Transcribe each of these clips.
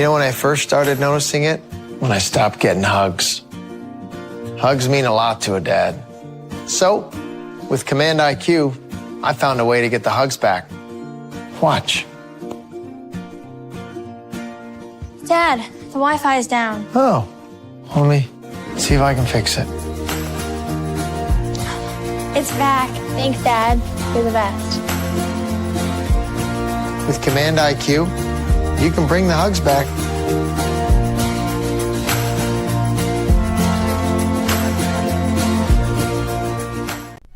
You know when I first started noticing it? When I stopped getting hugs. Hugs mean a lot to a dad. So, with Command IQ, I found a way to get the hugs back. Watch. Dad, the Wi-Fi is down. Oh, let me see if I can fix it. It's back. Thanks, Dad. You're the best. With Command IQ, you can bring the hugs back.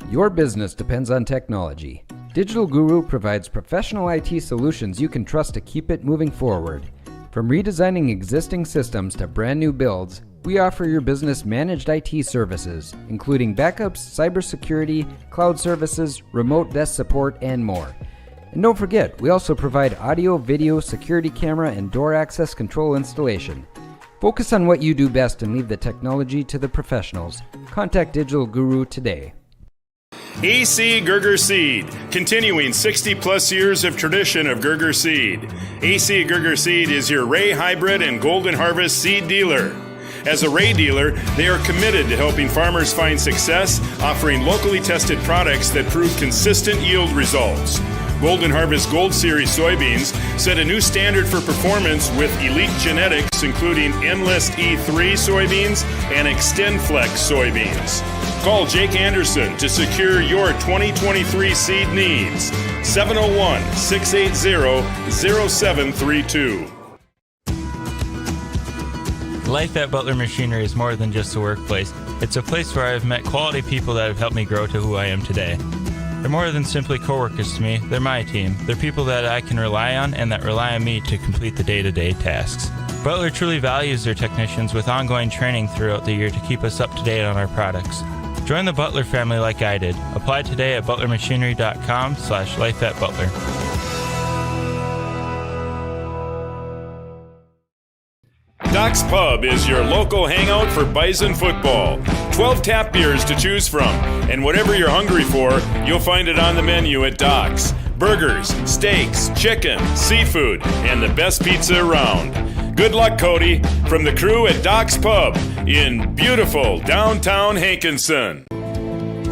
Your business depends on technology. Digital Guru provides professional IT solutions you can trust to keep it moving forward. From redesigning existing systems to brand new builds, we offer your business managed IT services, including backups, cybersecurity, cloud services, remote desk support, and more. And don't forget, we also provide audio, video, security camera, and door access control installation. Focus on what you do best and leave the technology to the professionals. Contact Digital Guru today. AC Gerger Seed, continuing 60-plus years of tradition of Gerger Seed. AC Gerger Seed is your Ray Hybrid and Golden Harvest seed dealer. As a Ray dealer, they are committed to helping farmers find success, offering locally tested products that prove consistent yield results. Golden Harvest Gold Series soybeans set a new standard for performance with elite genetics, including Enlist E3 soybeans and XtendFlex soybeans. Call Jake Anderson to secure your 2023 seed needs. 701-680-0732. Life at Butler Machinery is more than just a workplace. It's a place where I've met quality people that have helped me grow to who I am today. They're more than simply coworkers to me. They're my team. They're people that I can rely on and that rely on me to complete the day-to-day tasks. Butler truly values their technicians with ongoing training throughout the year to keep us up to date on our products. Join the Butler family like I did. Apply today at butlermachinery.com/lifeatbutler. Doc's Pub is your local hangout for Bison football. 12 tap beers to choose from, and whatever you're hungry for, you'll find it on the menu at Doc's. Burgers, steaks, chicken, seafood, and the best pizza around. Good luck, Cody, from the crew at Doc's Pub in beautiful downtown Hankinson.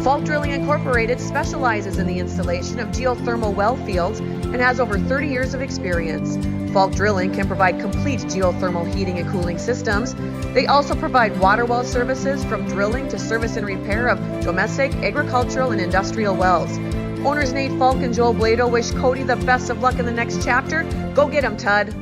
Falk Drilling Incorporated specializes in the installation of geothermal well fields and has over 30 years of experience. Falk Drilling can provide complete geothermal heating and cooling systems. They also provide water well services from drilling to service and repair of domestic, agricultural, and industrial wells. Owners Nate Falk and Joel Blado wish Cody the best of luck in the next chapter. Go get him, Tud.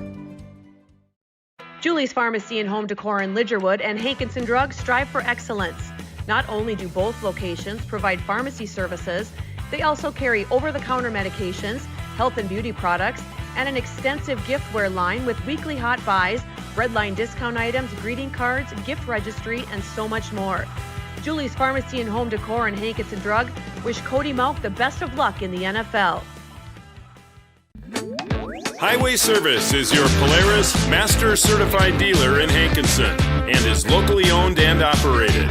Juli's Pharmacy and Home Decor in Lidgerwood and Hankinson Drugs strive for excellence. Not only do both locations provide pharmacy services, they also carry over-the-counter medications, health and beauty products, and an extensive giftware line with weekly hot buys, breadline discount items, greeting cards, gift registry, and so much more. Juli's Pharmacy and Home Decor and Hankinson Drug wish Cody Mauch the best of luck in the NFL. Highway Service is your Polaris Master Certified dealer in Hankinson and is locally owned and operated.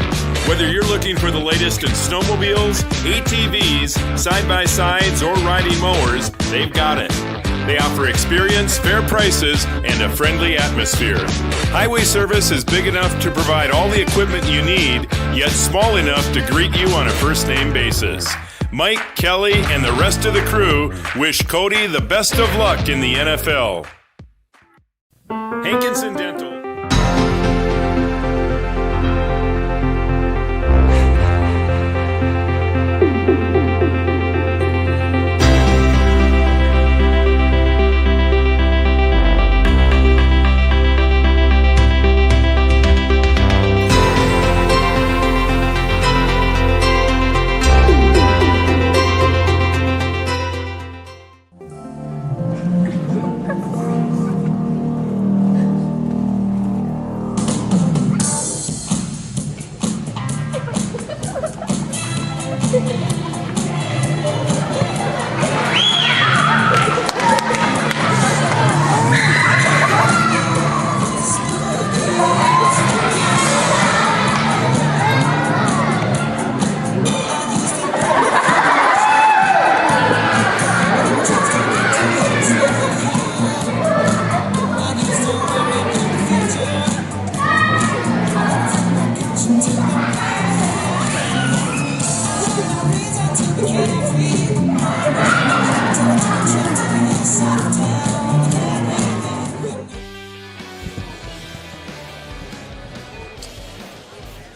Whether you're looking for the latest in snowmobiles, ATVs, side-by-sides, or riding mowers, they've got it. They offer experience, fair prices, and a friendly atmosphere. Highway Service is big enough to provide all the equipment you need, yet small enough to greet you on a first-name basis. Mike, Kelly, and the rest of the crew wish Cody the best of luck in the NFL. Hankinson Dental.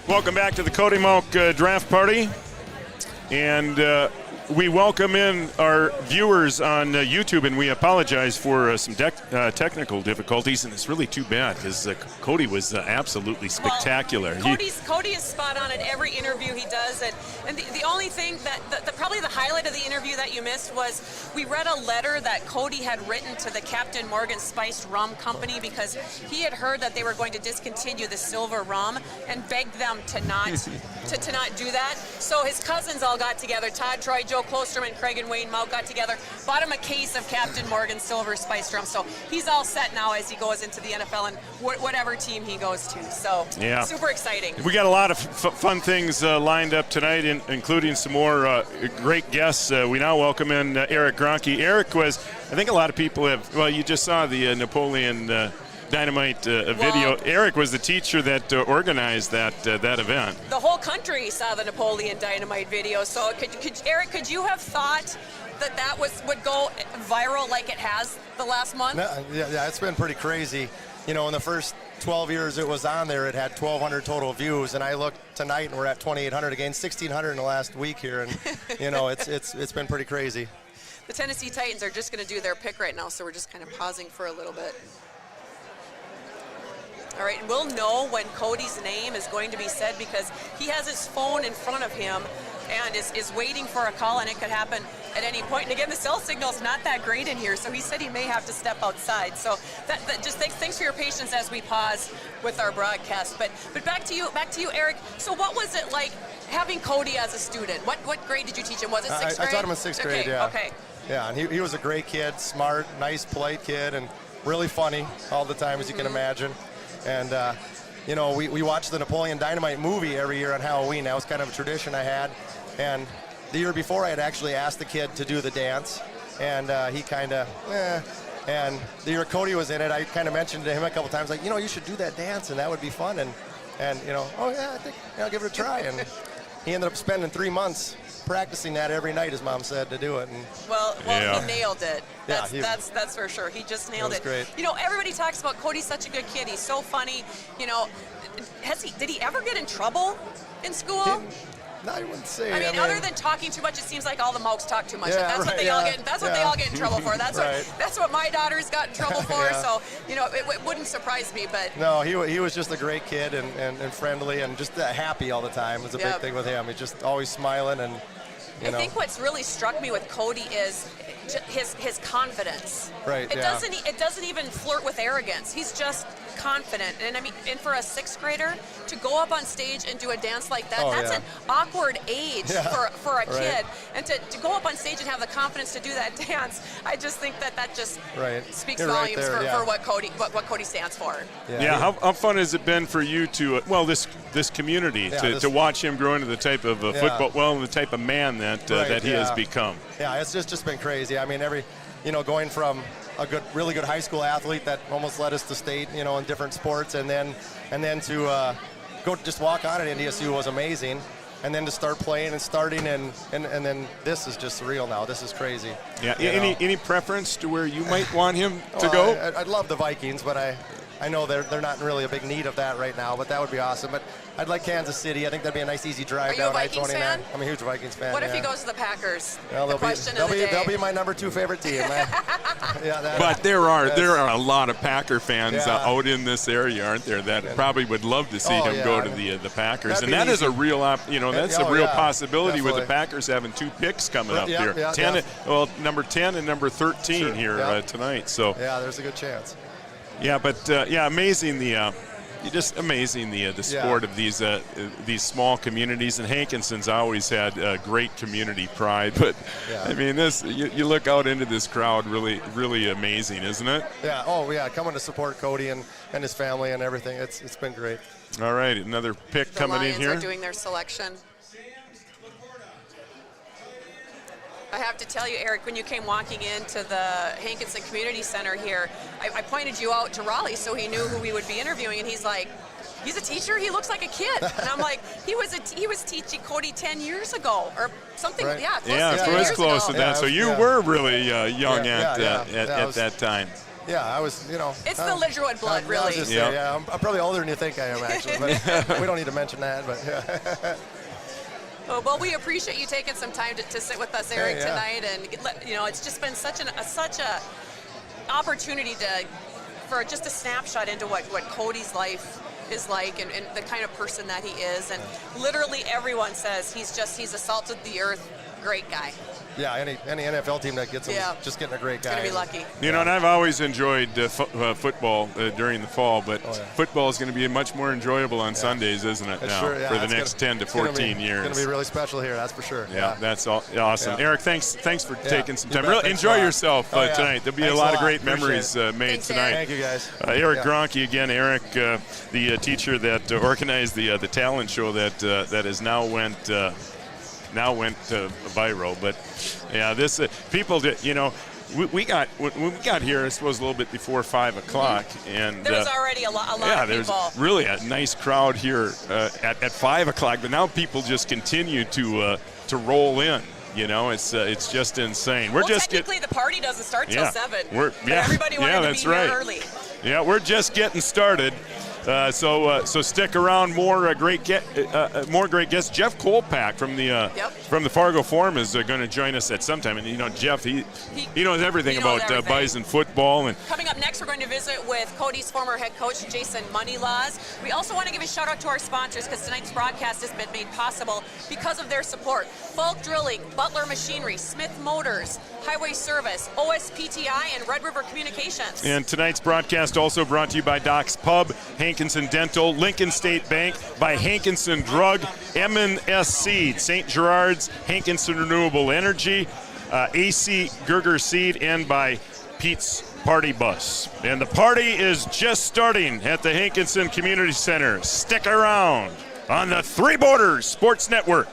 Welcome back to the Cody Mauch Draft Party. And we welcome in our viewers on YouTube, and we apologize for some technical difficulties, and it's really too bad because Cody was absolutely spectacular. Well, Cody is spot on at every interview he does, and the only thing that probably the highlight of the interview that you missed was we read a letter that Cody had written to the Captain Morgan Spiced Rum Company because he had heard that they were going to discontinue the silver rum and begged them to not to not do that. So his cousins all got together, Todd, Troy, Joe Klosterman, Craig and Wayne Mauch got together, bought him a case of Captain Morgan Silver Spiced Rum. So he's all set now as he goes into the NFL and whatever team he goes to. So super exciting. We got a lot of fun things lined up tonight, including some more great guests. We now welcome in Eric Gronke. Eric was, I think a lot of people have, well, you just saw the Napoleon Dynamite video. Eric was the teacher that organized that event. The whole country saw the Napoleon Dynamite video. So, Eric, could you have thought that would go viral like it has the last month? No, yeah, it's been pretty crazy. You know, in the first 12 years it was on there, it had 1,200 total views, and I looked tonight and we're at 2,800 again, 1,600 in the last week here, and you know, it's been pretty crazy. The Tennessee Titans are just going to do their pick right now, so we're just kind of pausing for a little bit. All right, and we'll know when Cody's name is going to be said because he has his phone in front of him and is waiting for a call, and it could happen at any point. And again, the cell signal's not that great in here, so he said he may have to step outside. So that just thanks for your patience as we pause with our broadcast. But back to you, Eric. So what was it like having Cody as a student? What grade did you teach him? Was it sixth grade? I taught him in sixth grade. Yeah. Okay. Yeah, and he was a great kid, smart, nice, polite kid, and really funny all the time, as you can imagine. And, you know, we watched the Napoleon Dynamite movie every year on Halloween. That was kind of a tradition I had. And the year before, I had actually asked the kid to do the dance. And he kind of, And the year Cody was in it, I kind of mentioned to him a couple times, like, you know, you should do that dance, and that would be fun. And you know, oh, yeah, I think I'll give it a try. And he ended up spending 3 months practicing that every night, his mom said, to do it. And well, he nailed it. That's for sure. He just nailed it. Great. You know, everybody talks about Cody's such a good kid. He's so funny. You know, did he ever get in trouble in school? No, I wouldn't say. I mean, other than talking too much, it seems like all the Mauchs talk too much. Yeah, that's what they all get. That's what they all get in trouble for. That's what my daughters got in trouble for. So, you know, it wouldn't surprise me. But no, he was just a great kid and friendly and just happy all the time. It was a big thing with him. He's just always smiling and. I think what's really struck me with Cody is his confidence. Right. It doesn't even flirt with arrogance. He's just confident. And I mean, and for a sixth grader to go up on stage and do a dance like that, that's an awkward age for a kid. And to go up on stage and have the confidence to do that dance, I just think that just speaks volumes for what Cody stands for. Yeah. How fun has it been for you to this community to watch him grow into the type of football, the type of man that he has become? Yeah, it's just been crazy. I mean, going from a really good high school athlete that almost led us to state, in different sports, and then to go just walk on at NDSU was amazing, and then to start playing and starting, and then this is just surreal now. This is crazy. Yeah. Any preference to where you might want him to go? I'd love the Vikings, but I know they're not really a big need of that right now, but that would be awesome. But I'd like Kansas City. I think that'd be a nice, easy drive down I-29. Fan? I'm a huge Vikings fan. What if he goes to the Packers? Well, they'll be my number 2 favorite team. But there are a lot of Packer fans out in this area, aren't there, that probably would love to see him go to the Packers, and that is a real that's a real possibility with the Packers having 2 picks coming up here. Number 10 and number 13 here tonight. So there's a good chance. Yeah, but amazing the sport of these small communities, and Hankinson's always had great community pride. But I mean, you look out into this crowd, really, really amazing, isn't it? Yeah. Oh yeah, coming to support Cody and his family and everything. It's been great. All right, another pick coming in here. The Lions are doing their selection. I have to tell you, Eric, when you came walking into the Hankinson Community Center here, I pointed you out to Rollie so he knew who we would be interviewing, and he's like, he's a teacher? He looks like a kid. And I'm like, he was teaching Cody 10 years ago or something. Right. Close to that. So you were really young at that time. Yeah, I was, It's the Lidgerwood blood, I was really. just saying, yeah, I'm probably older than you think I am, actually. But we don't need to mention that. But yeah. Oh, well, we appreciate you taking some time to sit with us, Eric, yeah. tonight, and it's just been such a opportunity for just a snapshot into what Cody's life is like and the kind of person that he is, and literally everyone says he's a salt of the earth, great guy. Yeah, any NFL team that gets him, just getting a great guy. Gonna be lucky. And I've always enjoyed football during the fall, but football is going to be much more enjoyable on Sundays, isn't it, now, sure, for the next 10 to 14 years. It's going to be really special here, that's for sure. Yeah, that's awesome. Yeah. Eric, thanks for taking some time. You bet. Really Thanks enjoy a lot. yourself tonight. There'll be Thanks a lot a of great lot. memories made Thanks, tonight. Thank you, guys. Eric Gronke again. Eric, the teacher that organized the talent show that has now went viral. But yeah, this people did. When we got here, I suppose a little bit before 5 o'clock, and There was already a lot of there's people. really a nice crowd here at 5 o'clock. But now people just continue to roll in. It's just insane. Technically, the party doesn't start till 7. But everybody wanted to be here early. Yeah, we're just getting started. So stick around. More great guests. Jeff Kolpak from the Fargo Forum is going to join us at some time. And Jeff, he knows everything about Bison football. And coming up next, we're going to visit with Cody's former head coach, Jason Moneylaws. We also want to give a shout out to our sponsors, because tonight's broadcast has been made possible because of their support: Falk Drilling, Butler Machinery, Smith Motors, Highway Service, OSPTI, and Red River Communications. And tonight's broadcast also brought to you by Doc's Pub, Hankinson Dental, Lincoln State Bank, by Hankinson Drug, M&S Seed, St. Gerard's, Hankinson Renewable Energy, AC Gerger Seed, and by Pete's Party Bus. And the party is just starting at the Hankinson Community Center. Stick around on the Three Borders Sports Network.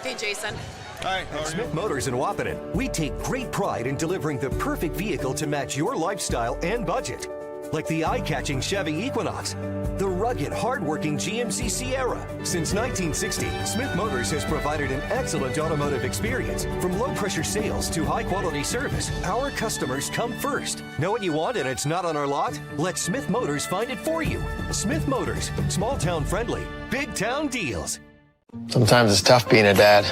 Hey, Jason. Hi, At Smith Motors in Wahpeton, we take great pride in delivering the perfect vehicle to match your lifestyle and budget. Like the eye-catching Chevy Equinox, the rugged, hard-working GMC Sierra. Since 1960, Smith Motors has provided an excellent automotive experience. From low-pressure sales to high-quality service, our customers come first. Know what you want and it's not on our lot? Let Smith Motors find it for you. Smith Motors, small-town friendly, big-town deals. Sometimes it's tough being a dad.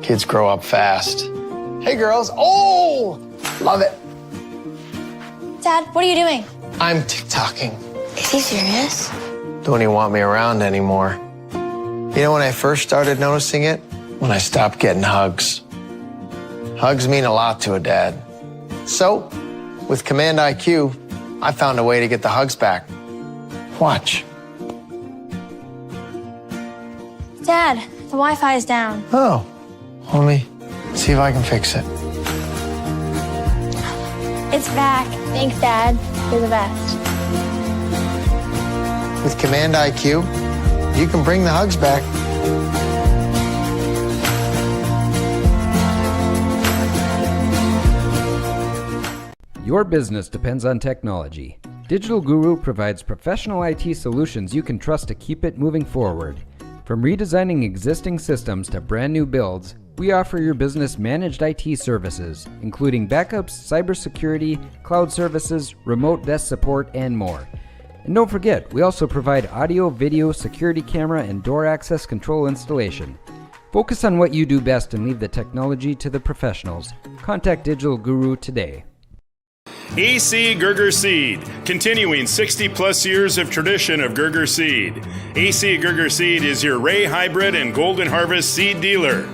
Kids grow up fast. Hey, girls. Oh, love it. Dad, what are you doing? I'm TikToking. Is he serious? Don't even want me around anymore. When I first started noticing it? When I stopped getting hugs. Hugs mean a lot to a dad. So, with Command IQ, I found a way to get the hugs back. Watch. Dad, the Wi-Fi is down. Oh, let me see if I can fix it. It's back. Thanks, Dad. You're the best. With Command IQ, you can bring the hugs back. Your business depends on technology. Digital Guru provides professional IT solutions you can trust to keep it moving forward. From redesigning existing systems to brand new builds, we offer your business managed IT services, including backups, cybersecurity, cloud services, remote desk support, and more. And don't forget, we also provide audio, video, security camera, and door access control installation. Focus on what you do best and leave the technology to the professionals. Contact Digital Guru today. AC Gerger Seed, continuing 60-plus years of tradition of Gerger Seed. AC Gerger Seed is your Ray Hybrid and Golden Harvest seed dealer.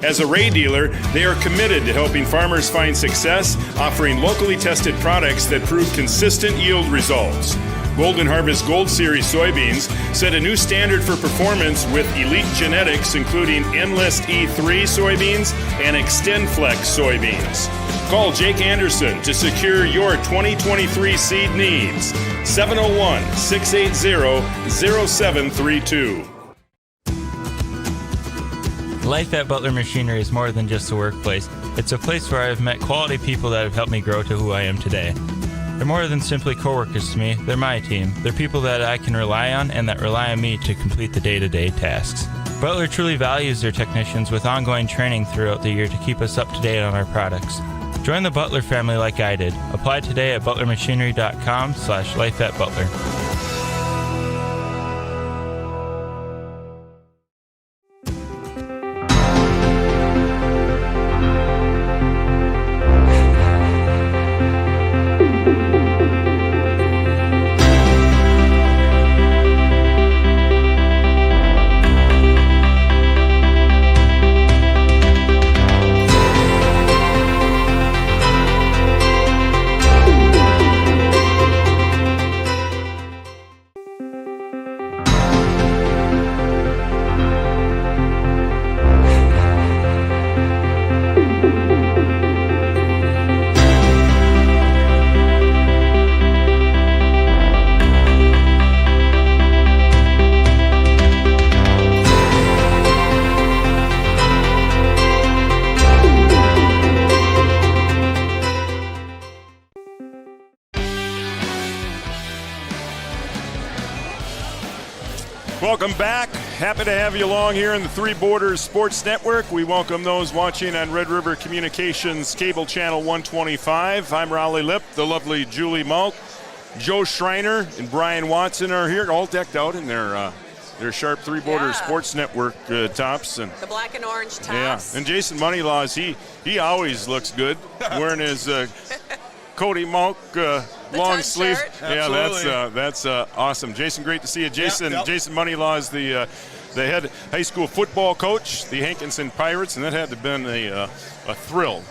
As a Ray dealer, they are committed to helping farmers find success, offering locally tested products that prove consistent yield results. Golden Harvest Gold Series soybeans set a new standard for performance with elite genetics, including Enlist E3 soybeans and XtendFlex soybeans. Call Jake Anderson to secure your 2023 seed needs. 701-680-0732. Life at Butler Machinery is more than just a workplace. It's a place where I've met quality people that have helped me grow to who I am today. They're more than simply coworkers to me. They're my team. They're people that I can rely on and that rely on me to complete the day-to-day tasks. Butler truly values their technicians with ongoing training throughout the year to keep us up to date on our products. Join the Butler family like I did. Apply today at butlermachinery.com/life@butler. Welcome back. Happy to have you along here in the Three Borders Sports Network. We welcome those watching on Red River Communications Cable Channel 125. I'm Rollie Lip, the lovely Juli Mauch. Joe Schreiner and Brian Watson are here, all decked out in their sharp Three Borders Sports Network tops. And the black and orange tops. Yeah, and Jason Moneylaws, he always looks good wearing his Cody Mauch long sleeve. Shirt. Yeah, that's awesome. Jason, great to see you. Jason Moneylaw is the head high school football coach, the Hankinson Pirates, and that had to have been a thrill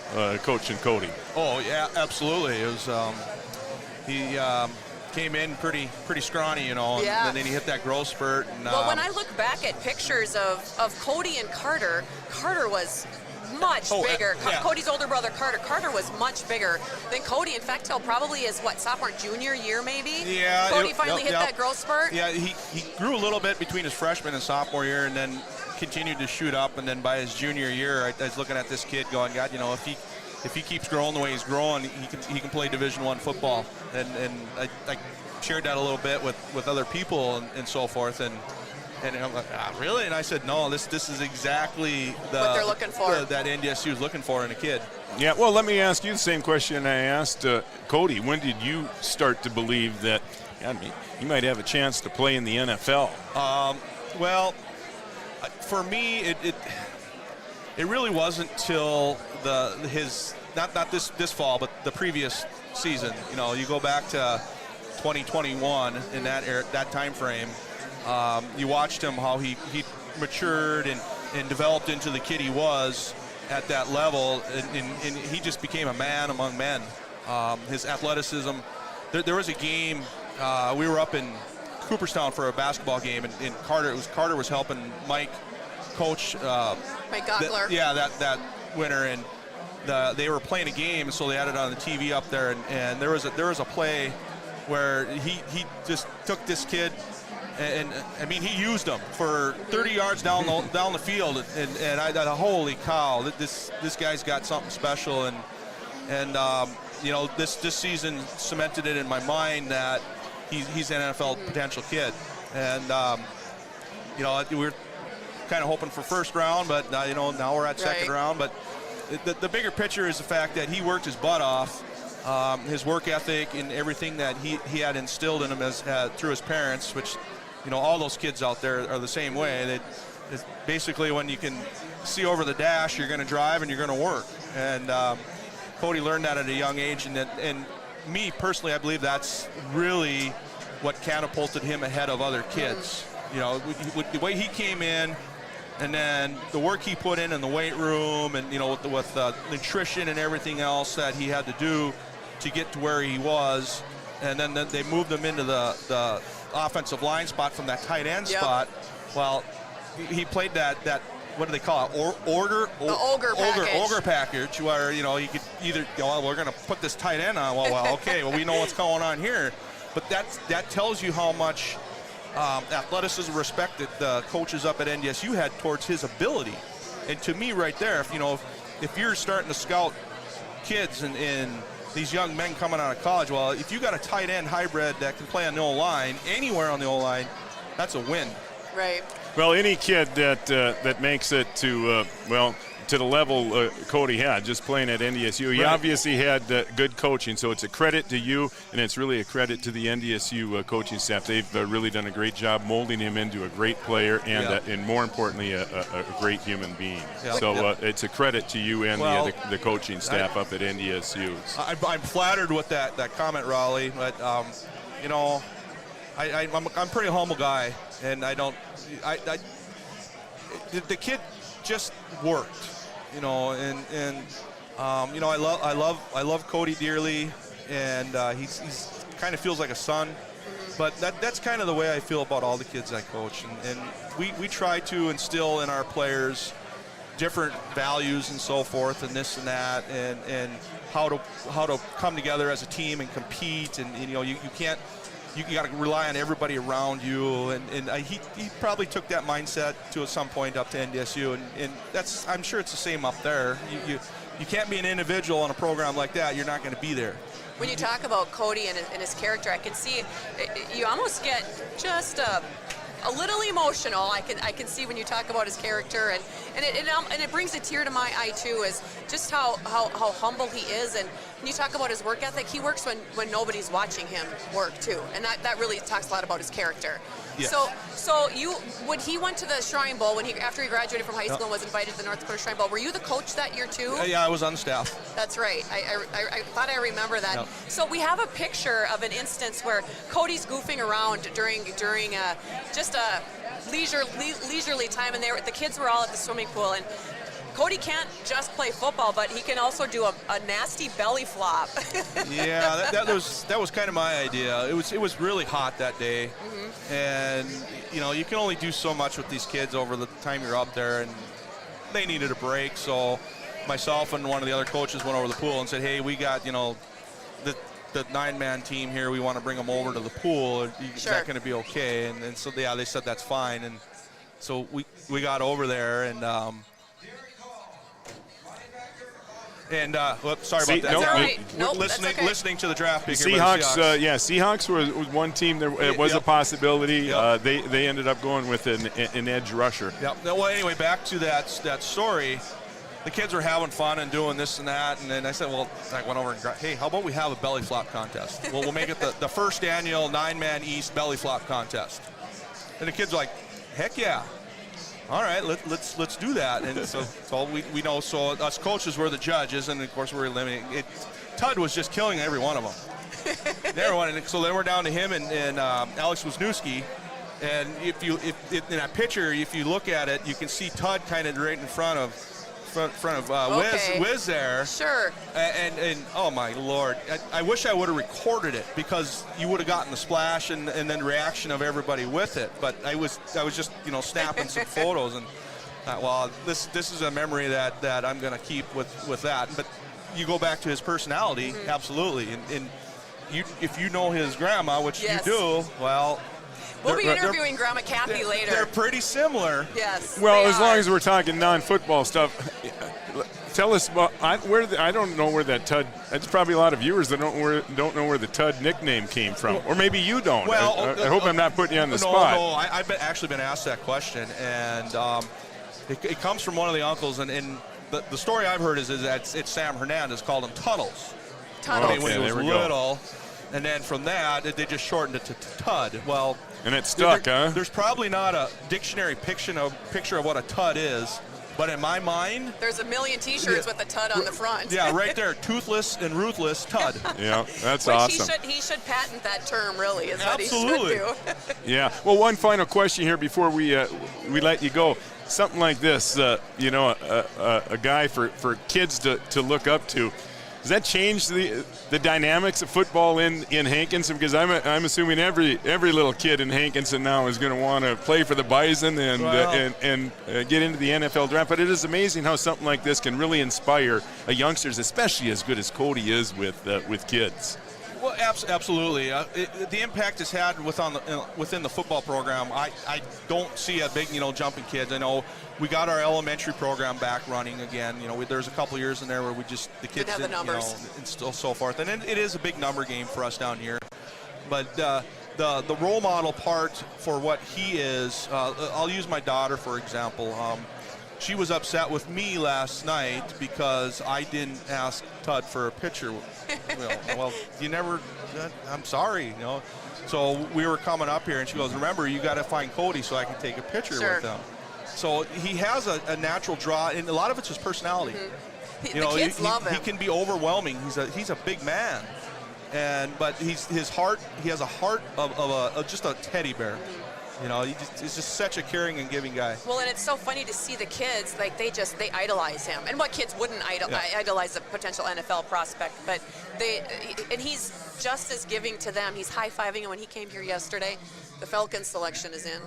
coaching Cody. Oh yeah, absolutely. It was he came in pretty scrawny, and then he hit that growth spurt. And, well, when I look back at pictures of Cody and Carter was much bigger. Cody's older brother, Carter was much bigger than Cody. In fact, till probably his sophomore, junior year maybe. Yeah. Cody finally hit that growth spurt. Yeah, he grew a little bit between his freshman and sophomore year, and then continued to shoot up. And then by his junior year, I was looking at this kid going, God, if he keeps growing the way he's growing, he can play Division I football. And I shared that a little bit with other people and so forth. And I'm like, really? And I said, no, this is exactly what they're looking for. That NDSU is looking for in a kid. Yeah, well, let me ask you the same question I asked Cody. When did you start to believe that you might have a chance to play in the NFL? Well, for me, it really wasn't till not this fall, but the previous season. You go back to 2021 in that time frame. You watched him, how he matured and developed into the kid he was at that level, and he just became a man among men. His athleticism. There was a game, we were up in Cooperstown for a basketball game, and Carter was helping Mike coach. Mike Gottler. That winter, and they were playing a game, so they had it on the TV up there, and there was a play where he just took this kid. And he used them for 30 yards down the field, and I thought, holy cow, this guy's got something special, and this season cemented it in my mind that he's an NFL potential kid, and we were kind of hoping for first round, but now we're at second round. But the bigger picture is the fact that he worked his butt off. His work ethic and everything that he had instilled in him through his parents, which all those kids out there are the same way. It's basically, when you can see over the dash, you're going to drive and you're going to work. And Cody learned that at a young age. And me personally, I believe that's really what catapulted him ahead of other kids. With the way he came in, and then the work he put in the weight room, and with nutrition and everything else that he had to do to get to where he was. And then they moved him into the offensive line spot from that tight end spot. Well, he played that what do they call it? Ogre package, where he could either we're going to put this tight end on. Well, okay, we know what's going on here, but that tells you how much athleticism, respect that the coaches up at NDSU had towards his ability. And to me, right there, if you're starting to scout kids and these young men coming out of college, well, if you got a tight end hybrid that can play on the O-line, anywhere on the O-line, that's a win. Right. Well, any kid that makes it to to the level Cody had, just playing at NDSU. He obviously had good coaching, so it's a credit to you, and it's really a credit to the NDSU coaching staff. They've really done a great job molding him into a great player and more importantly, a great human being. Yeah. So it's a credit to you and the coaching staff up at NDSU. I'm flattered with that comment, Rollie, but you know, I'm a pretty humble guy, and the kid just worked, you know, and you know, I love Cody dearly, and he's kind of feels like a son, but that's kind of the way I feel about all the kids I coach, and we try to instill in our players different values and so forth, and this and that, and how to come together as a team and compete, and you know, you can't. You got to rely on everybody around you, and he probably took that mindset to some point up to NDSU, and that's, I'm sure it's the same up there. You can't be an individual on a program like that. You're not going to be there. When you talk about Cody and his character, I can see you almost get just a little emotional. I can see when you talk about his character, and it brings a tear to my eye too, is just how humble he is. And when you talk about his work ethic, he works when nobody's watching him work too, and that really talks a lot about his character. Yes. So when he went to the Shrine Bowl, after he graduated from high school and was invited to the North Dakota Shrine Bowl, were you the coach that year too? Yeah, I was on the staff. That's right. I thought I remember that. Yep. So we have a picture of an instance where Cody's goofing around during just a leisurely time, and the kids were all at the swimming pool, and Cody can't just play football, but he can also do a nasty belly flop. Yeah, that was kind of my idea. It was really hot that day, and you know, you can only do so much with these kids over the time you're up there, and they needed a break. So myself and one of the other coaches went over the pool and said, "Hey, we got, you know, the 9-man team here. We want to bring them over to the pool. Is that going to be okay?" And so they said that's fine, and so we got over there, and sorry about that. Nope, listening to the draft pick. Seahawks, Seahawks was one team. It was a possibility. Yep. They ended up going with an edge rusher. Yep. Well, anyway, back to that story. The kids were having fun and doing this and that, and then I said, well, I went over and hey, how about we have a belly flop contest? Well, we'll make it the first annual 9-man East belly flop contest. And the kids were like, heck yeah. All right, let's do that. And so we know. So us coaches were the judges, and of course we're eliminating it. Tud was just killing every one of them. So then we're down to him and Alex Wisniewski. And if in that picture, if you look at it, you can see Tud kind of right in front of Wiz there. Sure. And oh my Lord, I wish I would have recorded it, because you would have gotten the splash and then reaction of everybody with it. But I was just, you know, snapping some photos, and well, this is a memory that I'm going to keep with that. But you go back to his personality, absolutely, and if you know his grandma, which you do, well. We'll be interviewing Grandma Kathy later. They're pretty similar. Yes. Well, as long as we're talking non-football stuff, tell us about I don't know where that Tud. There's probably a lot of viewers that don't know where the Tud nickname came from, or maybe you don't. Well, I hope I'm not putting you on the spot. No, I've actually been asked that question, and it comes from one of the uncles, and the story I've heard is that it's Sam Hernandez called him Tunnels. Tunnels. When he was little, and then from that they just shortened it to Tud. Well. And it stuck, huh? There's probably not a dictionary picture of what a Tud is, but in my mind, there's a million T-shirts with a Tud on the front. Yeah, right there, toothless and ruthless Tud. Yeah, that's awesome. He should patent that term, really, is what Absolutely. he should do. Yeah. Well, one final question here before we let you go. Something like this, you know, a guy for kids to look up to. Does that change the dynamics of football in Hankinson? Because I'm assuming every little kid in Hankinson now is going to want to play for the Bison and get into the NFL draft. But it is amazing how something like this can really inspire youngsters, especially as good as Cody is with kids. Well, absolutely. The impact it's had within the football program, I don't see a big, jump in kids. I know we got our elementary program back running again. There's a couple years in there where the kids didn't have the numbers. And so forth. And it is a big number game for us down here. But the role model part for what he is, I'll use my daughter, for example. she was upset with me last night because I didn't ask Todd for a picture. Well, you never. I'm sorry, you know. So we were coming up here, and she goes, "Remember, you got to find Cody so I can take a picture with him." So he has a natural draw, and a lot of it's his personality. You know, the kids love him. He can be overwhelming. He's a big man, but he has a heart of just a teddy bear. You know, he's just such a caring and giving guy. Well, and it's so funny to see the kids, like they idolize him. And what kids wouldn't idolize a potential NFL prospect? But and he's just as giving to them. He's high-fiving, and when he came here yesterday, the Falcons selection is in.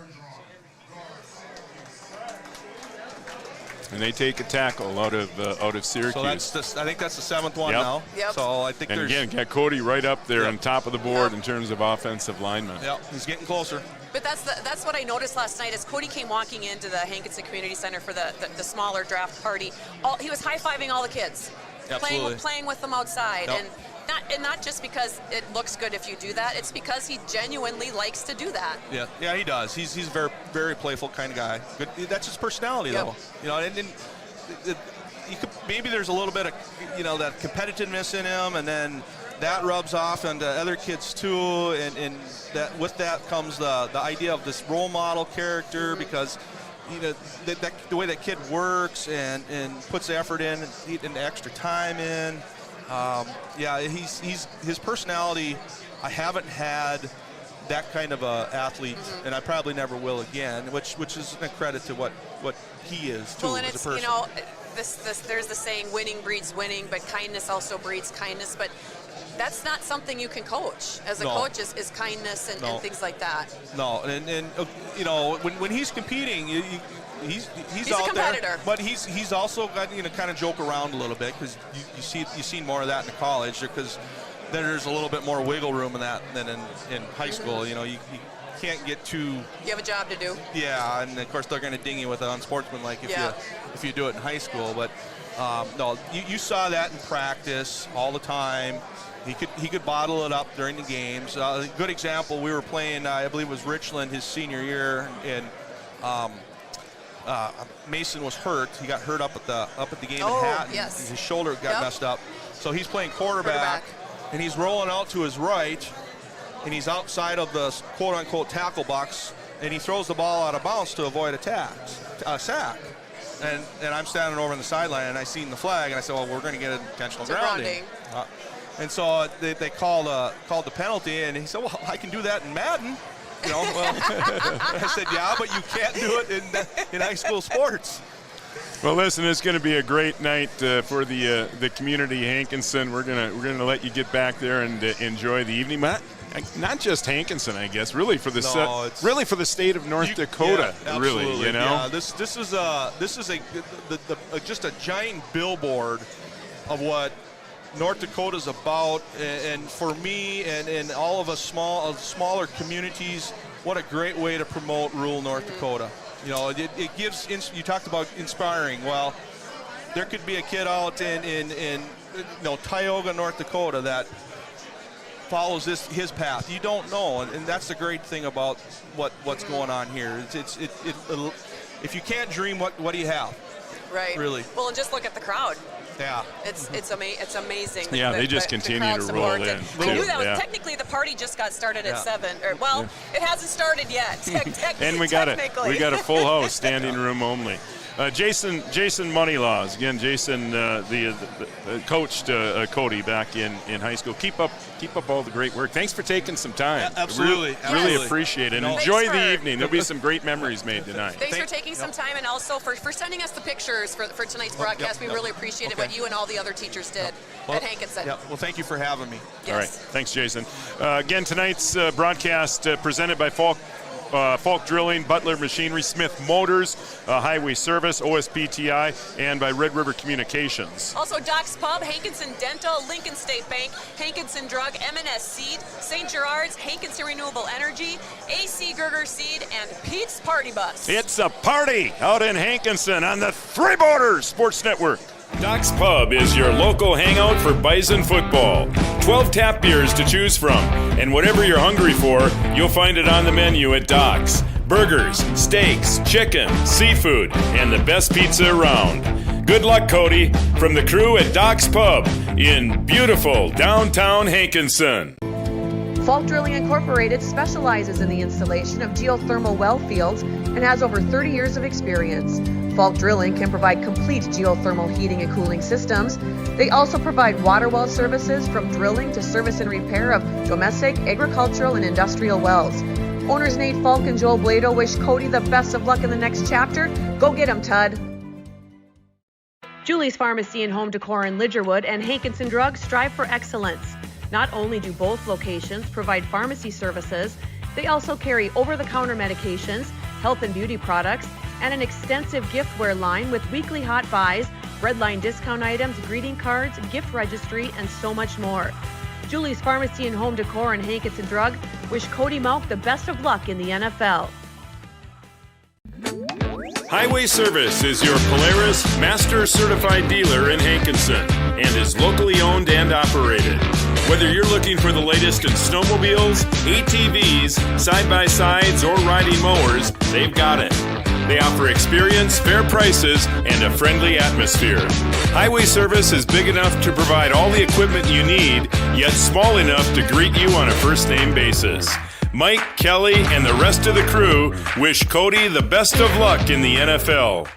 And they take a tackle out of Syracuse. So I think that's the 7th one now. Yep. So I think again, got Cody right up there on top of the board in terms of offensive linemen. Yeah, he's getting closer. But that's what I noticed last night as Cody came walking into the Hankinson Community Center for the smaller draft party. He was high-fiving all the kids, playing with them outside, and not just because it looks good if you do that. It's because he genuinely likes to do that. Yeah, he does. He's a very, very playful kind of guy. Good. That's his personality, though. You know, and maybe there's a little bit of that competitiveness in him, and then that rubs off onto other kids too, and that with that comes the idea of this role model character, because the way that kid works and puts the effort in and the extra time in. His personality. I haven't had that kind of a athlete, and I probably never will again, which is a credit to what he is too as a person. There's the saying, winning breeds winning, but kindness also breeds kindness. But that's not something you can coach. As a coach is kindness and things like that. No, and when he's competing, he's a out competitor. there, but he's also got kind of joke around a little bit, because you see more of that in college, because there's a little bit more wiggle room in that than in high school. You can't get too. You have a job to do. Yeah, and of course they're going to ding you with an unsportsmanlike if you do it in high school. But no, you saw that in practice all the time. He could bottle it up during the games. A good example, we were playing, I believe it was Richland his senior year, and Mason was hurt. He got hurt up at the game in Hatton. Yes. His shoulder got messed up. So he's playing quarterback, and he's rolling out to his right, and he's outside of the quote-unquote tackle box, and he throws the ball out of bounds to avoid a sack. And I'm standing over on the sideline, and I seen the flag, and I said, well, we're going to get an intentional grounding. And so they called the penalty, and he said, well, I can do that in Madden. I said, yeah, but you can't do it in high school sports. Well, listen, it's going to be a great night for the community, Hankinson. We're gonna let you get back there and enjoy the evening. Not just Hankinson, I guess. Really for the state of North Dakota. Yeah, really, Yeah, this is just a giant billboard of what North Dakota's about, and for me and all of us smaller communities, what a great way to promote rural North Dakota. It gives. You talked about inspiring. Well, there could be a kid out in Tioga, North Dakota, that follows his path. You don't know, and that's the great thing about what's going on here. If you can't dream, what do you have? Right. Really. Well, and just look at the crowd. Yeah. It's amazing. Yeah, they just continue to roll in. I knew that was technically the party just got started at 7. It hasn't started yet. And we got a full house, standing room only. Jason Moneylaws. Again, Jason the coached Cody back in high school. Keep up all the great work. Thanks for taking some time. Yeah, absolutely. Really appreciate it. Enjoy the evening. There'll be some great memories made tonight. Thanks for taking some time, and also for sending us the pictures for tonight's broadcast. We really appreciated what you and all the other teachers did at Hankinson. Yeah. Well, thank you for having me. Yes. All right. Thanks, Jason. Again, tonight's broadcast presented by Falk Drilling, Butler Machinery, Smith Motors, Highway Service, OSPTI, and by Red River Communications. Also, Doc's Pub, Hankinson Dental, Lincoln State Bank, Hankinson Drug, M&S Seed, St. Gerard's, Hankinson Renewable Energy, AC Gerger Seed, and Pete's Party Bus. It's a party out in Hankinson on the Three Borders Sports Network. Doc's Pub is your local hangout for Bison football. 12 tap beers to choose from, and whatever you're hungry for, you'll find it on the menu at Doc's. Burgers, steaks, chicken, seafood, and the best pizza around. Good luck, Cody, from the crew at Doc's Pub in beautiful downtown Hankinson. Falk Drilling Incorporated specializes in the installation of geothermal well fields and has over 30 years of experience. Falk Drilling can provide complete geothermal heating and cooling systems. They also provide water well services from drilling to service and repair of domestic, agricultural, and industrial wells. Owners Nate Falk and Joel Blado wish Cody the best of luck in the next chapter. Go get him, Tud. Juli's Pharmacy and Home Decor in Lidgerwood and Hankinson Drugs strive for excellence. Not only do both locations provide pharmacy services, they also carry over-the-counter medications, health and beauty products, and an extensive giftware line with weekly hot buys, breadline discount items, greeting cards, gift registry, and so much more. Juli's Pharmacy and Home Decor and Hankinson Drug wish Cody Mauch the best of luck in the NFL. Highway Service is your Polaris Master Certified dealer in Hankinson and is locally owned and operated. Whether you're looking for the latest in snowmobiles, ATVs, side-by-sides, or riding mowers, they've got it. They offer experience, fair prices, and a friendly atmosphere. Highway Service is big enough to provide all the equipment you need, yet small enough to greet you on a first-name basis. Mike, Kelly, and the rest of the crew wish Cody the best of luck in the NFL.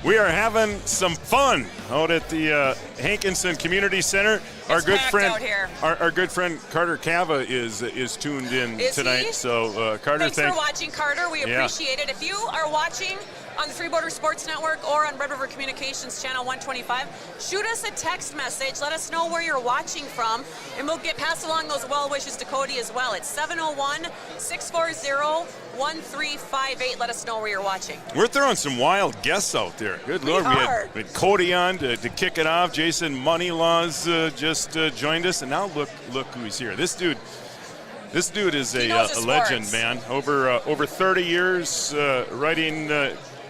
We are having some fun out at the Hankinson Community Center. Our good friend, our good friend Carter Cava is tuned in tonight. He? So Carter, thanks for watching, Carter. We appreciate it. If you are watching on the Three Border Sports Network or on Red River Communications Channel 125, shoot us a text message. Let us know where you're watching from, and we'll pass along those well wishes to Cody as well. It's 701-640-1358. Let us know where you're watching. We're throwing some wild guests out there. Good Lord, we had Cody on to kick it off. Jason Moneylaws just joined us, and now look who's here. This dude is a legend, man. Over 30 years writing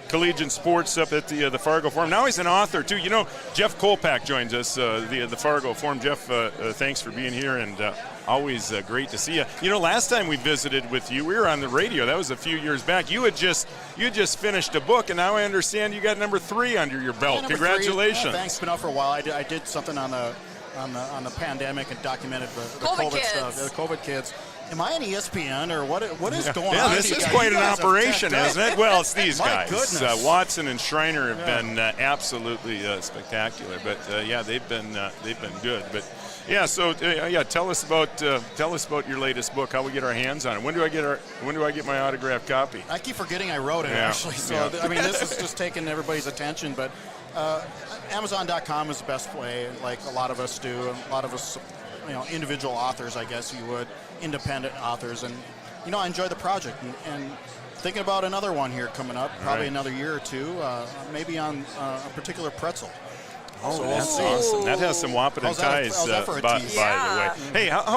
collegiate sports up at the Fargo Forum. Now he's an author too. You know, Jeff Kolpak joins us, the Fargo Forum. Jeff, thanks for being here, and always great to see you. You know, last time we visited with you, we were on the radio. That was a few years back. You had just finished a book, and now I understand you got number 3 under your belt. Congratulations! Yeah, thanks. It's been out for a while. I did something on the pandemic and documented the COVID stuff, the COVID kids. Am I on ESPN or what is going on? Yeah, this is quite an operation, isn't it? Well, it's these guys. Goodness. Watson and Schreiner have been absolutely spectacular. But yeah, they've been good. But yeah, so tell us about your latest book. How we get our hands on it? When do I get my autographed copy? I keep forgetting I wrote it actually. So I mean, this is just taking everybody's attention, but. Amazon.com is the best way, like a lot of us do. A lot of us, individual authors, I guess you would, independent authors, and I enjoy the project and thinking about another one here coming up, probably another year or two, maybe on a particular pretzel. Oh, so that's awesome. That has some Wahpeton ties, by the way. Hey, how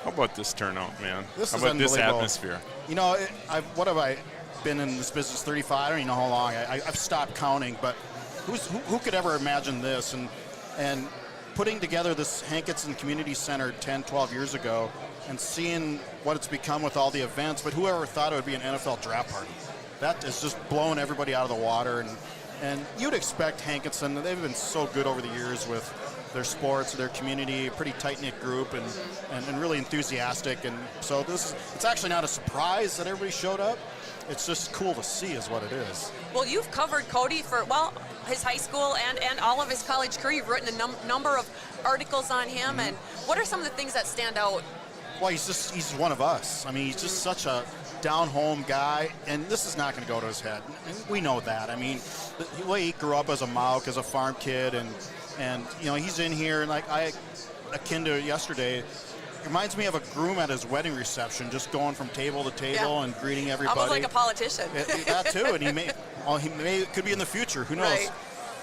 about this turnout, man? How about this atmosphere? What have I been in this business? 35. I don't even know how long. I've stopped counting, but. Who could ever imagine this and putting together this Hankinson Community Center 10, 12 years ago and seeing what it's become with all the events, but whoever thought it would be an NFL draft party? That is just blowing everybody out of the water. And you'd expect Hankinson, they've been so good over the years with their sports, their community, a pretty tight-knit group and really enthusiastic. And so it's actually not a surprise that everybody showed up. It's just cool to see is what it is. Well, you've covered Cody for, his high school and all of his college career. You've written a number of articles on him. And what are some of the things that stand out Well, he's one of us. I mean, he's just such a down-home guy, and this is not going to go to his head. And we know that. I mean, the way he grew up as a Mauch, as a farm kid, and he's in here, and like akin to yesterday, reminds me of a groom at his wedding reception, just going from table to table and greeting everybody. Almost like a politician. That too, and he could be in the future. Who knows? Right.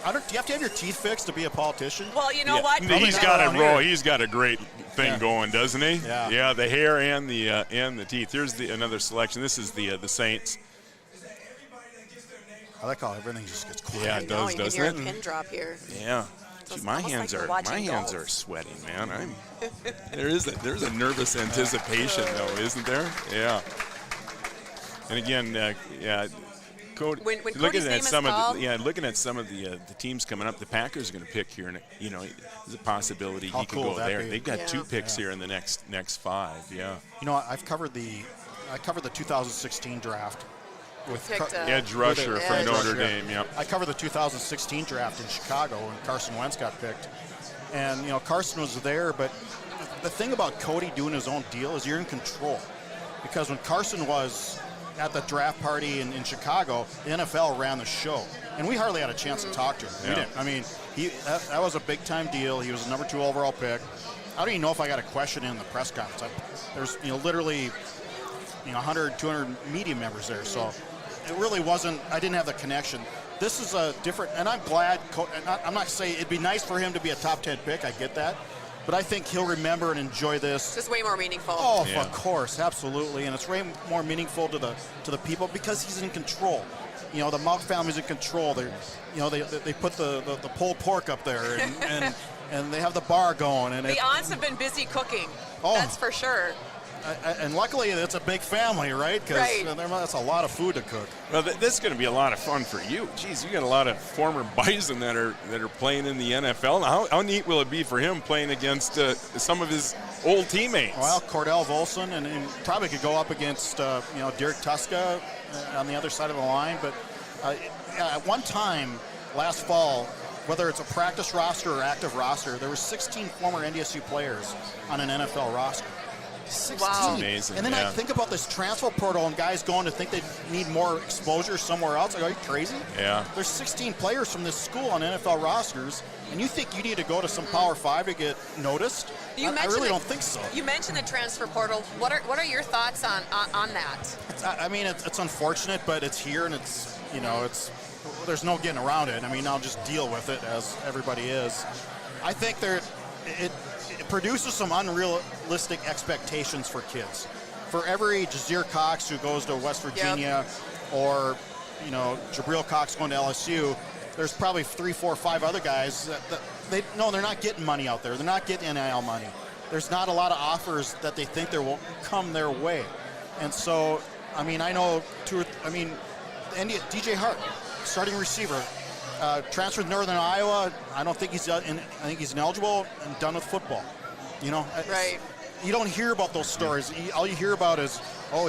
Do you have to have your teeth fixed to be a politician? Well, you know what? He's got a great thing going, doesn't he? Yeah. The hair and the teeth. Here's another selection. This is the Saints. I like how everything just gets quiet. Yeah, it does, doesn't it? You can hear a pin drop here. Yeah. Gee, my hands are sweating, man. There's a nervous anticipation though, isn't there? Yeah. And again, Cody, when looking Cody's at name some is of called, looking at some of the teams coming up, the Packers are going to pick here, and there's a possibility he can go there. They've got 2 picks here in the next 5. Yeah. I've covered the 2016 draft with edge rusher from Notre Dame. Yep. I covered the 2016 draft in Chicago when Carson Wentz got picked, and Carson was there. But the thing about Cody doing his own deal is you're in control, because when Carson was at the draft party in Chicago, the NFL ran the show, and we hardly had a chance to talk to him. Yeah. We didn't. I mean, that was a big-time deal. He was a number 2 overall pick. I don't even know if I got a question in the press conference. There's literally 100, 200 media members there, so it really wasn't. I didn't have the connection. This is a different, and I'm glad. I'm not saying it'd be nice for him to be a top 10 pick. I get that. But I think he'll remember and enjoy this. It's way more meaningful. Oh, of course, absolutely, and it's way more meaningful to the people because he's in control. The Mauch family's in control. They put the pulled pork up there, and they have the bar going. And the aunts have been busy cooking. Oh, that's for sure. And luckily, it's a big family, right? Because that's a lot of food to cook. Well, this is going to be a lot of fun for you. Geez, you got a lot of former Bison that are playing in the NFL. Now, how neat will it be for him playing against some of his old teammates? Well, Cordell Volson, and probably could go up against Dirk Tuska on the other side of the line. But at one time last fall, whether it's a practice roster or active roster, there were 16 former NDSU players on an NFL roster. 16. Wow. Amazing. And then I think about this transfer portal and guys going to think they need more exposure somewhere else. Are you crazy? Yeah. There's 16 players from this school on NFL rosters, and you think you need to go to some Power 5 to get noticed? I really don't think so. You mentioned the transfer portal. What are your thoughts on that? I mean, it's unfortunate, but it's here, and it's there's no getting around it. I mean, I'll just deal with it as everybody is. I think it produces some unrealistic expectations for kids. For every Jazir Cox who goes to West Virginia, or Jabril Cox going to LSU, there's probably 3, 4, 5 other guys that they're not getting money out there. They're not getting NIL money. There's not a lot of offers that they think there will come their way. And so, I mean, I know DJ Hart, starting receiver, transferred to Northern Iowa. I think he's ineligible and done with football. Right. You don't hear about those stories. All you hear about is,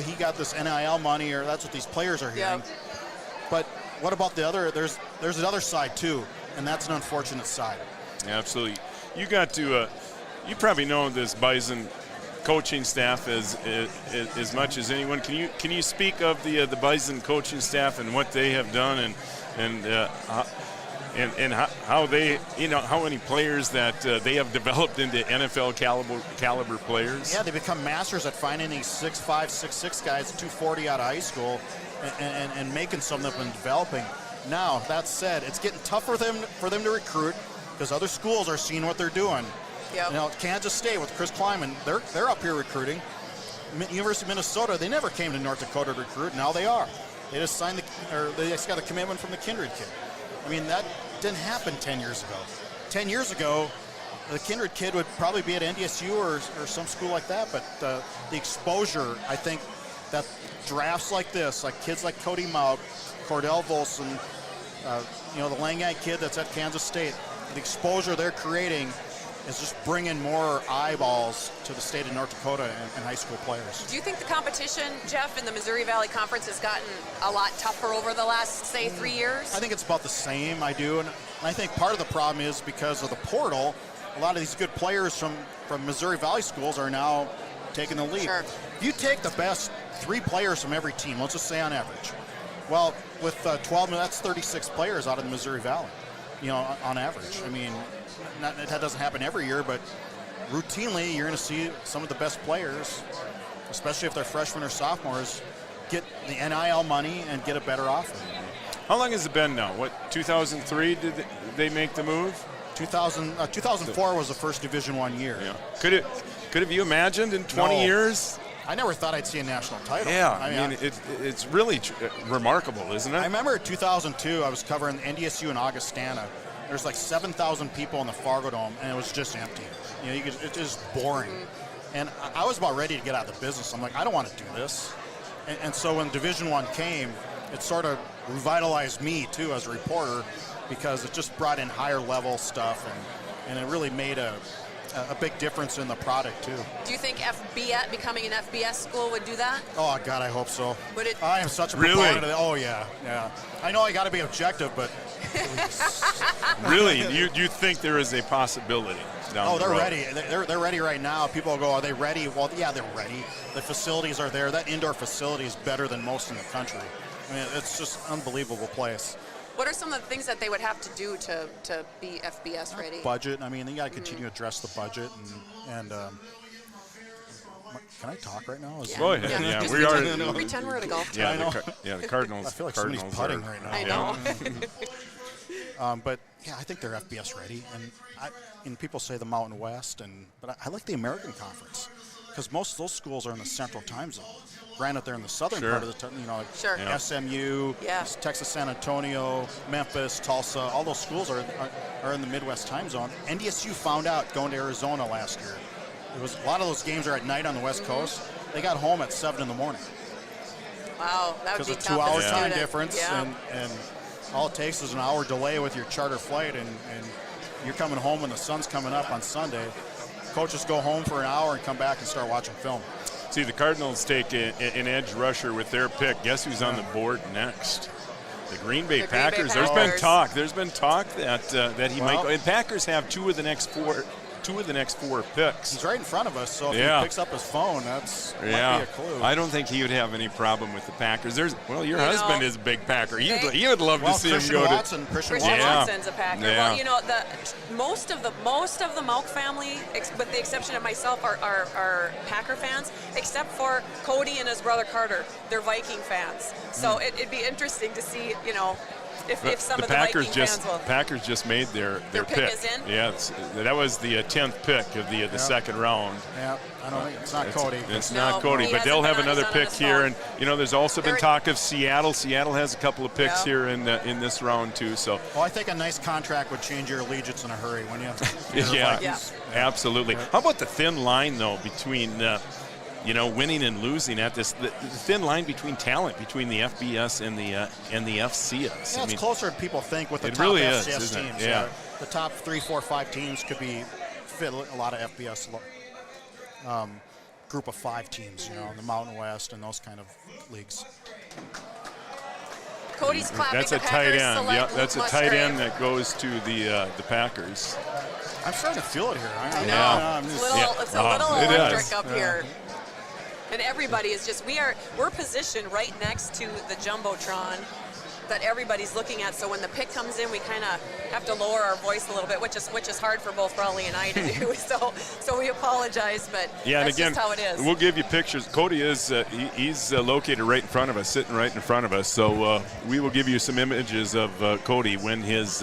he got this NIL money, or that's what these players are hearing. Yep. But what about the other? There's another side too, and that's an unfortunate side. Yeah, absolutely. You got to. You probably know this Bison coaching staff as much as anyone. Can you speak of the Bison coaching staff and what they have done and how they, how many players that they have developed into NFL caliber players? Yeah, they become masters at finding these 6'5", 6'6" guys, 240 out of high school, and making some of them and developing. Now, that said, it's getting tougher for them to recruit because other schools are seeing what they're doing. Yep. Kansas State with Chris Kleiman, they're up here recruiting. University of Minnesota, they never came to North Dakota to recruit. Now they are. They just signed they just got a commitment from the Kindred kid. I mean, that didn't happen 10 years ago. 10 years ago, the Kindred kid would probably be at NDSU or some school like that, but the exposure, I think, that drafts like this, like kids like Cody Mauch, Cordell Volson, the Langai kid that's at Kansas State, the exposure they're creating is just bringing more eyeballs to the state of North Dakota and high school players. Do you think the competition, Jeff, in the Missouri Valley Conference has gotten a lot tougher over the last, say, 3 years? I think it's about the same, I do. And I think part of the problem is because of the portal, a lot of these good players from Missouri Valley schools are now taking the lead. Sure. If you take the best 3 players from every team, let's just say on average, well, with 12, that's 36 players out of the Missouri Valley, on average. I mean, that doesn't happen every year, but routinely you're going to see some of the best players, especially if they're freshmen or sophomores, get the NIL money and get a better offer. How long has it been now? 2003 did they make the move? 2004 was the first Division I year. Yeah. Could have you imagined in 20 years? I never thought I'd see a national title. Yeah, I mean it's really remarkable, isn't it? I remember in 2002, I was covering NDSU in Augustana. There's like 7,000 people in the Fargo Dome, and it was just empty. It's just boring. And I was about ready to get out of the business. I'm like, I don't want to do this. And so when Division I came, it sort of revitalized me too as a reporter, because it just brought in higher level stuff, and it really made a big difference in the product too. Do you think becoming an FBS school would do that? Oh God, I hope so. Would it? I am such a proponent of it. Oh yeah. I know I got to be objective, but really, you think there is a possibility? Oh, they're ready. They're ready right now. People will go, are they ready? Well, yeah, they're ready. The facilities are there. That indoor facility is better than most in the country. I mean, it's just an unbelievable place. What are some of the things that they would have to do to be FBS ready? Budget. I mean, they got to continue to address the budget and can I talk right now? Go ahead. Yeah, we are. Pretend we're at a golf Yeah, tournament. The Cardinals. I feel like somebody's putting right now. I know. But yeah, I think they're FBS ready, and people say the Mountain West, but I like the American Conference, because most of those schools are in the Central Time Zone. Granted, they're in the southern part of the SMU, Texas San Antonio, Memphis, Tulsa. All those schools are in the Midwest Time Zone. NDSU found out going to Arizona last year. A lot of those games are at night on the West Coast. They got home at 7 in the morning. Wow, that would be because of 2-hour time student. difference, and all it takes is an hour delay with your charter flight, and you're coming home when the sun's coming up on Sunday. Coaches go home for an hour and come back and start watching film. See, the Cardinals take an edge rusher with their pick. Guess who's on the board next? The Green Bay Packers. There's been talk that he might go. And Packers have two of the next four picks. He's right in front of us, so if he picks up his phone, might be a clue. I don't think he would have any problem with the Packers. Your husband is a big Packer. He would love to see him go to Christian Watson's a Packer. Yeah. Well, most of the Mauch family, with the exception of myself, are Packer fans, except for Cody and his brother Carter. They're Viking fans. So it'd be interesting to see, if some of the Viking fans will. Packers just made their pick is in? Yeah, that was the 10th pick of the second round. Yeah, I don't think it's not Cody. It's not Cody, but they'll have another pick here. And there's also been talk of Seattle. Seattle has a couple of picks here in this round too. So. Well, I think a nice contract would change your allegiance in a hurry, wouldn't you? Yeah, absolutely. Yeah. How about the thin line though between winning and losing at this, the thin line between talent between the FBS and the FCS. Yeah, it's closer than people think with the top really FCS teams. Yeah. The top 3, 4, 5 teams could fit a lot of FBS group of 5 teams, in the Mountain West and those kind of leagues. Cody's clapping. That's a tight end. Yeah, that's a tight end that goes to the Packers. I'm starting to feel it here. I know. It's a little electric up here. And everybody is we're positioned right next to the Jumbotron that everybody's looking at. So when the pick comes in, we kind of have to lower our voice a little bit, which is hard for both Rollie and I to do. So we apologize, but that's just how it is. We'll give you pictures. Cody is he's located right in front of us, sitting right in front of us. So we will give you some images of Cody when his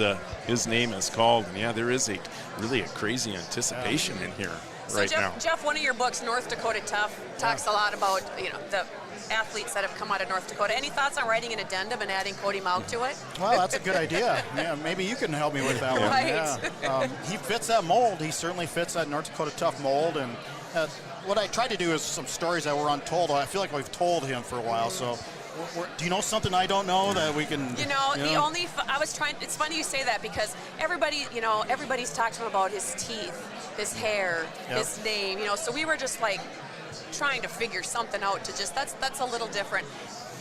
name is called. And there is really a crazy anticipation in here. So Jeff, one of your books, North Dakota Tough, talks a lot about the athletes that have come out of North Dakota. Any thoughts on writing an addendum and adding Cody Mauch to it? Well, that's a good idea. Yeah, maybe you can help me with that one. Yeah. He fits that mold. He certainly fits that North Dakota Tough mold. And what I tried to do is some stories that were untold. I feel like we've told him for a while. So, do you know something I don't know that we can? It's funny you say that because everybody's talked to him about his teeth, his hair, his name. So we were just like trying to figure something out to that's a little different.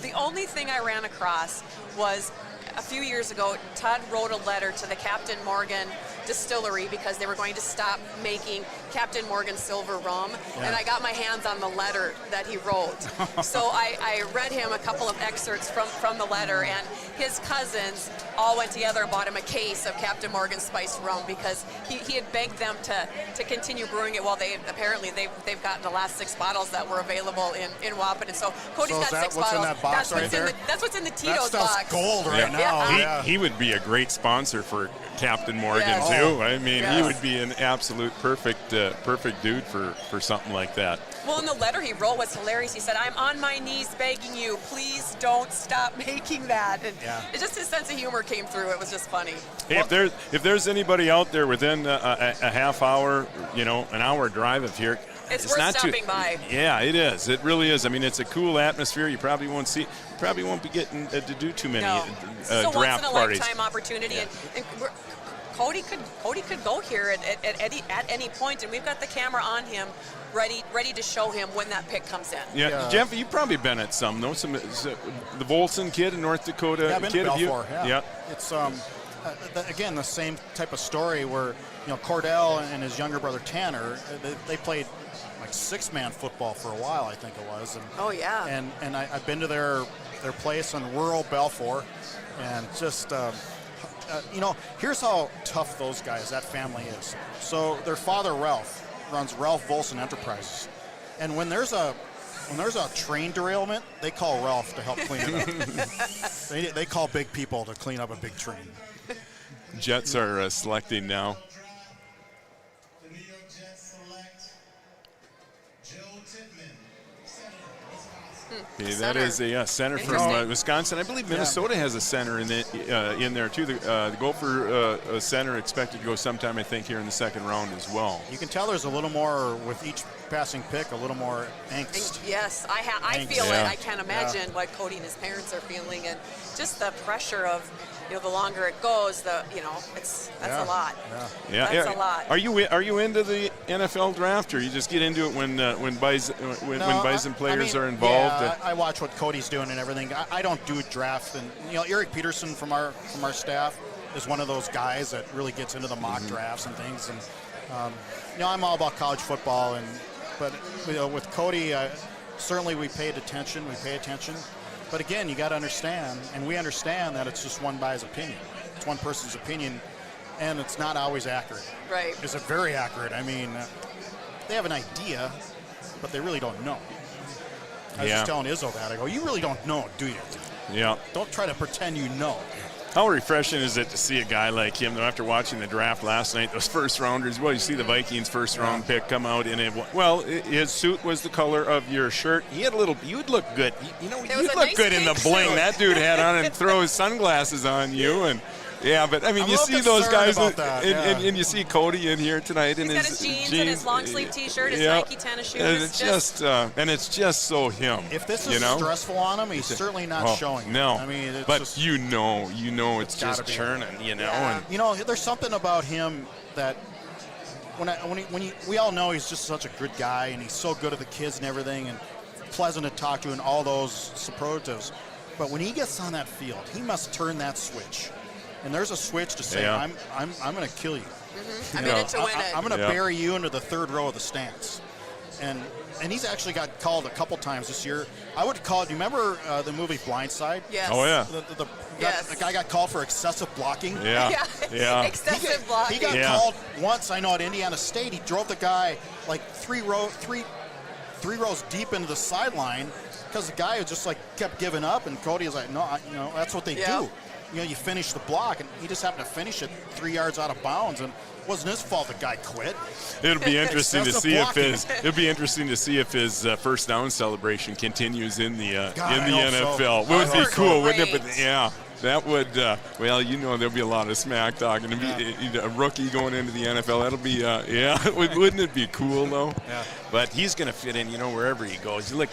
The only thing I ran across was a few years ago, Todd wrote a letter to the Captain Morgan distillery because they were going to stop making Captain Morgan Silver rum, and I got my hands on the letter that he wrote. So I read him a couple of excerpts from the letter, and his cousins all went together and bought him a case of Captain Morgan spiced rum because he had begged them to continue brewing it while they've gotten the last 6 bottles that were available in Wapaton. So Cody's got 6 what's bottles. In that box That's what's in the Tito's that stuff's box. Gold right now. He would be a great sponsor for Captain Morgan too. I mean, he would be an absolute perfect dude for something like that. Well, and the letter he wrote was hilarious. He said, "I'm on my knees begging you, please don't stop making that." And it just his sense of humor came through. It was just funny. Hey, if there's anybody out there within a half hour, an hour drive of here, it's worth not stopping by. Yeah, it is. It really is. I mean, it's a cool atmosphere. You probably won't be getting to do too many So draft once in a parties. lifetime opportunity, and Cody could go here at any point, and we've got the camera on him, ready to show him when that pick comes in. Yeah, Jeff, you've probably been at some, no? The Volson kid in North Dakota. Yeah, I've been to Balfour. Yeah. It's again the same type of story where Cordell and his younger brother Tanner, they played like 6-man football for a while, I think it was. And, And I've been to their place in rural Balfour, and just here's how tough those guys, that family is. So their father Ralph runs Ralph Volson Enterprises, and when there's a train derailment, they call Ralph to help clean it up. They call big people to clean up a big train. Jets are selecting now. Okay, that is a center from Wisconsin. I believe Minnesota has a center in there too. The Gopher center expected to go sometime, I think, here in the second round as well. You can tell there's a little more with each passing pick, a little more angst. Yes, I feel it. I can't imagine what Cody and his parents are feeling, and just the pressure of the longer it goes, that's a lot. That's a lot. Are you into the NFL draft, or you just get into it when Bison players are involved? Yeah, I watch what Cody's doing and everything. I don't do draft, and Eric Peterson from our staff is one of those guys that really gets into the mock drafts and things. And I'm all about college football, but with Cody, certainly we pay attention. But again, you got to understand, and we understand that it's just one guy's opinion. It's one person's opinion, and it's not always accurate. Right. Is it very accurate? I mean, they have an idea, but they really don't know. I was just telling Izzo that. I go, you really don't know, do you? Yeah. Don't try to pretend you know. How refreshing is it to see a guy like him, though, after watching the draft last night, those first rounders? Well, you see the Vikings first round pick come out in his suit was the color of your shirt. He had you'd look good. You'd look good in the bling that dude had on, and throw his sunglasses on you. And but I mean, you see those guys, and you see Cody in here tonight in his jeans and his long sleeve T-shirt, his Nike tennis shoes. And it's just so him. If this is stressful on him, he's certainly not showing. No, I mean, but just, it's just churning. And there's something about him that we all know he's just such a good guy, and he's so good at the kids and everything, and pleasant to talk to, and all those superlatives. But when he gets on that field, he must turn that switch. And there's a switch to say, I'm going to kill you. Mm-hmm. I'm in it to win it. I'm going to bury you into the third row of the stands. And he's actually got called a couple times this year. I would call it, you remember the movie Blindside? Yes. Oh, yeah. The guy got called for excessive blocking. Yeah. Excessive blocking. He got called once, I know, at Indiana State. He drove the guy like three rows deep into the sideline because the guy just kept giving up, and Cody was like, no, that's what they do. You finish the block, and he just happened to finish it 3 yards out of bounds, and it wasn't his fault the guy quit. It'll be interesting to see if his first down celebration continues in the NFL. So. It would be cool, wouldn't it? But that would there'll be a lot of smack talking. A rookie going into the NFL. That'll be wouldn't it be cool though? Yeah. But he's going to fit in, wherever he goes. You look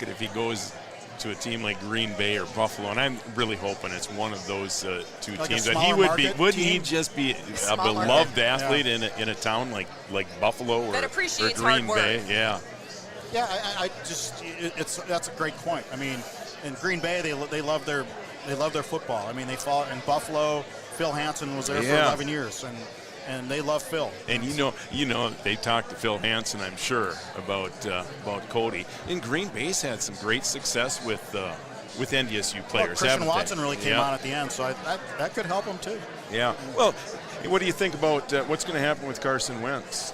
at if he goes to a team like Green Bay or Buffalo, and I'm really hoping it's one of those two teams that he would be. Wouldn't he just be a beloved athlete in a town like Buffalo or Green Bay? Yeah. Yeah, that's a great point. I mean, in Green Bay, they love their football. I mean, they fought in Buffalo. Phil Hansen was there for 11 years, and they love Phil. And you know, they talked to Phil Hansen, I'm sure, about Cody. And Green Bay's had some great success with NDSU players. Christian Watson really came on at the end, so that could help him too. Yeah. Well, what do you think about what's going to happen with Carson Wentz?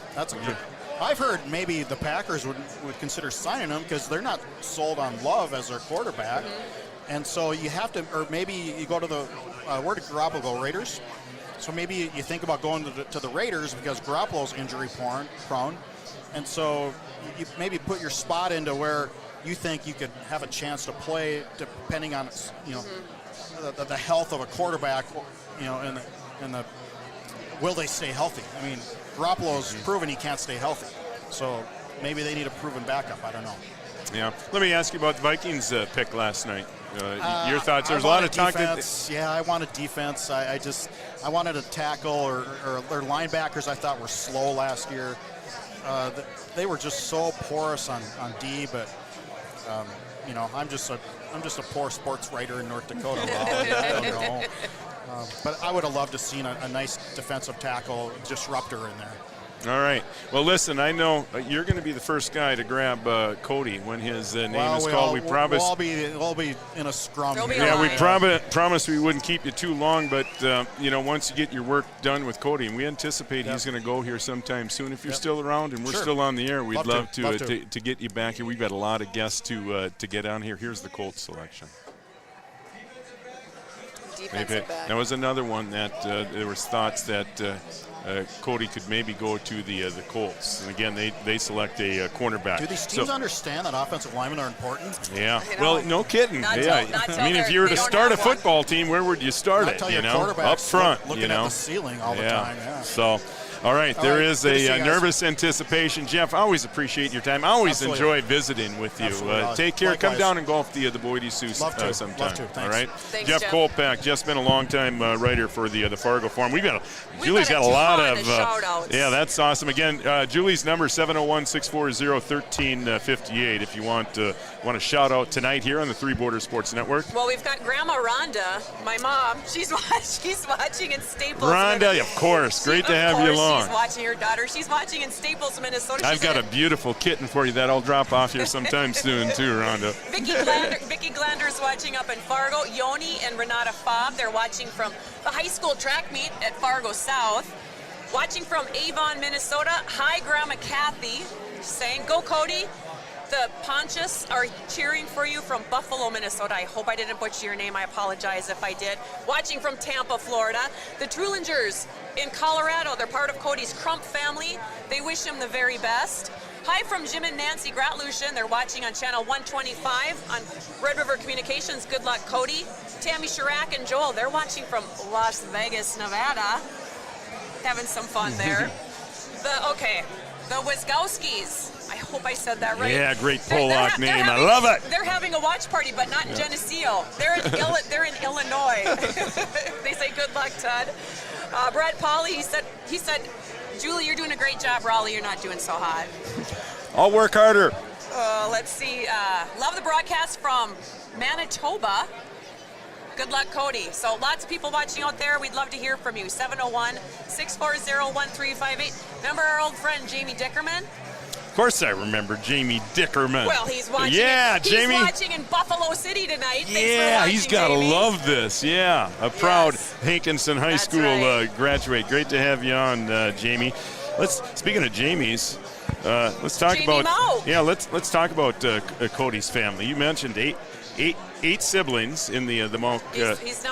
I've heard maybe the Packers would consider signing him because they're not sold on Love as their quarterback. And so you have to, or maybe you go to the, where did Garoppolo go, Raiders? So maybe you think about going to the Raiders because Garoppolo's injury prone. And so you maybe put your spot into where you think you could have a chance to play depending on, the health of a quarterback, and the will they stay healthy? I mean, Garoppolo's proven he can't stay healthy. So maybe they need a proven backup. I don't know. Yeah. Let me ask you about the Vikings pick last night. Your thoughts? There's a lot of talk. Yeah, I wanted defense. I wanted a tackle or linebackers I thought were slow last year. They were just so porous on D, but I'm just a poor sports writer in North Dakota. I don't know. But I would have loved to have seen a nice defensive tackle disruptor in there. All right. Well, listen, I know you're going to be the first guy to grab Cody when his name is called. We promised. We'll all be in a scrum. Yeah, we promised we wouldn't keep you too long, but once you get your work done with Cody, and we anticipate he's going to go here sometime soon. If you're still around and we're still on the air, we'd love to get you back here. We've got a lot of guests to get on here. Here's the Colts selection. That was another one that there was thoughts that Cody could maybe go to the Colts. And again, they select a cornerback. Do these teams understand that offensive linemen are important? Yeah. Well, no kidding. If you were to start a football team, where would you start it? Up front. Looking at the ceiling all the time. Yeah. So. All right, there is a nervous anticipation. Jeff, I always appreciate your time. I always enjoy visiting with you. Take care. Likewise. Come down and golf the Boydie Sioux sometime. Love to. Thanks. All right, Thanks, Jeff Kolpak. Jeff's been a long-time writer for the Fargo Forum. Julie's got a lot of shout-outs. Yeah, that's awesome. Again, Julie's number 701-640-1358. If you want a shout out tonight here on the Three Borders Sports Network. Well, we've got Grandma Rhonda, my mom. She's watching in Staples. Rhonda, of course. Great to have you along. She's watching her daughter. She's watching in Staples, Minnesota. I've got a beautiful kitten for you that I'll drop off here sometime soon, too, Rhonda. Vicky Glander's watching up in Fargo. Yoni and Renata Fobb, they're watching from the high school track meet at Fargo South. Watching from Avon, Minnesota. Hi, Grandma Kathy, saying, "Go, Cody." The Ponchas are cheering for you from Buffalo, Minnesota. I hope I didn't butcher your name. I apologize if I did. Watching from Tampa, Florida. The Trulingers in Colorado. They're part of Cody's Crump family. They wish him the very best. Hi from Jim and Nancy Gratlushin. They're watching on channel 125 on Red River Communications. Good luck, Cody. Tammy Chirac and Joel, they're watching from Las Vegas, Nevada. Having some fun there. The Wisgowskis. I hope I said that right. Yeah, great Pollock name. I love it. They're having a watch party, but not in Geneseo. They're in Illinois. They say good luck, Todd. Brad Pauly, he said, Julie, you're doing a great job. Rollie, you're not doing so hot. I'll work harder. Let's see. Love the broadcast from Manitoba. Good luck, Cody. So lots of people watching out there. We'd love to hear from you. 701-640-1358. Remember our old friend Jamie Dickerman? Of course I remember Jamie Dickerman. Well, he's watching. Yeah, Jamie. He's watching in Buffalo City tonight. Yeah, he's got to love this. Yeah, a proud Hankinson High School graduate. Great to have you on, Jamie. Speaking of Jamie's, let's talk about Mauch. Yeah, let's talk about Cody's family. You mentioned eight siblings in the Mauch. He's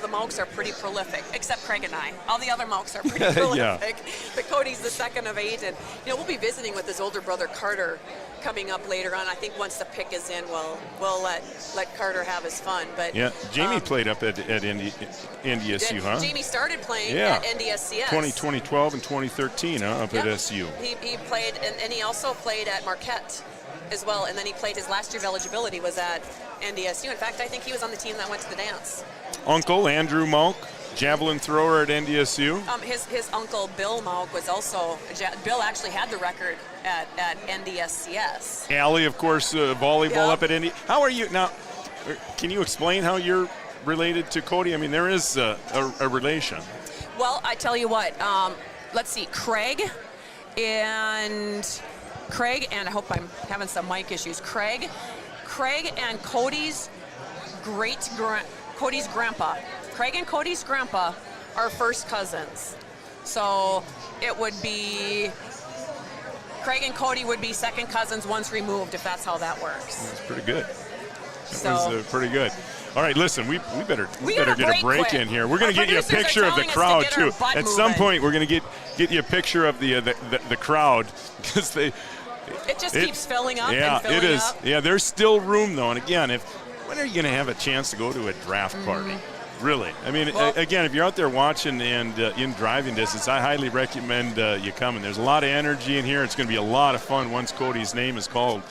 the Mauchs are pretty prolific, except Craig and I. All the other Mauchs are pretty prolific. But Cody's the second of 8, and we'll be visiting with his older brother Carter coming up later on. I think once the pick is in, we'll let Carter have his fun. But yeah, Jamie played up at NDSU, huh? Jamie started playing at NDSCS. 2012 and 2013, up at SU. He played, and he also played at Marquette as well, and then he played his last year of eligibility was at NDSU. In fact, I think he was on the team that went to the dance. Uncle Andrew Mauch, javelin thrower at NDSU. His uncle Bill Mauch was also Bill actually had the record at NDSCS. Allie, of course, volleyball up at ND. How are you now? Can you explain how you're related to Cody? I mean, there is a relation. Well, I tell you what, let's see, Craig, and I hope I'm having some mic issues. Craig and Cody's grandpa. Craig and Cody's grandpa are first cousins. So it would be, Craig and Cody would be second cousins once removed, if that's how that works. That's pretty good. That was pretty good. All right, listen, we better get a break in here. We're going to get you a picture of the crowd too. At some point, we're going to get you a picture of the crowd because it keeps filling up. Yeah, and filling it is. Up. Yeah, there's still room though. And again, when are you going to have a chance to go to a draft party? Really? I mean, again, if you're out there watching and in driving distance, I highly recommend you come. And there's a lot of energy in here. It's going to be a lot of fun once Cody's name is called.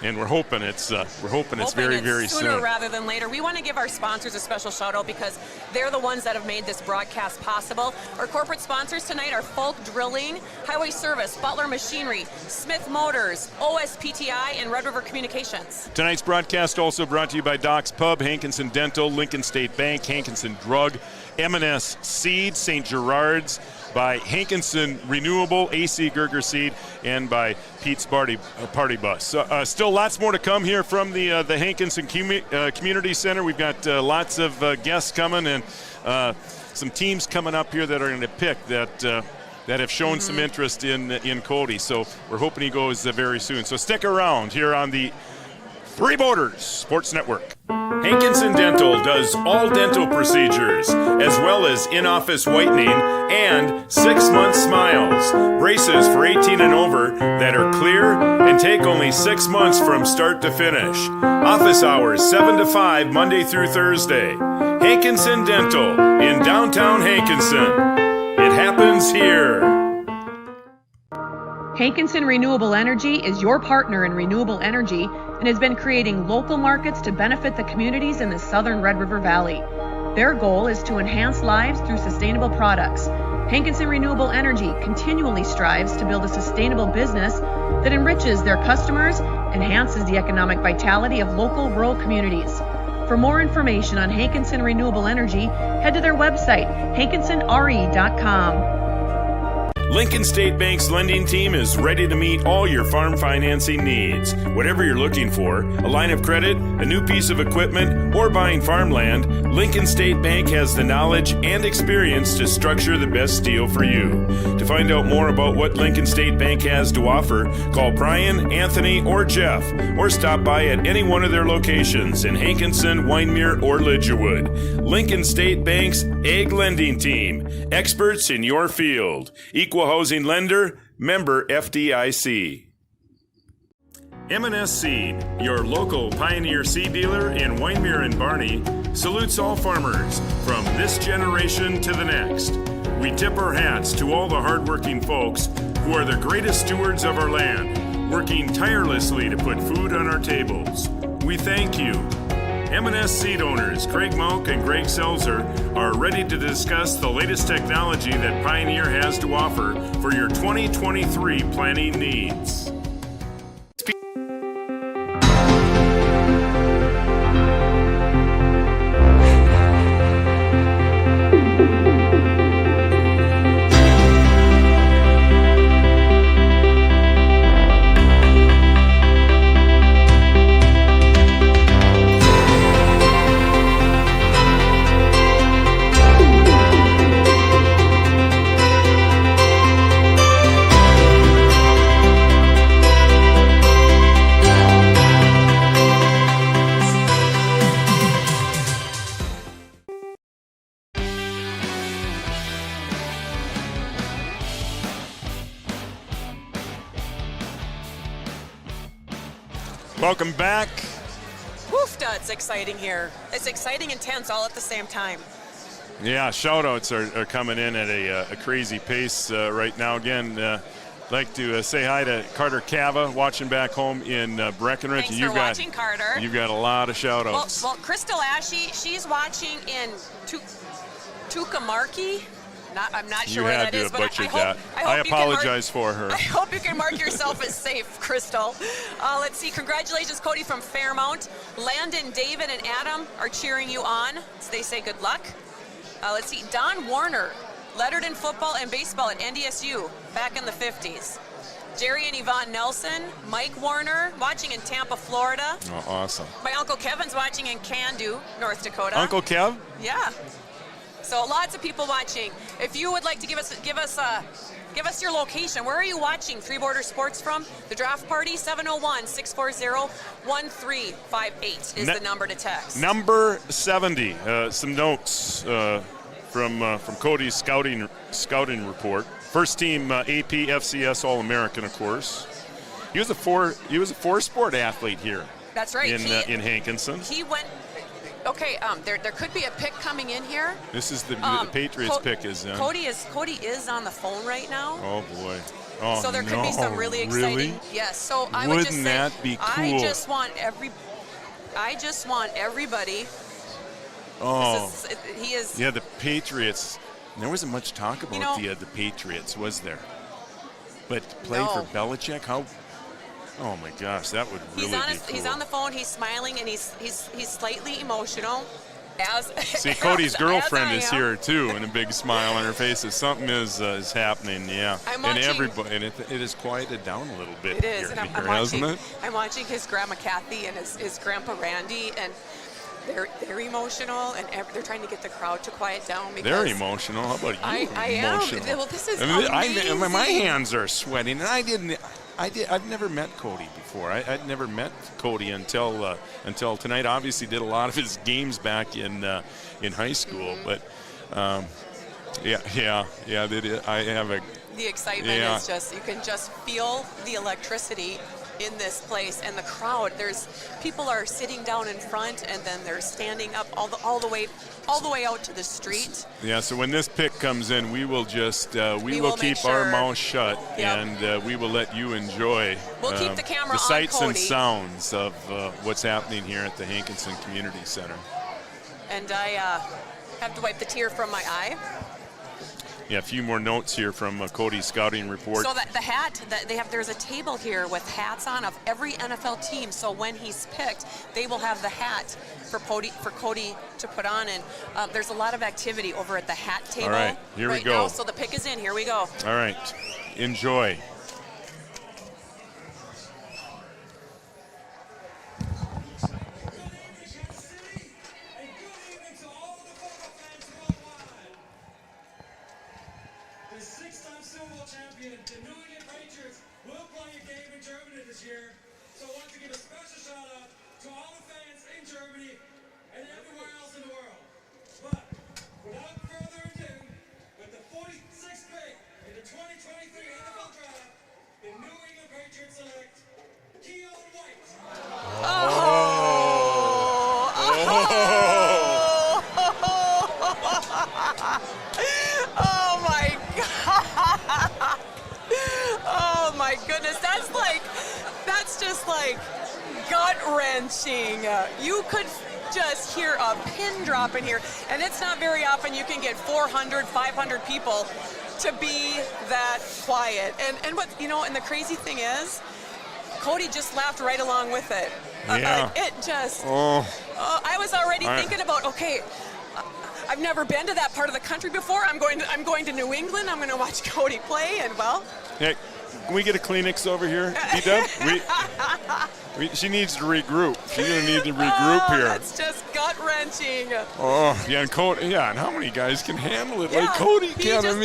And we're hoping it's very, very soon. Sooner rather than later. We want to give our sponsors a special shout out because they're the ones that have made this broadcast possible. Our corporate sponsors tonight are Folk Drilling, Highway Service, Butler Machinery, Smith Motors, OSPTI, and Red River Communications. Tonight's broadcast also brought to you by Doc's Pub, Hankinson Dental, Lincoln State Bank, Hankinson Drug, M&S Seed, St. Gerard's, by Hankinson Renewable, AC Gerger Seed, and by Pete's Party Bus. So, still lots more to come here from the Hankinson Community Center. We've got lots of guests coming and some teams coming up here that are going to pick that have shown some interest in Cody. So we're hoping he goes very soon. So stick around here on the Three Borders Sports Network. Hankinson Dental does all dental procedures, as well as in-office whitening and 6-month smiles. Braces for 18 and over that are clear and take only 6 months from start to finish. Office hours 7 to 5, Monday through Thursday. Hankinson Dental in downtown Hankinson. It happens here. Hankinson Renewable Energy is your partner in renewable energy and has been creating local markets to benefit the communities in the southern Red River Valley. Their goal is to enhance lives through sustainable products. Hankinson Renewable Energy continually strives to build a sustainable business that enriches their customers, enhances the economic vitality of local rural communities. For more information on Hankinson Renewable Energy, head to their website, hankinsonre.com. Lincoln State Bank's lending team is ready to meet all your farm financing needs. Whatever you're looking for, a line of credit, a new piece of equipment, or buying farmland, Lincoln State Bank has the knowledge and experience to structure the best deal for you. To find out more about what Lincoln State Bank has to offer, call Brian, Anthony, or Jeff, or stop by at any one of their locations in Hankinson, Wyndmere, or Lidgerwood. Lincoln State Bank's Ag Lending Team, experts in your field. Equal housing lender, member FDIC. M&S Seed, your local Pioneer seed dealer in Wyndmere and Barney, salutes all farmers from this generation to the next. We tip our hats to all the hardworking folks who are the greatest stewards of our land, working tirelessly to put food on our tables. We thank you. M&S Seed owners Craig Mauch and Greg Selzer are ready to discuss the latest technology that Pioneer has to offer for your 2023 planting needs. Welcome back. Woofda, it's exciting here. It's exciting and tense all at the same time. Yeah, shout-outs are coming in at a crazy pace right now. Again, like to say hi to Carter Cava, watching back home in Breckenridge. Thanks for watching, Carter. You've got a lot of shout-outs. Well, Crystal Ashe, she's watching in Tucumcari. I'm not sure where that is, but I apologize for her. I hope you can mark yourself as safe, Crystal. Let's see. Congratulations, Cody from Fairmount. Landon, David, and Adam are cheering you on. They say good luck. Let's see. Don Warner lettered in football and baseball at NDSU back in the 50s. Jerry and Yvonne Nelson, Mike Warner, watching in Tampa, Florida. Oh, awesome. My Uncle Kevin's watching in Candu, North Dakota. Uncle Kev? Yeah. So lots of people watching. If you would like to give us your location. Where are you watching Three Border Sports from? The Draft Party, 701-640-1358 is the number to text. Number 70. Some notes from Cody's scouting report. First team AP FCS All-American, of course. He was a four-sport athlete here. That's right. In Hankinson. He went. Okay, there could be a pick coming in here. This is the Patriots pick is in. Cody is on the phone right now. Oh boy. Oh, so there could be some really exciting. Really? Yes. So I would just say, that be cool? I just want everybody. Oh. He is. Yeah, the Patriots. There wasn't much talk about the Patriots, was there? But to play for Belichick, how? Oh my gosh, that would really be cool. He's on the phone. He's smiling and he's slightly emotional. See, Cody's girlfriend is here too, and a big smile on her face. Something is happening, yeah. And everybody, and it is quieted down a little bit. It is, here, and I'm watching his grandma Kathy and his grandpa Randy, and they're emotional, and they're trying to get the crowd to quiet down. Because they're emotional. How about you? I am. Well, this is amazing. My hands are sweating, and I've never met Cody before. I'd never met Cody until tonight. Obviously, did a lot of his games back in high school, but yeah. I have the excitement is just, you can just feel the electricity in this place, and the crowd. People are sitting down in front, and then they're standing up all the way out to the street. Yeah. So when this pick comes in, we will just we will keep our mouth shut, and we will let you enjoy. We'll keep the camera the sights on and sounds of what's happening here at the Hankinson Community Center. And I have to wipe the tear from my eye. Yeah, a few more notes here from Cody's scouting report. So the hat that they have, there's a table here with hats on of every NFL team. So when he's picked, they will have the hat for Cody to put on. And there's a lot of activity over at the hat table. All right, here we go. Now. So the pick is in. Here we go. All right, enjoy. You could just hear a pin drop in here, and it's not very often you can get 400, 500 people to be that quiet. And what and the crazy thing is, Cody just laughed right along with it. Yeah. It just. I was already thinking about, okay, I've never been to that part of the country before. I'm going to New England. I'm going to watch Cody play, and well. Hey, can we get a Kleenex over here, D-Dub? She needs to regroup. She's going to need to regroup here. That's just gut-wrenching. Oh, yeah, and Cody, and how many guys can handle it like Cody can? And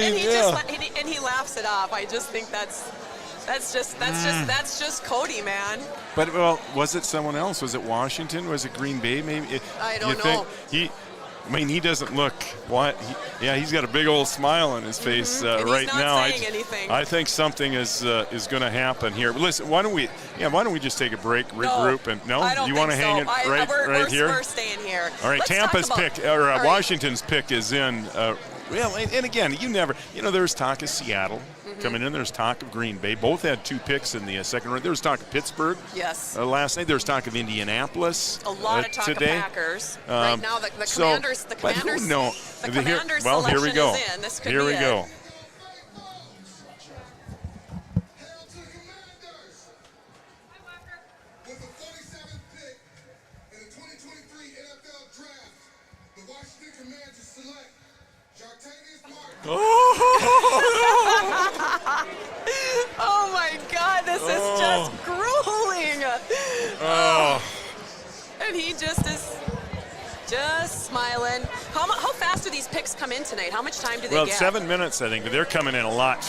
he laughs it off. I just think that's just Cody, man. But, well, was it someone else? Was it Washington? Was it Green Bay? Maybe. I don't know. He doesn't look what. He's got a big old smile on his face right now. I think something is going to happen here. But listen, why don't we just take a break, regroup, and you want to hang it right here? We're staying here. All right, Tampa's pick or Washington's pick is in. And again, there's talk of Seattle coming in. There's talk of Green Bay. Both had 2 picks in the second round. There was talk of Pittsburgh. Yes. Last night there was talk of Indianapolis. A lot of talk today. of Packers. Right now, the Commanders. The Commanders. Here we go. Is in. This could here be we go. It. Oh! he just is just smiling. How fast do these picks come in tonight? How much time do they get? Well, 7 minutes, I think, but they're coming in a lot.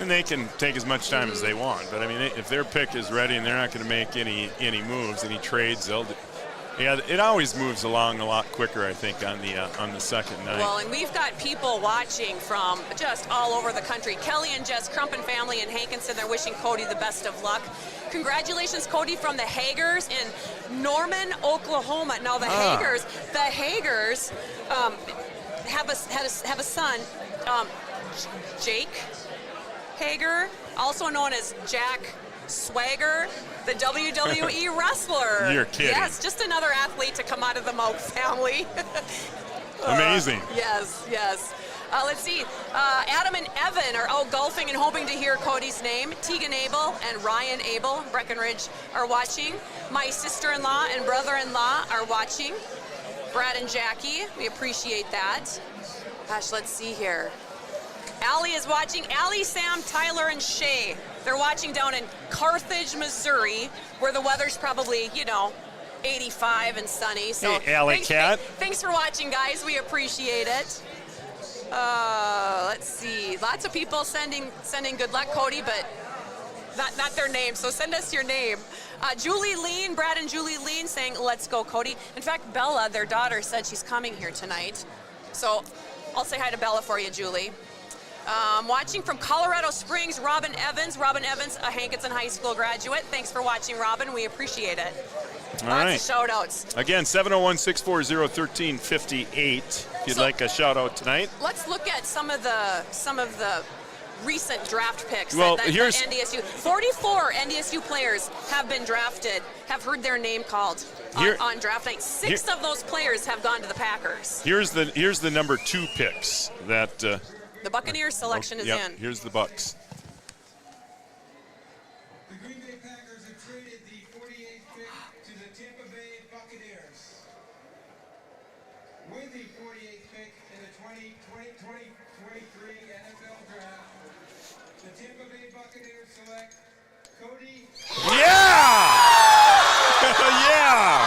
And they can take as much time as they want. But I mean, if their pick is ready and they're not going to make any moves, any trades, it always moves along a lot quicker, I think, on the second night. Well, and we've got people watching from just all over the country. Kelly and Jess Crump and family in Hankinson, they're wishing Cody the best of luck. Congratulations, Cody, from the Hagers in Norman, Oklahoma. Now, the Hagers have a son, Jake Hager, also known as Jack Swagger, the WWE wrestler. You're kidding. Yes, just another athlete to come out of the Mauch family. Amazing. Yes. Let's see. Adam and Evan are out golfing and hoping to hear Cody's name. Tegan Abel and Ryan Abel, Breckenridge, are watching. My sister-in-law and brother-in-law are watching. Brad and Jackie, we appreciate that. Gosh, let's see here. Allie is watching. Allie, Sam, Tyler, and Shay. They're watching down in Carthage, Missouri, where the weather's probably, 85 and sunny. So hey, Allie Cat. Thanks for watching, guys. We appreciate it. Let's see. Lots of people sending good luck, Cody, but not their name. So send us your name. Julie Lean, Brad and Julie Lean saying, let's go, Cody. In fact, Bella, their daughter, said she's coming here tonight. So I'll say hi to Bella for you, Julie. Watching from Colorado Springs, Robin Evans. Robin Evans, a Hankinson High School graduate. Thanks for watching, Robin. We appreciate it. All right. Lots of shout-outs. Again, 701-640-1358 if you'd like a shout-out tonight. Let's look at some of the recent draft picks. Well, here's NDSU. 44 NDSU players have been drafted, have heard their name called on draft night. Six of those players have gone to the Packers. Here's the number 2 picks that the Buccaneers selection is in. Here's the Bucks. The Green Bay Packers have traded the 48th pick to the Tampa Bay Buccaneers. With the 48th pick in the 2023 NFL Draft, the Tampa Bay Buccaneers select Cody. Yeah! Yeah!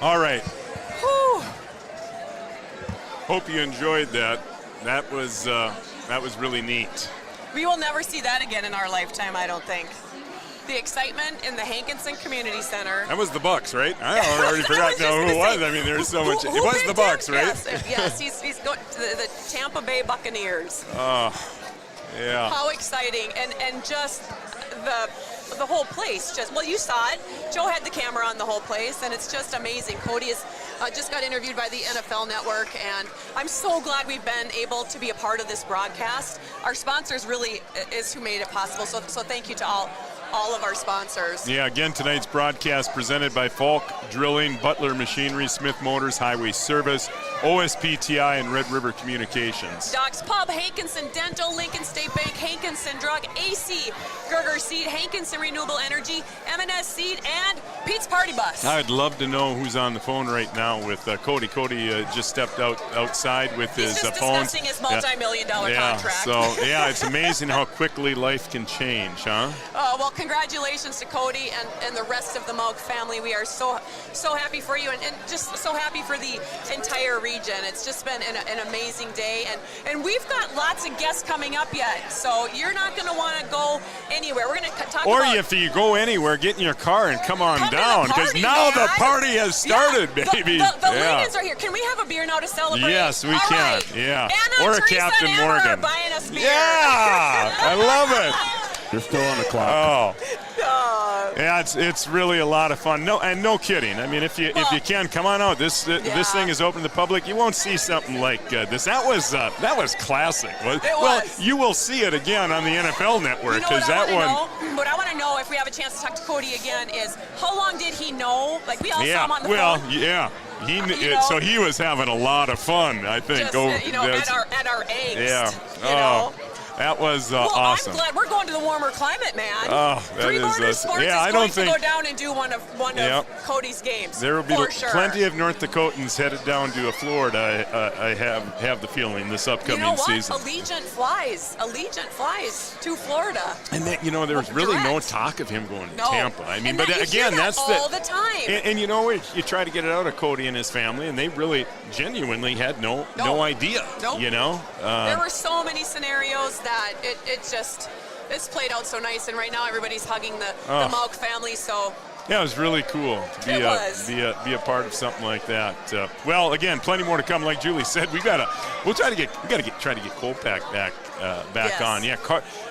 All right. Whew. Hope you enjoyed that. That was really neat. We will never see that again in our lifetime, I don't think. The excitement in the Hankinson Community Center. That was the Bucks, right? I already forgot who it was. I mean, there's so much. It was the Bucks, right? Yes, he's going to the Tampa Bay Buccaneers. Oh, yeah. How exciting, and just the whole place. You saw it. Joe had the camera on the whole place, and it's just amazing. Cody has just got interviewed by the NFL Network, and I'm so glad we've been able to be a part of this broadcast. Our sponsors really is who made it possible, so thank you to all all of our sponsors. Yeah, again, tonight's broadcast presented by Falk Drilling, Butler Machinery, Smith Motors, Highway Service, OSPTI, and Red River Communications. Doc's Pub, Hankinson Dental, Lincoln State Bank, Hankinson Drug, AC, Gerger Seed, Hankinson Renewable Energy, M&S Seed, and Pete's Party Bus. I'd love to know who's on the phone right now with Cody. Cody just stepped outside with He's his just phone. discussing his multi-million-dollar contract. So, yeah, it's amazing how quickly life can change, huh? Well, congratulations to Cody and the rest of the Mauch family. We are so happy for you and just so happy for the entire region. It's just been an amazing day. And we've got lots of guests coming up yet, so you're not going to want to go anywhere. We're going to talk or about... if you go anywhere, get in your car and come down, because now the party has started, baby. The Lincolns are here. Can we have a beer now to celebrate? Yes, we All can. right. Yeah. Anna, or a Teresa, Captain and Amber Morgan. are buying us beer. Yeah, I love it. You're still on the clock. Oh. Yeah, it's really a lot of fun. No kidding. I mean, if you can, come on out. This thing is open to the public. You won't see something like this. That was classic. Well, you will see it again on the NFL Network, because that one. What I want to know, if we have a chance to talk to Cody again, is how long did he know? Like, we all saw him on the phone. Yeah. So he was having a lot of fun, I think. Just, at our age. Yeah. That was awesome. I'm glad we're going to the warmer climate, man. Oh, that Three Border is Sports is going to go down and do one of Cody's games. There will be plenty sure. of North Dakotans headed down to Florida. I have the feeling this upcoming season. Allegiant flies to Florida. And there was really no talk of him going to Tampa. I mean, but again, that's all the time. And you try to get it out of Cody and his family, and they really genuinely had no idea. Nope. There were so many scenarios that it's played out so nice, and right now everybody's hugging the Mauch family. So yeah, it was really cool to be a part of something like that. Well, again, plenty more to come. Like Juli said, we'll try to get Kolpak back on. Yeah,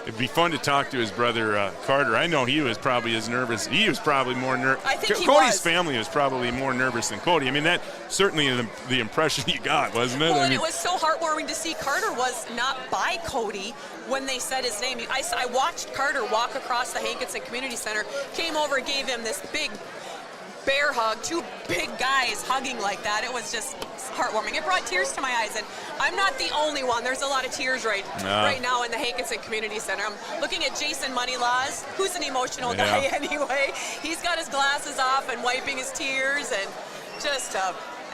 it'd be fun to talk to his brother Carter. I know he was probably as nervous. He was probably more nervous. I think Cody's family was probably more nervous than Cody. I mean, that certainly the impression you got, wasn't it? Well, and it was so heartwarming to see Carter was not by Cody when they said his name. I watched Carter walk across the Hankinson Community Center, came over, gave him this big bear hug, two big guys hugging like that. It was just heartwarming. It brought tears to my eyes, and I'm not the only one. There's a lot of tears right now in the Hankinson Community Center. I'm looking at Jason Moneylaws, who's an emotional guy anyway. He's got his glasses off and wiping his tears, and just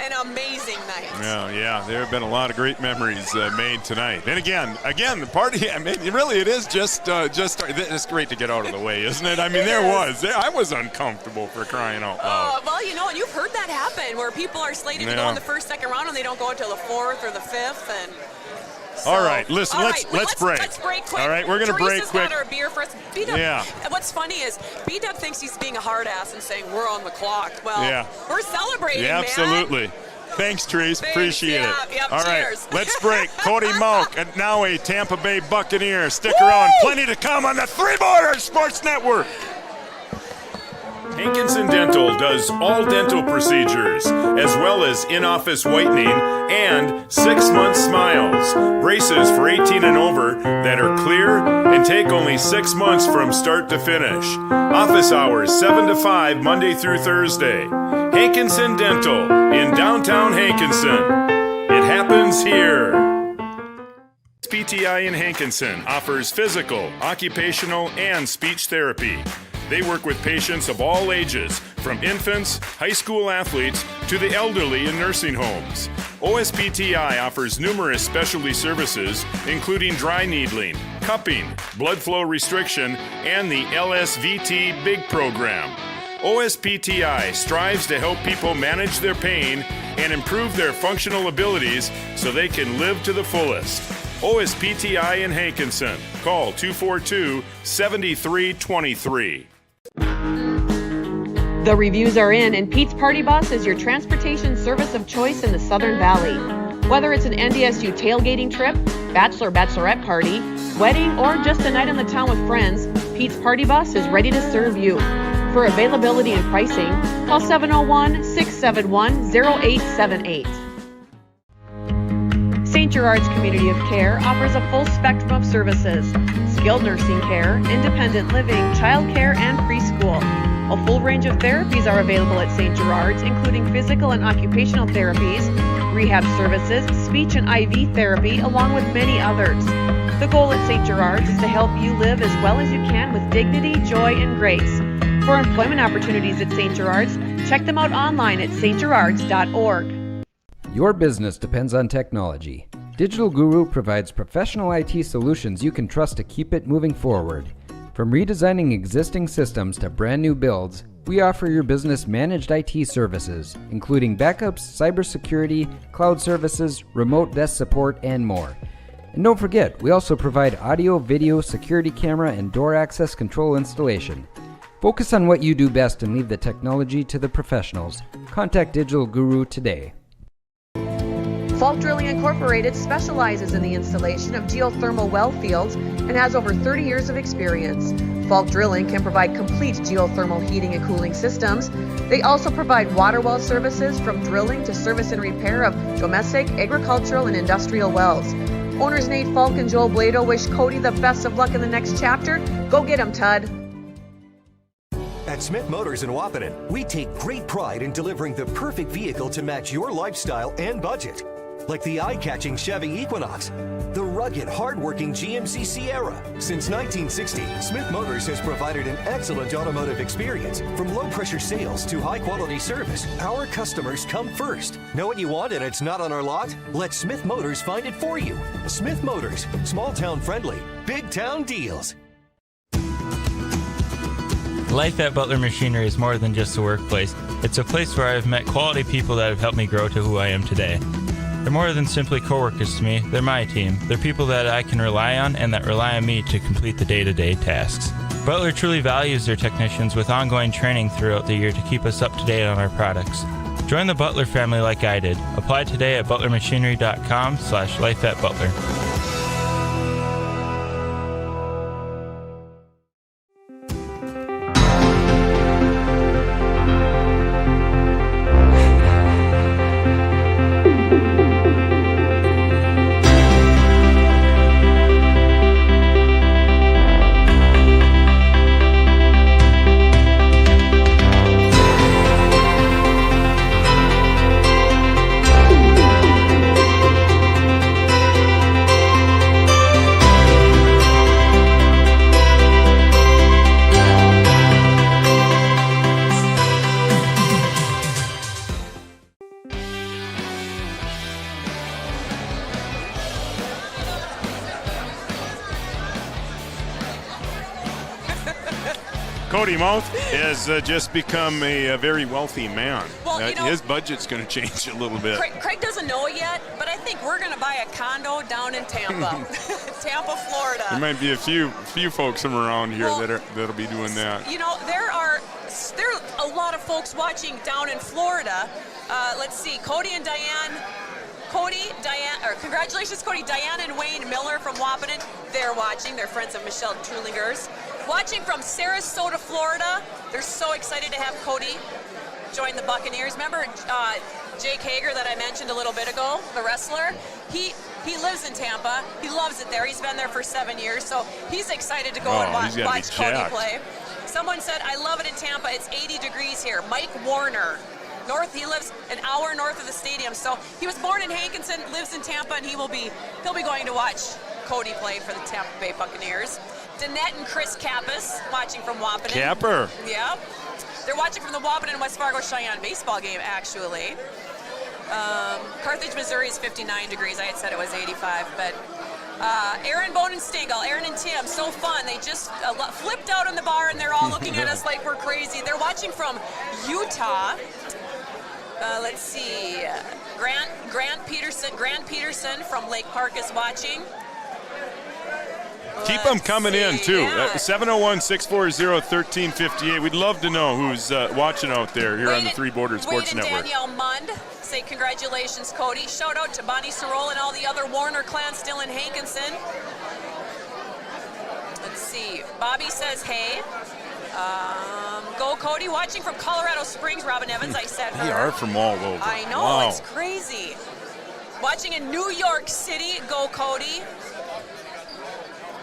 an amazing night. Yeah, there have been a lot of great memories made tonight. And again, the party, I mean, really, it is just it's great to get out of the way, isn't it? I mean, I was uncomfortable, for crying out loud. Well, and you've heard that happen, where people are slated to go in the first, second round, and they don't go until the fourth or the fifth, and so, all right, listen, let's break. Let's break quick. All right, we're going to break quick. Got our beer for us. B-Dub, what's funny is B-Dub thinks he's being a hard ass and saying we're on the clock. Well, we're celebrating, man. Absolutely. Thanks, Trace. Appreciate it. Yep, all cheers. Right, let's break. Cody Mauch, and now a Tampa Bay Buccaneer. Stick around. Plenty to come on the Three Border Sports Network. Hankinson Dental does all dental procedures, as well as in-office whitening and 6-month smiles. Braces for 18 and over that are clear and take only 6 months from start to finish. Office hours 7 to 5, Monday through Thursday. Hankinson Dental in downtown Hankinson. It happens here. PTI in Hankinson offers physical, occupational, and speech therapy. They work with patients of all ages, from infants, high school athletes, to the elderly in nursing homes. OSPTI offers numerous specialty services, including dry needling, cupping, blood flow restriction, and the LSVT Big Program. OSPTI strives to help people manage their pain and improve their functional abilities so they can live to the fullest. OSPTI in Hankinson. Call 242-7323. The reviews are in, and Pete's Party Bus is your transportation service of choice in the Southern Valley. Whether it's an NDSU tailgating trip, bachelor/bachelorette party, wedding, or just a night in the town with friends, Pete's Party Bus is ready to serve you. For availability and pricing, call 701-671-0878. St. Gerard's Community of Care offers a full spectrum of services. skilled nursing care, independent living, child care, and preschool. A full range of therapies are available at St. Gerard's, including physical and occupational therapies, rehab services, speech and IV therapy, along with many others. The goal at St. Gerard's is to help you live as well as you can with dignity, joy, and grace. For employment opportunities at St. Gerard's, check them out online at stgerards.org. Your business depends on technology. Digital Guru provides professional IT solutions you can trust to keep it moving forward. From redesigning existing systems to brand new builds, we offer your business managed IT services, including backups, cybersecurity, cloud services, remote desk support, and more. And don't forget, we also provide audio, video, security camera, and door access control installation. Focus on what you do best and leave the technology to the professionals. Contact Digital Guru today. Falk Drilling Incorporated specializes in the installation of geothermal well fields and has over 30 years of experience. Falk Drilling can provide complete geothermal heating and cooling systems. They also provide water well services from drilling to service and repair of domestic, agricultural, and industrial wells. Owners Nate Falk and Joel Blado wish Cody the best of luck in the next chapter. Go get him, Tud. At Smith Motors in Wapanen, we take great pride in delivering the perfect vehicle to match your lifestyle and budget. Like the eye-catching Chevy Equinox, the rugged, hard-working GMC Sierra. Since 1960, Smith Motors has provided an excellent automotive experience. From low-pressure sales to high-quality service, our customers come first. Know what you want and it's not on our lot? Let Smith Motors find it for you. Smith Motors, small-town friendly, big-town deals. Life at Butler Machinery is more than just a workplace. It's a place where I've met quality people that have helped me grow to who I am today. They're more than simply coworkers to me. They're my team. They're people that I can rely on and that rely on me to complete the day-to-day tasks. Butler truly values their technicians with ongoing training throughout the year to keep us up to date on our products. Join the Butler family like I did. Apply today at butlermachinery.com/lifeatbutler. Cody Mauch has just become a very wealthy man. Well, his budget's going to change a little bit. Craig doesn't know it yet, but I think we're going to buy a condo down in Tampa, Tampa, Florida. There might be a few folks from around here that'll be doing that. You know, there are a lot of folks watching down in Florida. Let's see, congratulations, Cody, Diane, and Wayne Miller from Wapanen. They're watching. They're friends of Michelle Trulinger's. Watching from Sarasota, Florida. They're so excited to have Cody join the Buccaneers. Remember Jake Hager that I mentioned a little bit ago, the wrestler? He lives in Tampa. He loves it there. He's been there for 7 years, so he's excited to go and watch Cody play. Someone said, I love it in Tampa. It's 80 degrees here. Mike Warner. He lives an hour north of the stadium. So he was born in Hankinson, lives in Tampa, and he'll be going to watch Cody play for the Tampa Bay Buccaneers. Danette and Chris Kappas watching from Wapanen. Capper. Yeah. They're watching from the Wapanen West Fargo Cheyenne baseball game, actually. Carthage, Missouri is 59 degrees. I had said it was 85, but Aaron, Bone, and Stingle, Aaron and Tim, so fun. They just flipped out in the bar, and they're all looking at us like we're crazy. They're watching from Utah. Let's see, Grant Peterson from Lake Park is watching. Keep them coming in, too. 701-640-1358. We'd love to know who's watching out there here on the Three Borders Sports Network. Danielle Mund say congratulations, Cody. Shout out to Bonnie Sorrell and all the other Warner clan still in Hankinson. Let's see. Bobby says, hey. Go Cody. Watching from Colorado Springs, Robin Evans, I said her. They are from all over. I know, wow. It's crazy. Watching in New York City, go Cody.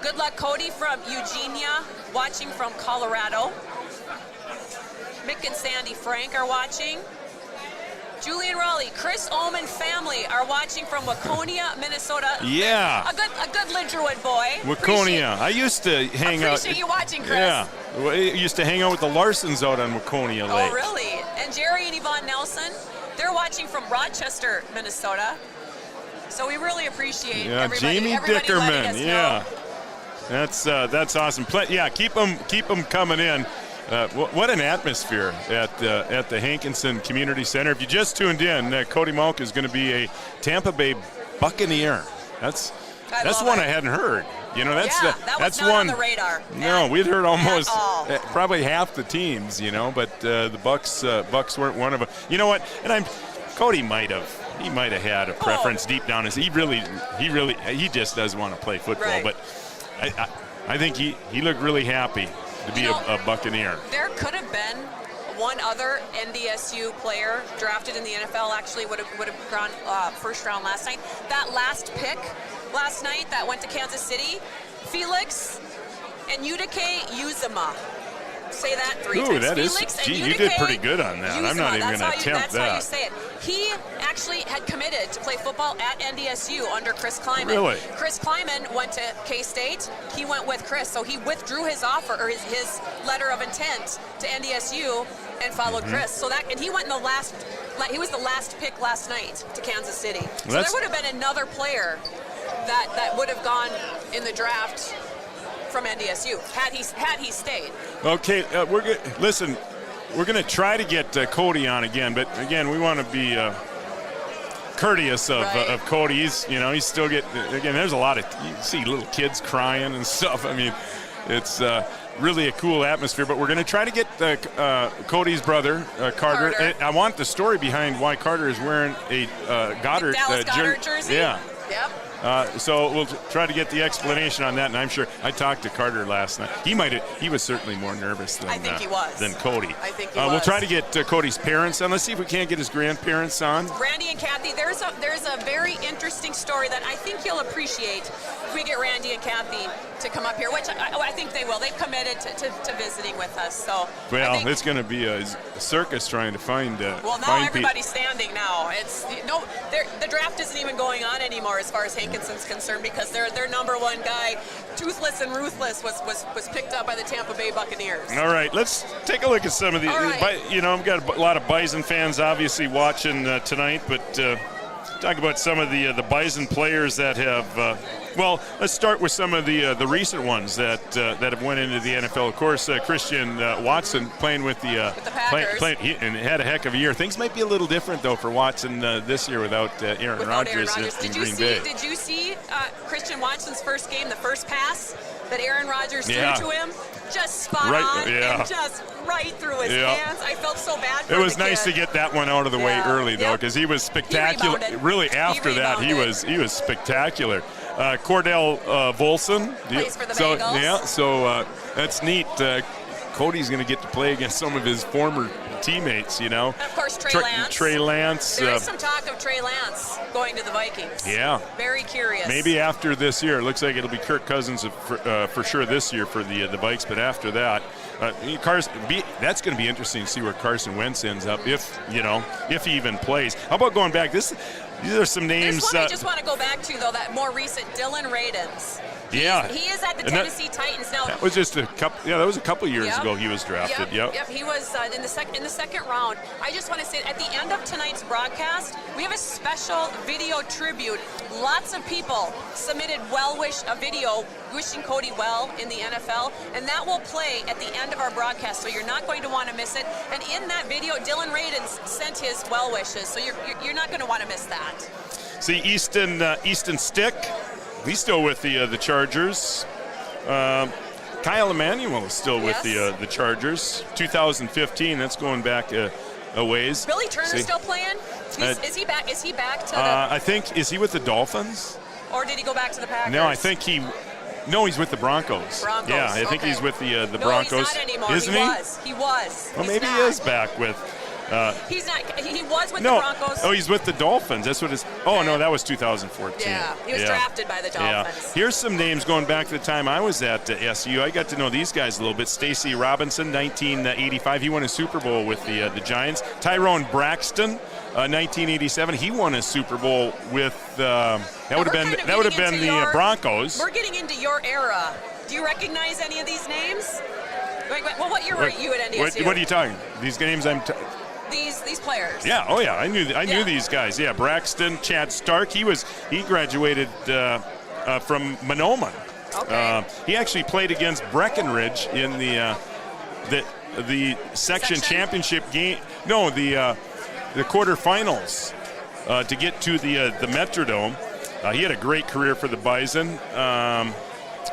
Good luck, Cody from Eugenia, watching from Colorado. Mick and Sandy Frank are watching. Juli and Rollie, Chris Oman family are watching from Waconia, Minnesota. Yeah. A good Lidgerwood boy. Waconia. I used to hang out. Appreciate you watching, Chris. Yeah. I used to hang out with the Larsons out on Waconia Lake. Oh, really? And Jerry and Yvonne Nelson, they're watching from Rochester, Minnesota. So we really appreciate Jamie Dickerman. Yeah. That's awesome. Keep them coming in. What an atmosphere at the Hankinson Community Center. If you just tuned in, Cody Mauch is going to be a Tampa Bay Buccaneer. That's one I hadn't heard. That's not one on the radar. No, we'd heard almost probably half the teams, but the Bucks weren't one of them. You know what? And Cody might have had a preference deep down. He just doesn't want to play football. Right. But I think he looked really happy to be a Buccaneer. There could have been one other NDSU player drafted in the NFL. Actually, would have gone first round last night. That last pick last night that went to Kansas City, Felix and Udike Uzama. Say that 3 times. That Felix is. You did pretty good on that. Uzama. I'm not even going to attempt That's how you say it. He actually had committed to play football at NDSU under Chris Kleiman. Really? Chris Kleiman went to K-State. He went with Chris, so he withdrew his offer or his letter of intent to NDSU and followed Chris. So and he went in he was the last pick last night to Kansas City. So there would have been another player that would have gone in the draft from NDSU had he stayed. Okay, we're going to try to get Cody on again, but again, we want to be courteous of Cody. He's still there's a lot of, you see little kids crying and stuff. I mean, it's really a cool atmosphere, but we're going to try to get Cody's brother, Carter. And I want the story behind why Carter is wearing a Goddard, Goddard jersey. Yeah. Yep. So we'll try to get the explanation on that, and I'm sure I talked to Carter last night. He was certainly more nervous than Cody. I think he was. We'll try to get Cody's parents on. Let's see if we can't get his grandparents on. Randy and Kathy, there's a very interesting story that I think you'll appreciate if we get Randy and Kathy to come up here, which I think they will. They've committed to visiting with us. So it's going to be a circus trying to find. Well, now everybody's standing now. The draft isn't even going on anymore as far as Hankinson's concerned, because their number one guy, toothless and ruthless, was picked up by the Tampa Bay Buccaneers. All right, let's take a look at some of the. I've got a lot of Bison fans obviously watching tonight, but talk about some of the Bison players that have. Let's start with some of the recent ones that have went into the NFL. Of course, Christian Watson playing with the Packers. And had a heck of a year. Things might be a little different though for Watson this year without Aaron Rodgers in Green Bay. Did you see Christian Watson's first game, the first pass that Aaron Rodgers threw to him? Just spot on and just right through his hands. I felt so bad for him. It was nice to get that one out of the way early though, because he was spectacular. Really, after that, he was spectacular. Cordell Volson plays for the Bengals. So that's neat. Cody's going to get to play against some of his former teammates, And of course, Trey Lance. There's some talk of Trey Lance going to the Vikings. Yeah. Very curious. Maybe after this year. It looks like it'll be Kirk Cousins for sure this year for the Vikes, but after that, that's going to be interesting to see where Carson Wentz ends up if he even plays. How about going back? These are some names. There's one I just want to go back to, though, that more recent, Dylan Radins. He is at the Tennessee Titans now. That was just a couple. Yeah, that was a couple years ago. He was drafted. Yep. He was in the second round. I just want to say, at the end of tonight's broadcast, we have a special video tribute. Lots of people submitted a video wishing Cody well in the NFL, and that will play at the end of our broadcast. So you're not going to want to miss it. And in that video, Dylan Radins sent his well wishes. So you're not going to want to miss that. See, Easton Stick. He's still with the Chargers. Kyle Emanuel is still with the Chargers. 2015. That's going back a ways. Billy Turner still playing? Is he back? Is he back to the? I think, is he with the Dolphins? Or did he go back to the Packers? No, I think he's with the Broncos. Yeah, I think he's with the Broncos. No, he's not anymore. Isn't he? He was. Well, maybe he is back with. He's not. He was with No. the Broncos. Oh, he's with the Dolphins. That's what it's. Oh, no, that was 2014. Yeah, he was drafted by the Dolphins. Yeah. Here's some names going back to the time I was at SU. I got to know these guys a little bit. Stacey Robinson, 1985. He won a Super Bowl with the Giants. Tyrone Braxton, 1987. He won a Super Bowl with that would have been the Broncos. We're getting into your era. Do you recognize any of these names? Well, what year were you at NDSU? What are you talking? These names These players. Yeah. Oh yeah. I knew these guys. Yeah. Braxton, Chad Stark. He graduated from Monoman. Okay. He actually played against Breckenridge in the section championship game. No, the quarterfinals to get to the Metrodome. He had a great career for the Bison.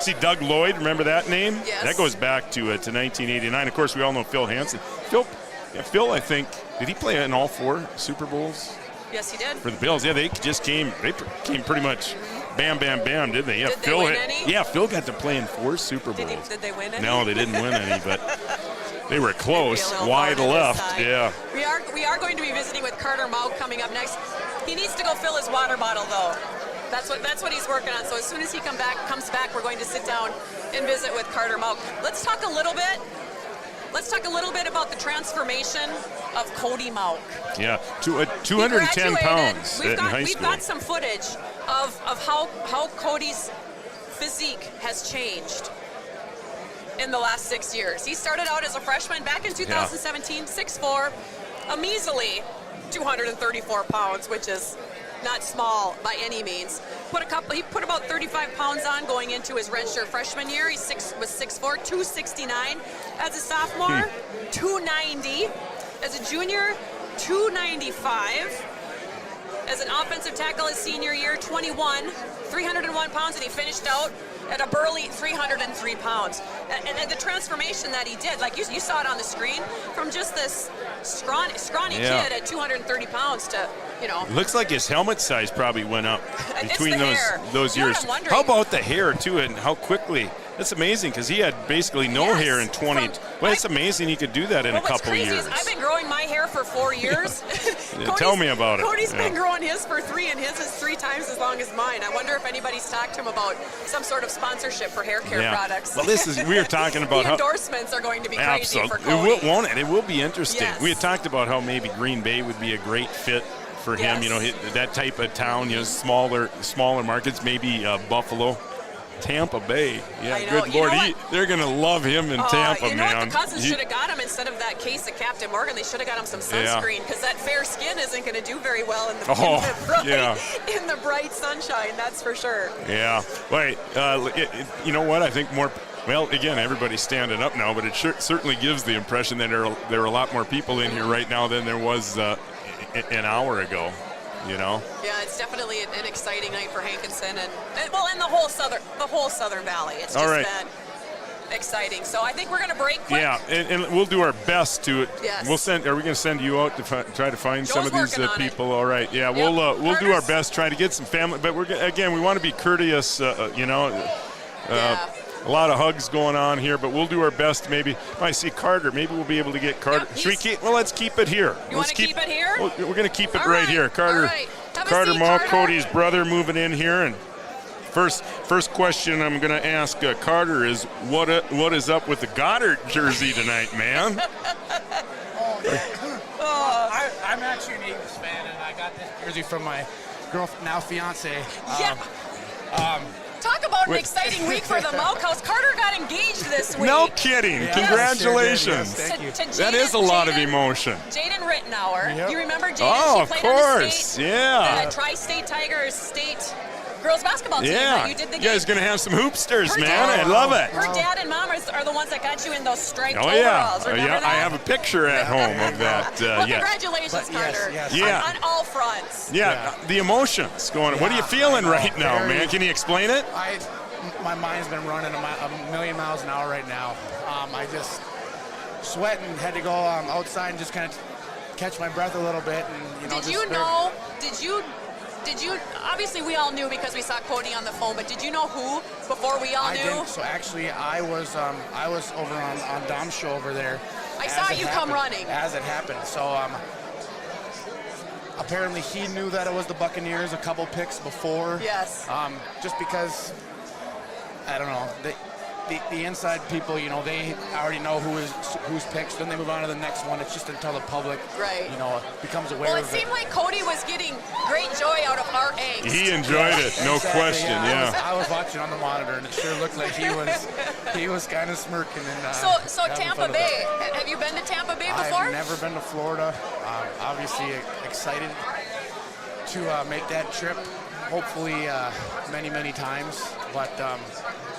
See Doug Lloyd, remember that name? Yes. That goes back to 1989. Of course, we all know Phil Hansen. Phil, I think, did he play in all 4 Super Bowls? Yes, he did. For the Bills, yeah, they came pretty much bam, bam, bam, didn't they? Yeah, did they win any? Yeah, Phil got to play in 4 Super Bowls. Did they win any? No, they didn't win any, but they were close, wide left. Yeah. We are going to be visiting with Carter Mauch coming up next. He needs to go fill his water bottle, though. That's what he's working on. So as soon as he comes back, we're going to sit down and visit with Carter Mauch. Let's talk a little bit about the transformation of Cody Mauch. Yeah, 210 pounds in high school. We've got some footage of how Cody's physique has changed in the last 6 years. He started out as a freshman back in 2017, 6'4", a measly 234 pounds, which is not small by any means. He put about 35 pounds on going into his redshirt freshman year. He was 6'4", 269. As a sophomore, 290. As a junior, 295. As an offensive tackle his senior year, 21, 301 pounds, and he finished out at a burly 303 pounds. And the transformation that he did, like you saw it on the screen, from just this scrawny kid at 230 pounds to, Looks like his helmet size probably went up between those years. How about the hair, too, and how quickly? That's amazing, because he had basically no hair in 20. Well, it's amazing he could do that in a couple of years. I've been growing my hair for 4 years. Tell me about it. Cody's been growing his for 3, and his is 3 times as long as mine. I wonder if anybody's talked to him about some sort of sponsorship for hair care products. Well, we were talking about the endorsements are going to be crazy for Cody. It will, won't it? It will be interesting. Yes. We had talked about how maybe Green Bay would be a great fit for him. That type of town, smaller markets, maybe Buffalo. Tampa Bay. Yeah, good Lord. They're going to love him in Tampa, man. What? The Cousins should have got him instead of that case of Captain Morgan. They should have got him some sunscreen, because that fair skin isn't going to do very well in the bright sunshine, that's for sure. Yeah. Wait, you know what? I think again, everybody's standing up now, but it certainly gives the impression that there are a lot more people in here right now than there was an hour ago. Yeah, it's definitely an exciting night for Hankinson and the whole Southern Valley. It's just been exciting. So I think we're going to break quick. Yeah, and we'll do our best to. Yes. Are we going to send you out to try to find some of these people? All right. Yeah, yep. we'll do our best, try to get some family. But we want to be courteous. A lot of hugs going on here, but we'll do our best. Maybe I see Carter. Maybe we'll be able to get Carter. Yeah, Should we keep? Well, let's keep it here. You want to keep it here? We're going to keep it all right here. Carter. All right. Carter Mauch, Cody's brother, moving in here. And first question I'm going to ask Carter is what is up with the Goddard jersey tonight, man? I'm actually an Eagles fan, and I got this jersey from my girlfriend, now fiance. Talk about an exciting week for the Mauch house. Carter got engaged this week. No kidding. Yeah. Congratulations. Sure did, yes, thank you. That is a lot of emotion. Jaden Rittenauer. Yep. You remember Jaden? Oh, she played of on the course. Yeah. Tri-State Tigers State girls basketball team. Yeah. You did the game. You guys going to have some hoopsters, man. I love it. Her dad and mom are the ones that got you in those striped overalls. Remember that? I have a picture at home of that. Congratulations, Carter. Yes. On all fronts. Yeah, the emotions going on. What are you feeling right now, man? Can you explain it? My mind's been running a million miles an hour right now. I just sweating, had to go outside and just kind of catch my breath a little bit. And Did you? Obviously, we all knew because we saw Cody on the phone. But did you know who before we all knew? I didn't. So actually, I was over on Dom's show over there. I saw you come running. As it happened. So apparently he knew that it was the Buccaneers a couple picks before. Yes. Just because, I don't know, the inside people, you know, they already know who's picked. Then they move on to the next one. It's just until the public, you know, becomes aware of it. Well, it seemed like Cody was getting great joy out of our angst. He enjoyed it, no question. Yeah. I was watching on the monitor, and it sure looked like he was kind of smirking. And, so Tampa Bay. Have you been to Tampa Bay before? I've never been to Florida. Obviously excited to make that trip. Hopefully many times. But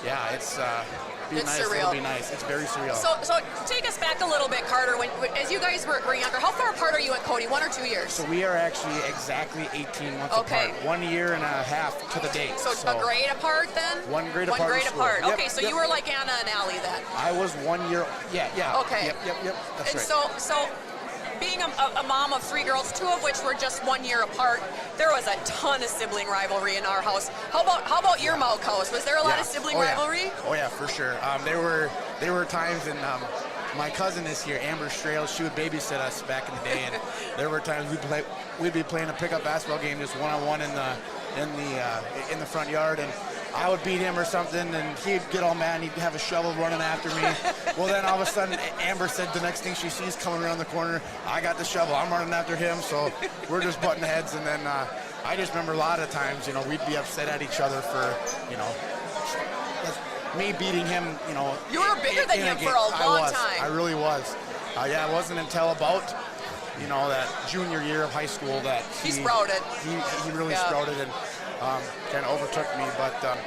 yeah, it's nice. Surreal. It'll be nice. It's very surreal. So take us back a little bit, Carter. As you guys were younger, how far apart are you and Cody? 1 or 2 years? So we are actually exactly 18 months apart. 1 year and a half to the date. So a grade apart then? 1 grade apart. 1 grade apart. Yep, Okay, so yep. you were like Anna and Allie then? I was 1 year. Yeah. Okay. Yep. That's and right. So being a mom of 3 girls, 2 of which were just 1 year apart, there was a ton of sibling rivalry in our house. How about your Mauch house? Was there a lot of sibling rivalry? Oh yeah, for sure. There were times, and my cousin this year, Amber Strails, she would babysit us back in the day, and there were times we'd be playing a pickup basketball game just one-on-one in the front yard, and I would beat him or something, and he'd get all mad, and he'd have a shovel running after me. Well, then all of a sudden, Amber said the next thing she sees coming around the corner, I got the shovel, I'm running after him, so we're just butting heads. And then I just remember a lot of times, you know, we'd be upset at each other for, you know, me beating him, you know. You were bigger than him for a long time. I really was. Yeah, it wasn't until about, you know, that junior year of high school that he sprouted. He really sprouted and kind of overtook me. But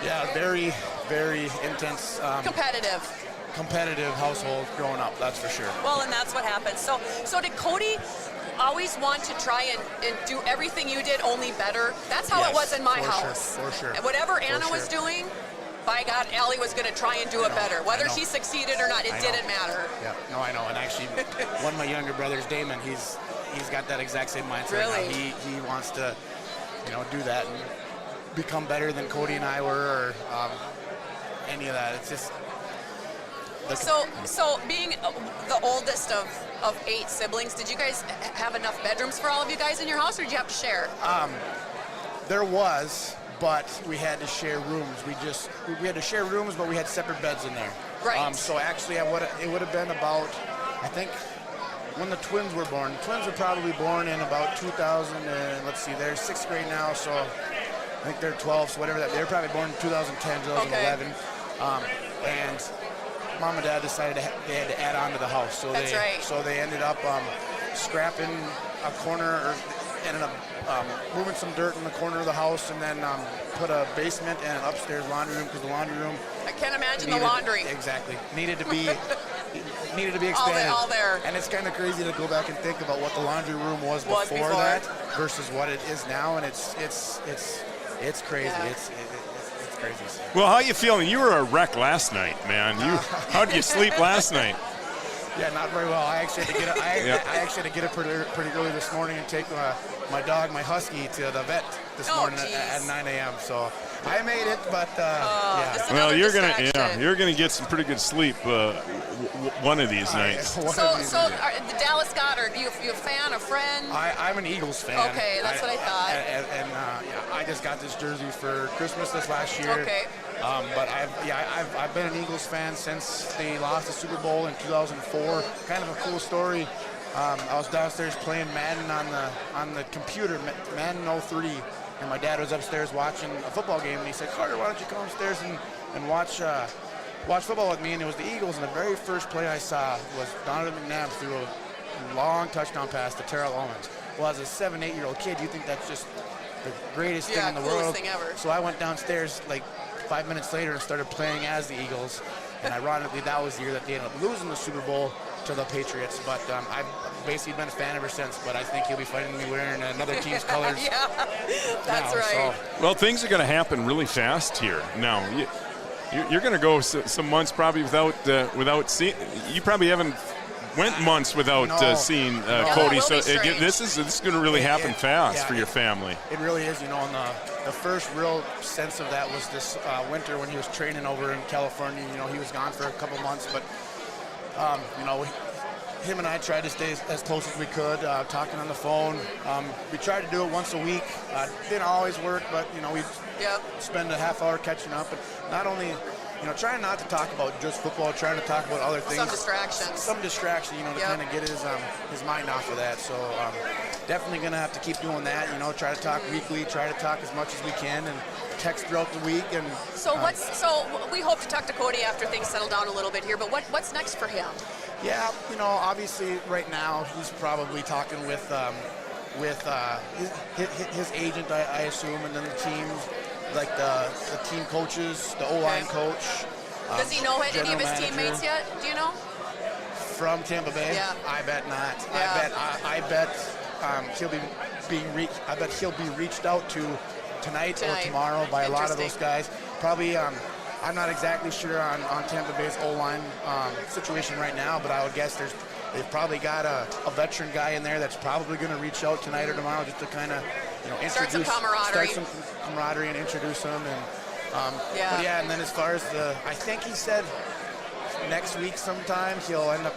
yeah, very, very intense. Competitive household growing up, that's for sure. Well, and that's what happened. So did Cody always want to try and do everything you did, only better? That's how it was in my house. For sure. And whatever Anna was doing, by God, Allie was going to try and do it better. Whether she succeeded or not, it didn't matter. Yeah, no, I know. And actually, one of my younger brothers, Damon, he's got that exact same mindset. Really? Now. He wants to, you know, do that and become better than Cody and I were, or any of that. It's just. So being the oldest of 8 siblings, did you guys have enough bedrooms for all of you guys in your house, or did you have to share? There was, but we had to share rooms. We had to share rooms, but we had separate beds in there. Right. So actually, it would have been about, I think, when the twins were born. The twins were probably born in about 2000, and let's see, they're 6th grade now, so I think they're 12, so whatever that. They were probably born in 2010, 2011. And Mom and Dad decided they had to add on to the house. So they ended up scrapping a corner, or ended up moving some dirt in the corner of the house, and then put a basement and an upstairs laundry room, because the laundry room. I can't imagine the laundry. Exactly. Needed to be expanded. All there. And it's kind of crazy to go back and think about what the laundry room was before that versus what it is now, and it's crazy. Yeah. It's crazy. Well, how you feeling? You were a wreck last night, man. How did you sleep last night? Yeah, not very well. I actually had to get up. I actually had to get up pretty early this morning and take my dog, my husky, to the vet this morning at 9 a.m. So I made it, but yeah. Well, you're gonna get some pretty good sleep one of these nights. So the Dallas Goddard, you a fan, a friend? I'm an Eagles fan. Okay, that's what I thought. And I just got this jersey for Christmas this last year. Okay. But I've been an Eagles fan since they lost the Super Bowl in 2004. Kind of a cool story. I was downstairs playing Madden on the computer, Madden 03, and my dad was upstairs watching a football game, and he said, "Carter, why don't you come upstairs and watch football with me?" And it was the Eagles, and the very first play I saw was Donovan McNabb threw a long touchdown pass to Terrell Owens. Well, as a 7, 8-year-old kid, you think that's just the greatest thing in the world. Thing ever. So I went downstairs like 5 minutes later and started playing as the Eagles, and ironically, that was the year that they ended up losing the Super Bowl to the Patriots. But I've basically been a fan ever since. But I think he'll be fighting me wearing another team's colors. Yeah, that's right. So. Well, things are going to happen really fast here now. You're going to go some months probably without seeing. You probably haven't went months without seeing Cody. So this is going to really happen fast for your family. It really is. You know, and the first real sense of that was this winter when he was training over in California. You know, he was gone for a couple months, but Him and I tried to stay as close as we could, talking on the phone. We tried to do it once a week. Didn't always work, but we'd spend a half hour catching up. And not only, trying not to talk about just football, trying to talk about other things. Some distractions. Some distraction, to kind of get his mind off of that. So definitely going to have to keep doing that. Try to talk weekly, try to talk as much as we can, and text throughout the week. And so we hope to talk to Cody after things settle down a little bit here. But what's next for him? Yeah, obviously right now he's probably talking with his agent, I assume, and then the team, like the team coaches, the O-line coach. Does he know any of his manager. teammates yet? Do you know? From Tampa Bay? Yeah. I bet not. Yeah. I bet he'll be reached out to tonight. Or tomorrow by a lot of those guys. Probably. I'm not exactly sure on Tampa Bay's O-line situation right now, but I would guess they've probably got a veteran guy in there that's probably going to reach out tonight or tomorrow just to kind of start some camaraderie and introduce them. And yeah. But yeah, and then as far as I think he said next week sometime he'll end up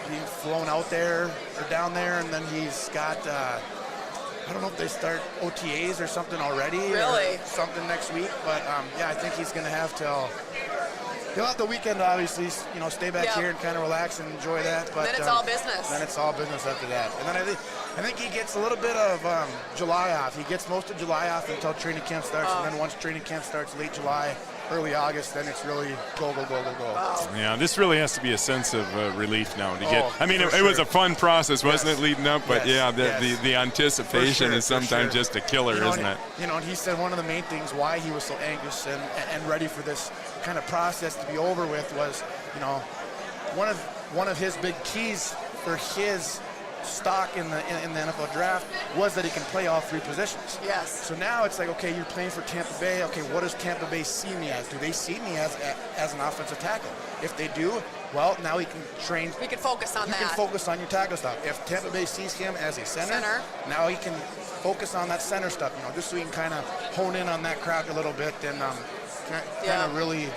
being flown out there or down there, and then he's got. I don't know if they start OTAs or something already. Really? Or something next week. But, I think he's going to have to he'll have the weekend, obviously, stay back here and kind of relax and enjoy that. But then it's all business. Then it's all business after that. And then I think he gets a little bit of July off. He gets most of July off until training camp starts. And then once training camp starts late July, early August, then it's really go. Wow. Yeah, this really has to be a sense of relief now to get. It was a fun process, wasn't it, leading up? But yes. the anticipation is sometimes just a killer, isn't it? And he said one of the main things why he was so anxious and ready for this kind of process to be over with was, one of his big keys for his stock in the NFL draft was that he can play all three positions. Yes. So now it's like, okay, you're playing for Tampa Bay. Okay, what does Tampa Bay see me as? Do they see me as an offensive tackle? If they do, well, now he can train. We can focus on that. You can focus on your tackle stuff. If Tampa Bay sees him as a center, now he can focus on that center stuff. Just so he can kind of hone in on that craft a little bit and kind of really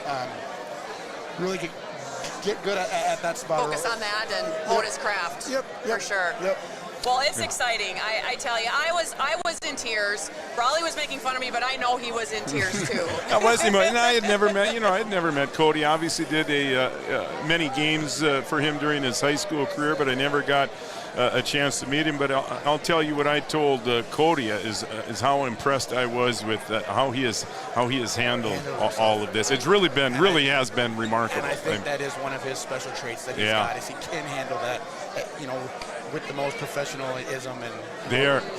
get good at that spot. Focus on that and hone his craft. Yep. For sure. Yep. Well, it's exciting. I tell you, I was in tears. Rollie was making fun of me, but I know he was in tears too. Was he? And I had never met Cody. Obviously, did many games for him during his high school career, but I never got a chance to meet him. But I'll tell you what I told Cody is how impressed I was with how he has handled all of this. It's really has been remarkable. And I think that is one of his special traits that he's got, is he can handle that. With the most professionalism and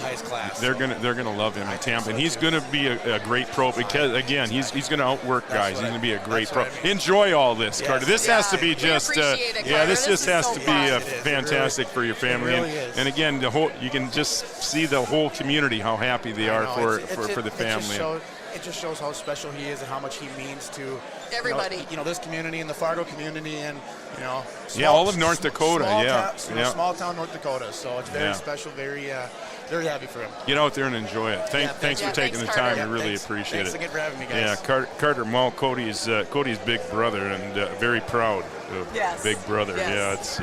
highest class. They're gonna love him in Tampa, and he's gonna be a great pro because again he's gonna outwork guys. He's gonna be a great pro. Enjoy all this, Carter. This has to be just this just has to be fantastic for your family. It really is. And again, you can just see the whole community how happy they are for the family. It just shows how special he is and how much he means to everybody. This community and the Fargo community and all of North Dakota. Small town North Dakota. So it's very special. Very happy for him. Get out there and enjoy it. Thanks for taking the time. We really appreciate Thanks it. again for having me, guys. Yeah, Carter Mauch, Cody's big brother, and very proud of big brother. Yes.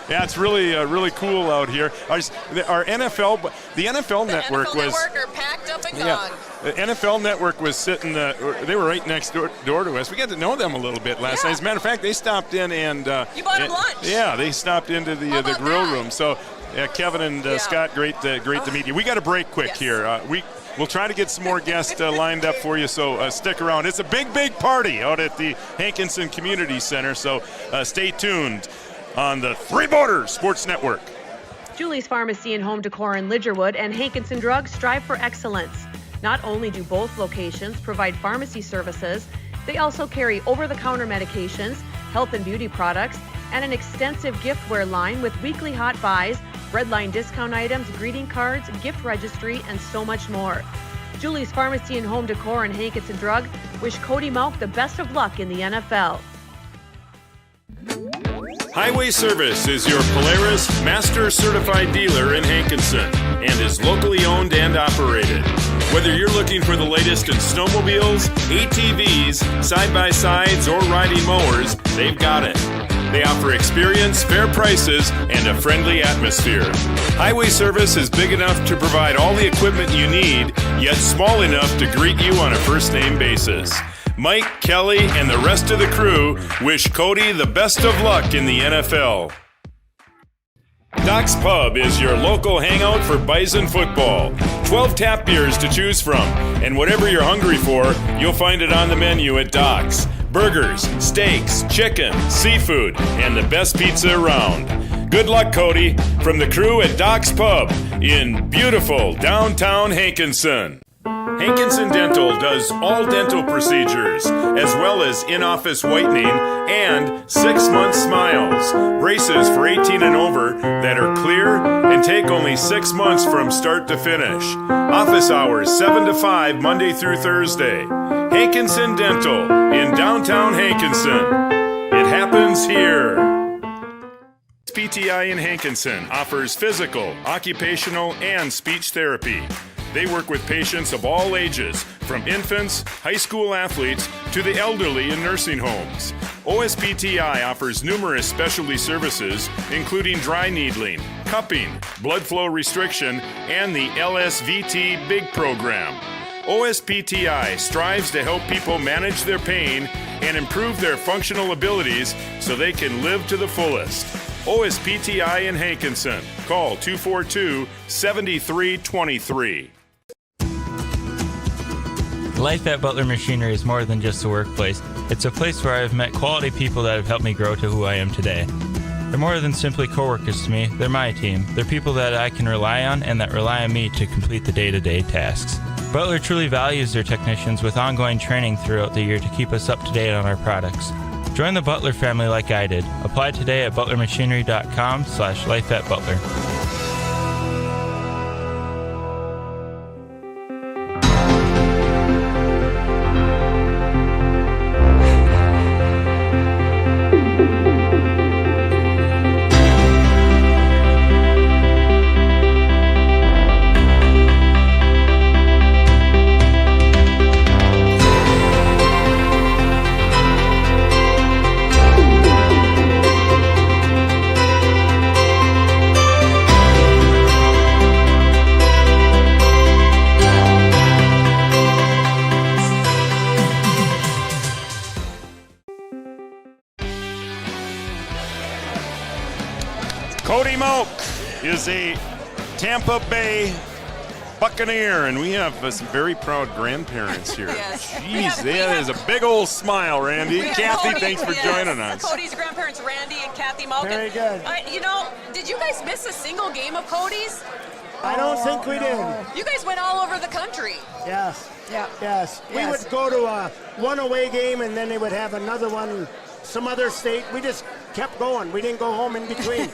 It's really cool out here. Our NFL, the NFL Network was are packed up and gone. The NFL Network was sitting. They were right next door to us. We got to know them a little bit last night. As a matter of fact, they stopped in and you bought them lunch. Yeah, they stopped into the grill room. So, Kevin and Scott, great to meet you. We got a break quick here. We'll try to get some more guests lined up for you, so stick around. It's a big party out at the Hankinson Community Center, so stay tuned on the Three Borders Sports Network. Juli's Pharmacy and Home Decor in Lidgerwood and Hankinson Drugs strive for excellence. Not only do both locations provide pharmacy services, they also carry over-the-counter medications, health and beauty products, and an extensive giftware line with weekly hot buys, red line discount items, greeting cards, gift registry, and so much more. Juli's Pharmacy and Home Decor and Hankinson Drug wish Cody Mauch the best of luck in the NFL. Highway Service is your Polaris Master Certified dealer in Hankinson and is locally owned and operated. Whether you're looking for the latest in snowmobiles, ATVs, side-by-sides, or riding mowers, they've got it. They offer experience, fair prices, and a friendly atmosphere. Highway Service is big enough to provide all the equipment you need, yet small enough to greet you on a first-name basis. Mike, Kelly, and the rest of the crew wish Cody the best of luck in the NFL. Doc's Pub is your local hangout for Bison football. 12 tap beers to choose from, and whatever you're hungry for, you'll find it on the menu at Doc's. Burgers, steaks, chicken, seafood, and the best pizza around. Good luck, Cody, from the crew at Doc's Pub in beautiful downtown Hankinson. Hankinson Dental does all dental procedures, as well as in-office whitening and 6-month smiles. Braces for 18 and over that are clear and take only 6 months from start to finish. Office hours 7 to 5 Monday through Thursday. Hankinson Dental in downtown Hankinson. It happens here. PTI in Hankinson offers physical, occupational, and speech therapy. They work with patients of all ages, from infants, high school athletes, to the elderly in nursing homes. OSPTI offers numerous specialty services, including dry needling, cupping, blood flow restriction, and the LSVT Big Program. OSPTI strives to help people manage their pain and improve their functional abilities so they can live to the fullest. OSPTI in Hankinson. Call 242-7323. Life at Butler Machinery is more than just a workplace. It's a place where I've met quality people that have helped me grow to who I am today. They're more than simply coworkers to me. They're my team. They're people that I can rely on and that rely on me to complete the day-to-day tasks. Butler truly values their technicians with ongoing training throughout the year to keep us up to date on our products. Join the Butler family like I did. Apply today at butlermachinery.com/lifeatbutler. Cody Mauch is a Tampa Bay Buccaneer, and we have some very proud grandparents here. Yes. Jeez, that is a big old smile, Randy. Kathy, Cody, thanks for joining us. Cody's grandparents, Randy and Kathy Mauch. Very good. Did you guys miss a single game of Cody's? I don't think we did. You guys went all over the country. Yes. Yeah. Yes. We would go to one away game, and then they would have another one, some other state. We just kept going. We didn't go home in between.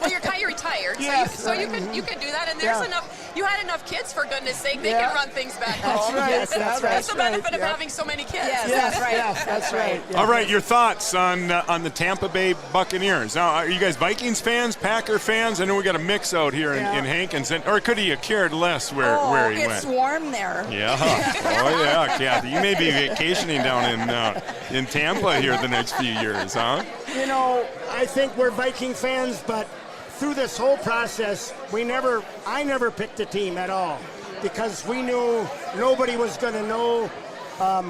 Well, you're kind of retired, yes. so you could do that. And there's enough. You had enough kids, for goodness sake. They can run things back home. Right. Yes, that's the benefit of having so many kids. Yes, that's right. All right, your thoughts on the Tampa Bay Buccaneers. Now, are you guys Vikings fans, Packer fans? I know we got a mix out here in Hankinson. Or could he have cared less where he went? It's warm there. Yeah. Oh, yeah, Kathy. You may be vacationing down in Tampa here the next few years, huh? You know, I think we're Viking fans, but through this whole process, I never picked a team at all because we knew nobody was going to know.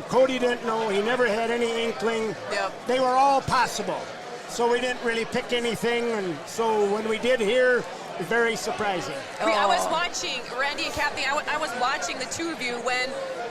Cody didn't know. He never had any inkling. Yep. They were all possible. So we didn't really pick anything. And so when we did here, it was very surprising. I was watching, Randy and Kathy, I was watching the two of you when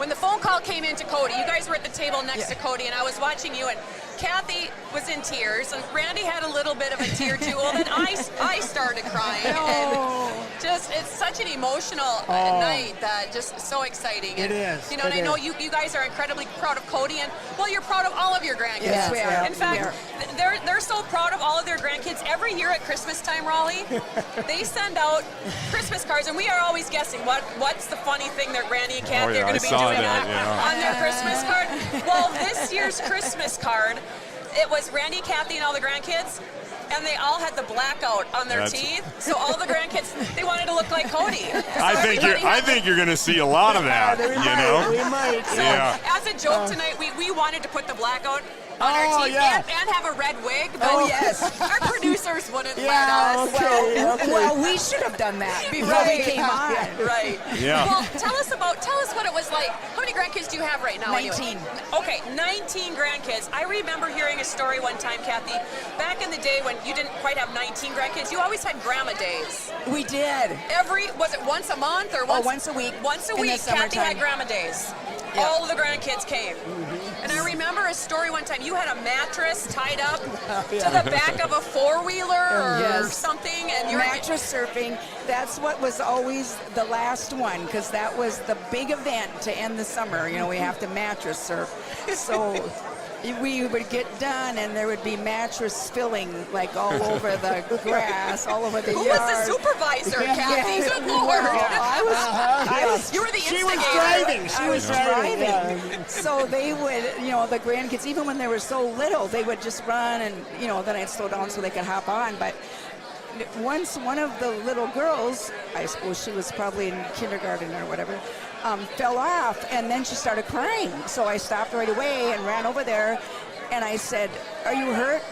the phone call came in to Cody. You guys were at the table next to Cody, and I was watching you, and Kathy was in tears, and Randy had a little bit of a tear too. Well, then I started crying. And it's such an emotional night that just so exciting. It is. And I know you guys are incredibly proud of Cody, and well, you're proud of all of your grandkids. Yes, we are. In fact, they're so proud of all of their grandkids. Every year at Christmas time, Rollie, they send out Christmas cards, and we are always guessing what's the funny thing that Randy and Kathy are going to be doing on their Christmas card. Well, this year's Christmas card, it was Randy, Kathy, and all the grandkids. and they all had the blackout on their teeth. So all the grandkids, they wanted to look like Cody. So I think you're going to see a lot of that. We might. So as a joke tonight, we wanted to put the blackout on our teeth and have a red wig. But our producers wouldn't let us. Well, we should have done that before we came on. Right. Yeah. Well, tell us what it was like. How many grandkids do you have right now? 19. Anyway? Okay, 19 grandkids. I remember hearing a story one time, Kathy, back in the day when you didn't quite have 19 grandkids, you always had grandma days. We did. Was it once a month or once a week? Once a week, Kathy had grandma days. Yep. All of the grandkids came. Mm-hmm. And I remember a story one time. You had a mattress tied up to the back of a four-wheeler or something. And you mattress surfing. That's what was always the last one, because that was the big event to end the summer. You know, we have to mattress surf. So we would get done, and there would be mattress spilling like all over the grass, all over the yard. Who was the supervisor, Kathy? Good Lord. You were the instigator. She was driving. Yeah. So they would, the grandkids, even when they were so little, they would just run, and then I'd slow down so they could hop on. But once one of the little girls, I suppose she was probably in kindergarten or whatever, fell off, and then she started crying. So I stopped right away and ran over there, and I said, "Are you hurt?"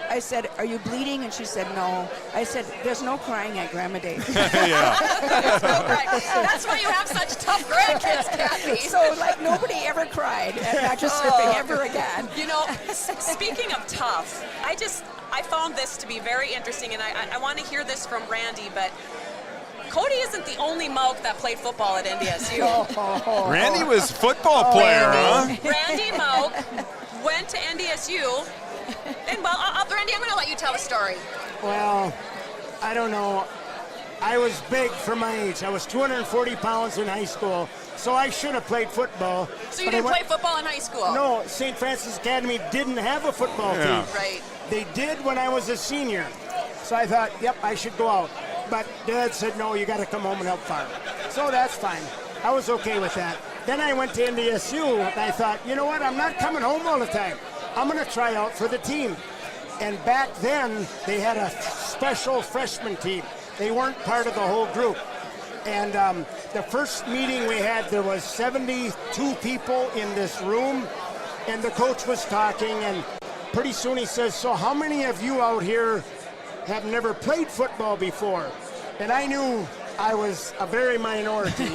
I said, "Are you bleeding?" And she said, "No." I said, "There's no crying at Grandma Day." That's why you have such tough grandkids, Kathy. So, nobody ever cried at mattress surfing ever again. Speaking of tough, I found this to be very interesting, and I want to hear this from Randy, but Cody isn't the only Mauch that played football at NDSU. Randy was a football player, huh? Randy Mauch went to NDSU, and Randy, I'm going to let you tell the story. Well, I don't know. I was big for my age. I was 240 pounds in high school, so I should have played football. So you didn't play football in high school? No, St. Francis Academy didn't have a football team. Right. They did when I was a senior. So I thought, I should go out. But Dad said, no, you got to come home and help farm. So that's fine. I was okay with that. Then I went to NDSU, and I thought, you know what? I'm not coming home all the time. I'm going to try out for the team. And back then, they had a special freshman team. They weren't part of the whole group. And the first meeting we had, there was 72 people in this room, and the coach was talking, and pretty soon he says, so how many of you out here have never played football before? And I knew I was a very minority.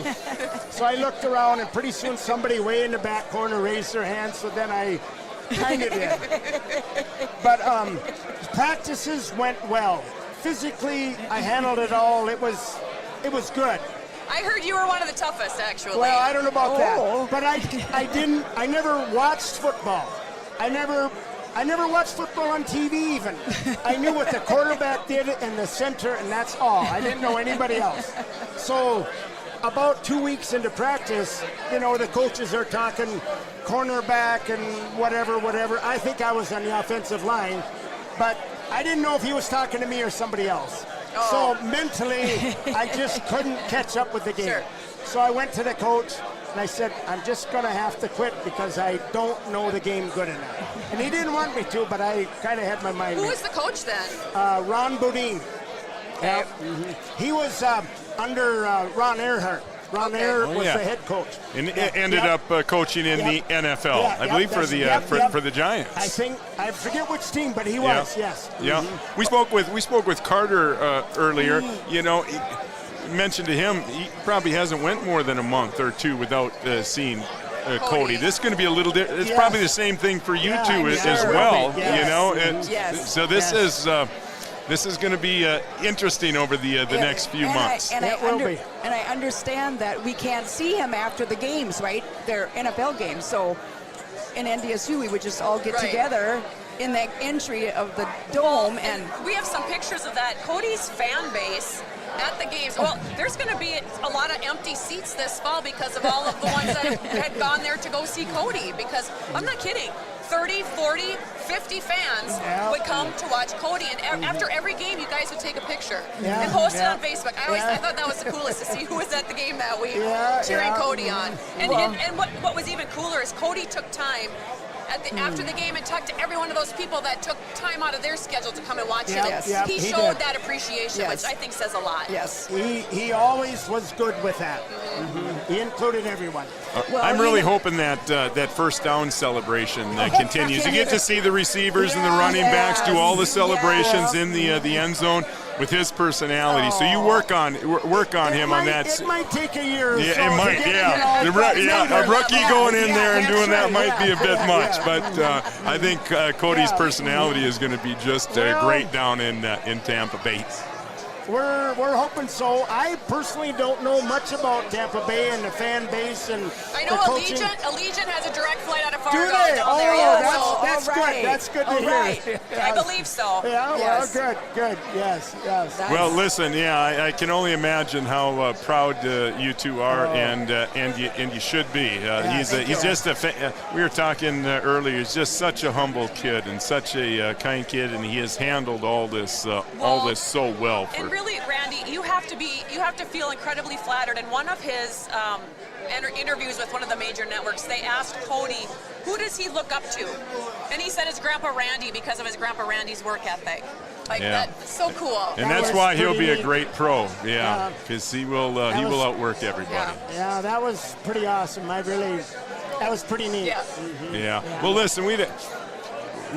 So I looked around, and pretty soon somebody way in the back corner raised their hand, so then I kind of did. But practices went well. Physically, I handled it all. It was good. I heard you were one of the toughest, actually. Well, I don't know about that. But I never watched football. I never watched football on TV even. I knew what the quarterback did and the center, and that's all. I didn't know anybody else. So about 2 weeks into practice, the coaches are talking cornerback and whatever. I think I was on the offensive line, but I didn't know if he was talking to me or somebody else. So mentally, I just couldn't catch up with the game. Sure. So I went to the coach, and I said, I'm just going to have to quit because I don't know the game good enough. And he didn't want me to, but I kind of had my mind Who made. was the coach then? Ron Boudin. Okay. He was under Ron Earhart. Ron Earhart was the head coach. And ended up coaching in the NFL, I believe, for the Giants. I forget which team, but he was, yes. Yeah. We spoke with Carter earlier. He mentioned to him he probably hasn't went more than a month or two without seeing Cody. This is going to be a little different. It's probably the same thing for you two as well. So this is. This is going to be interesting over the next few months. And I understand that we can't see him after the games, right? They're NFL games. So in NDSU, we would just all get together in the entry of the dome. And we have some pictures of that. Cody's fan base at the games. Well, there's going to be a lot of empty seats this fall because of all of the ones that had gone there to go see Cody. Because I'm not kidding. 30, 40, 50 fans would come to watch Cody, and after every game, you guys would take a picture and post it on Facebook. I thought that was the coolest to see who was at the game that week cheering Cody on. And what was even cooler is Cody took time after the game and talk to every one of those people that took time out of their schedule to come and watch Yep, it. yep, He he showed did. that appreciation, which I think says a lot. Yes. He always was good with that. He included everyone. I'm really hoping that that first down celebration continues. You get to see the receivers and the running backs do all the celebrations in the end zone with his personality. So you work on him on that. It might take a year or so. Yeah, it might. Yeah, a rookie going in there and doing that might be a bit much, but I think Cody's personality is going to be just great down in Tampa Bay. We're hoping so. I personally don't know much about Tampa Bay and the fan base and I know the coaching. Allegiant has a direct flight out of Do Fargo they? down there. Yeah, That's good. That's good to hear. Right. I believe so. Yeah, Yes. well, good. Yes. Well, listen, I can only imagine how proud you two are, and you should be. He's just we were talking earlier. He's just such a humble kid and such a kind kid, and he has handled all this so well. And really, Randy, you have to feel incredibly flattered. In one of his interviews with one of the major networks, they asked Cody, who does he look up to? And he said his Grandpa Randy because of his Grandpa Randy's work ethic. That's so cool. And that's why he'll be a great pro. Yeah, because he will outwork everybody. Yeah, that was pretty awesome. That was pretty neat. Yeah. Yeah. Well, listen, we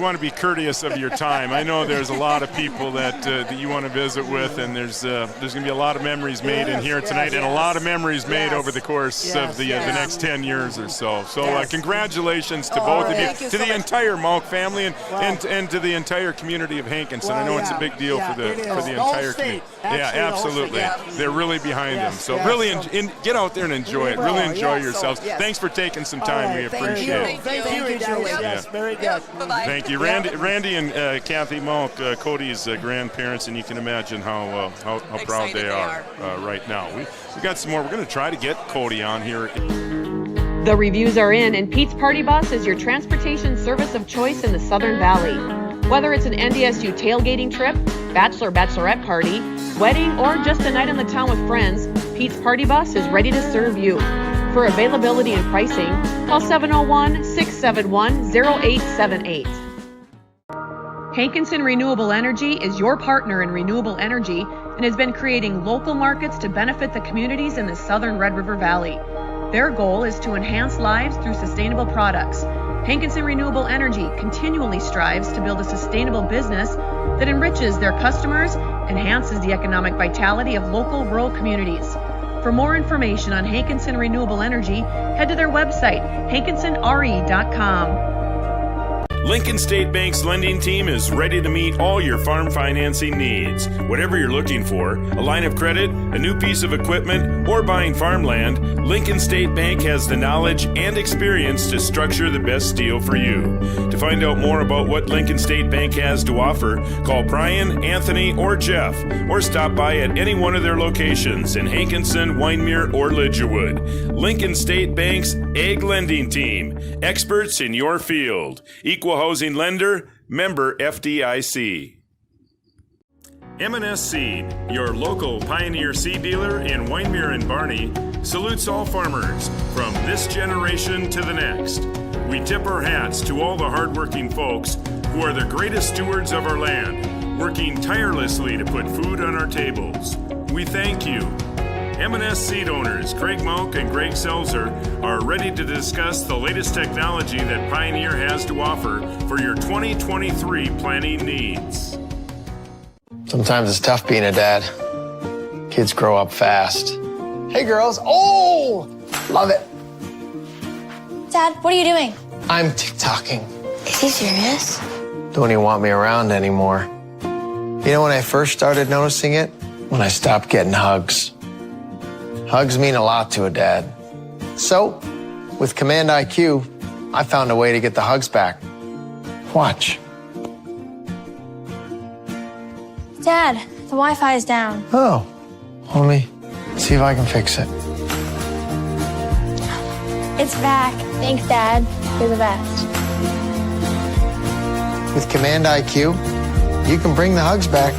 want to be courteous of your time. I know there's a lot of people that you want to visit with, and there's going to be a lot of memories made in here tonight, and a lot of memories made over the course of the next 10 years or so. So congratulations to both of you, to the entire Mauch family, and to the entire community of Hankinson. I know it's a big deal for the entire community. Yeah, absolutely. They're really behind them. So really get out there and enjoy it. Really enjoy yourselves. Thanks for taking some time. We appreciate it. Thank you, Juli. Yes, very good. Bye-bye. Thank you, Randy and Kathy Mauch, Cody's grandparents, and you can imagine how proud they are right now. We got some more. We're going to try to get Cody on here. The reviews are in, and Pete's Party Bus is your transportation service of choice in the Southern Valley. Whether it's an NDSU tailgating trip, bachelorette party, wedding, or just a night in the town with friends, Pete's Party Bus is ready to serve you. For availability and pricing, call 701-671-0878. Hankinson Renewable Energy is your partner in renewable energy and has been creating local markets to benefit the communities in the southern Red River Valley. Their goal is to enhance lives through sustainable products. Hankinson Renewable Energy continually strives to build a sustainable business that enriches their customers, enhances the economic vitality of local rural communities. For more information on Hankinson Renewable Energy, head to their website, hankinsonre.com. Lincoln State Bank's lending team is ready to meet all your farm financing needs. Whatever you're looking for, a line of credit, a new piece of equipment, or buying farmland, Lincoln State Bank has the knowledge and experience to structure the best deal for you. To find out more about what Lincoln State Bank has to offer, call Brian, Anthony, or Jeff, or stop by at any one of their locations in Hankinson, Wyndmere, or Lidgerwood. Lincoln State Bank's Ag Lending Team, experts in your field. Equal housing lender, member FDIC. M&S Seed, your local Pioneer seed dealer in Wyndmere and Barney, salutes all farmers from this generation to the next. We tip our hats to all the hardworking folks who are the greatest stewards of our land, working tirelessly to put food on our tables. We thank you. M&S Seed owners Craig Mauch and Greg Selzer are ready to discuss the latest technology that Pioneer has to offer for your 2023 planting needs. Sometimes it's tough being a dad. Kids grow up fast. Hey, girls. Oh, love it. Dad, what are you doing? I'm TikToking. Is he serious? Don't even want me around anymore. You know when I first started noticing it? When I stopped getting hugs. Hugs mean a lot to a dad. So, with Command IQ, I found a way to get the hugs back. Watch. Dad, the Wi-Fi is down. Oh, let me see if I can fix it. It's back. Thanks, Dad. You're the best. With Command IQ, you can bring the hugs back.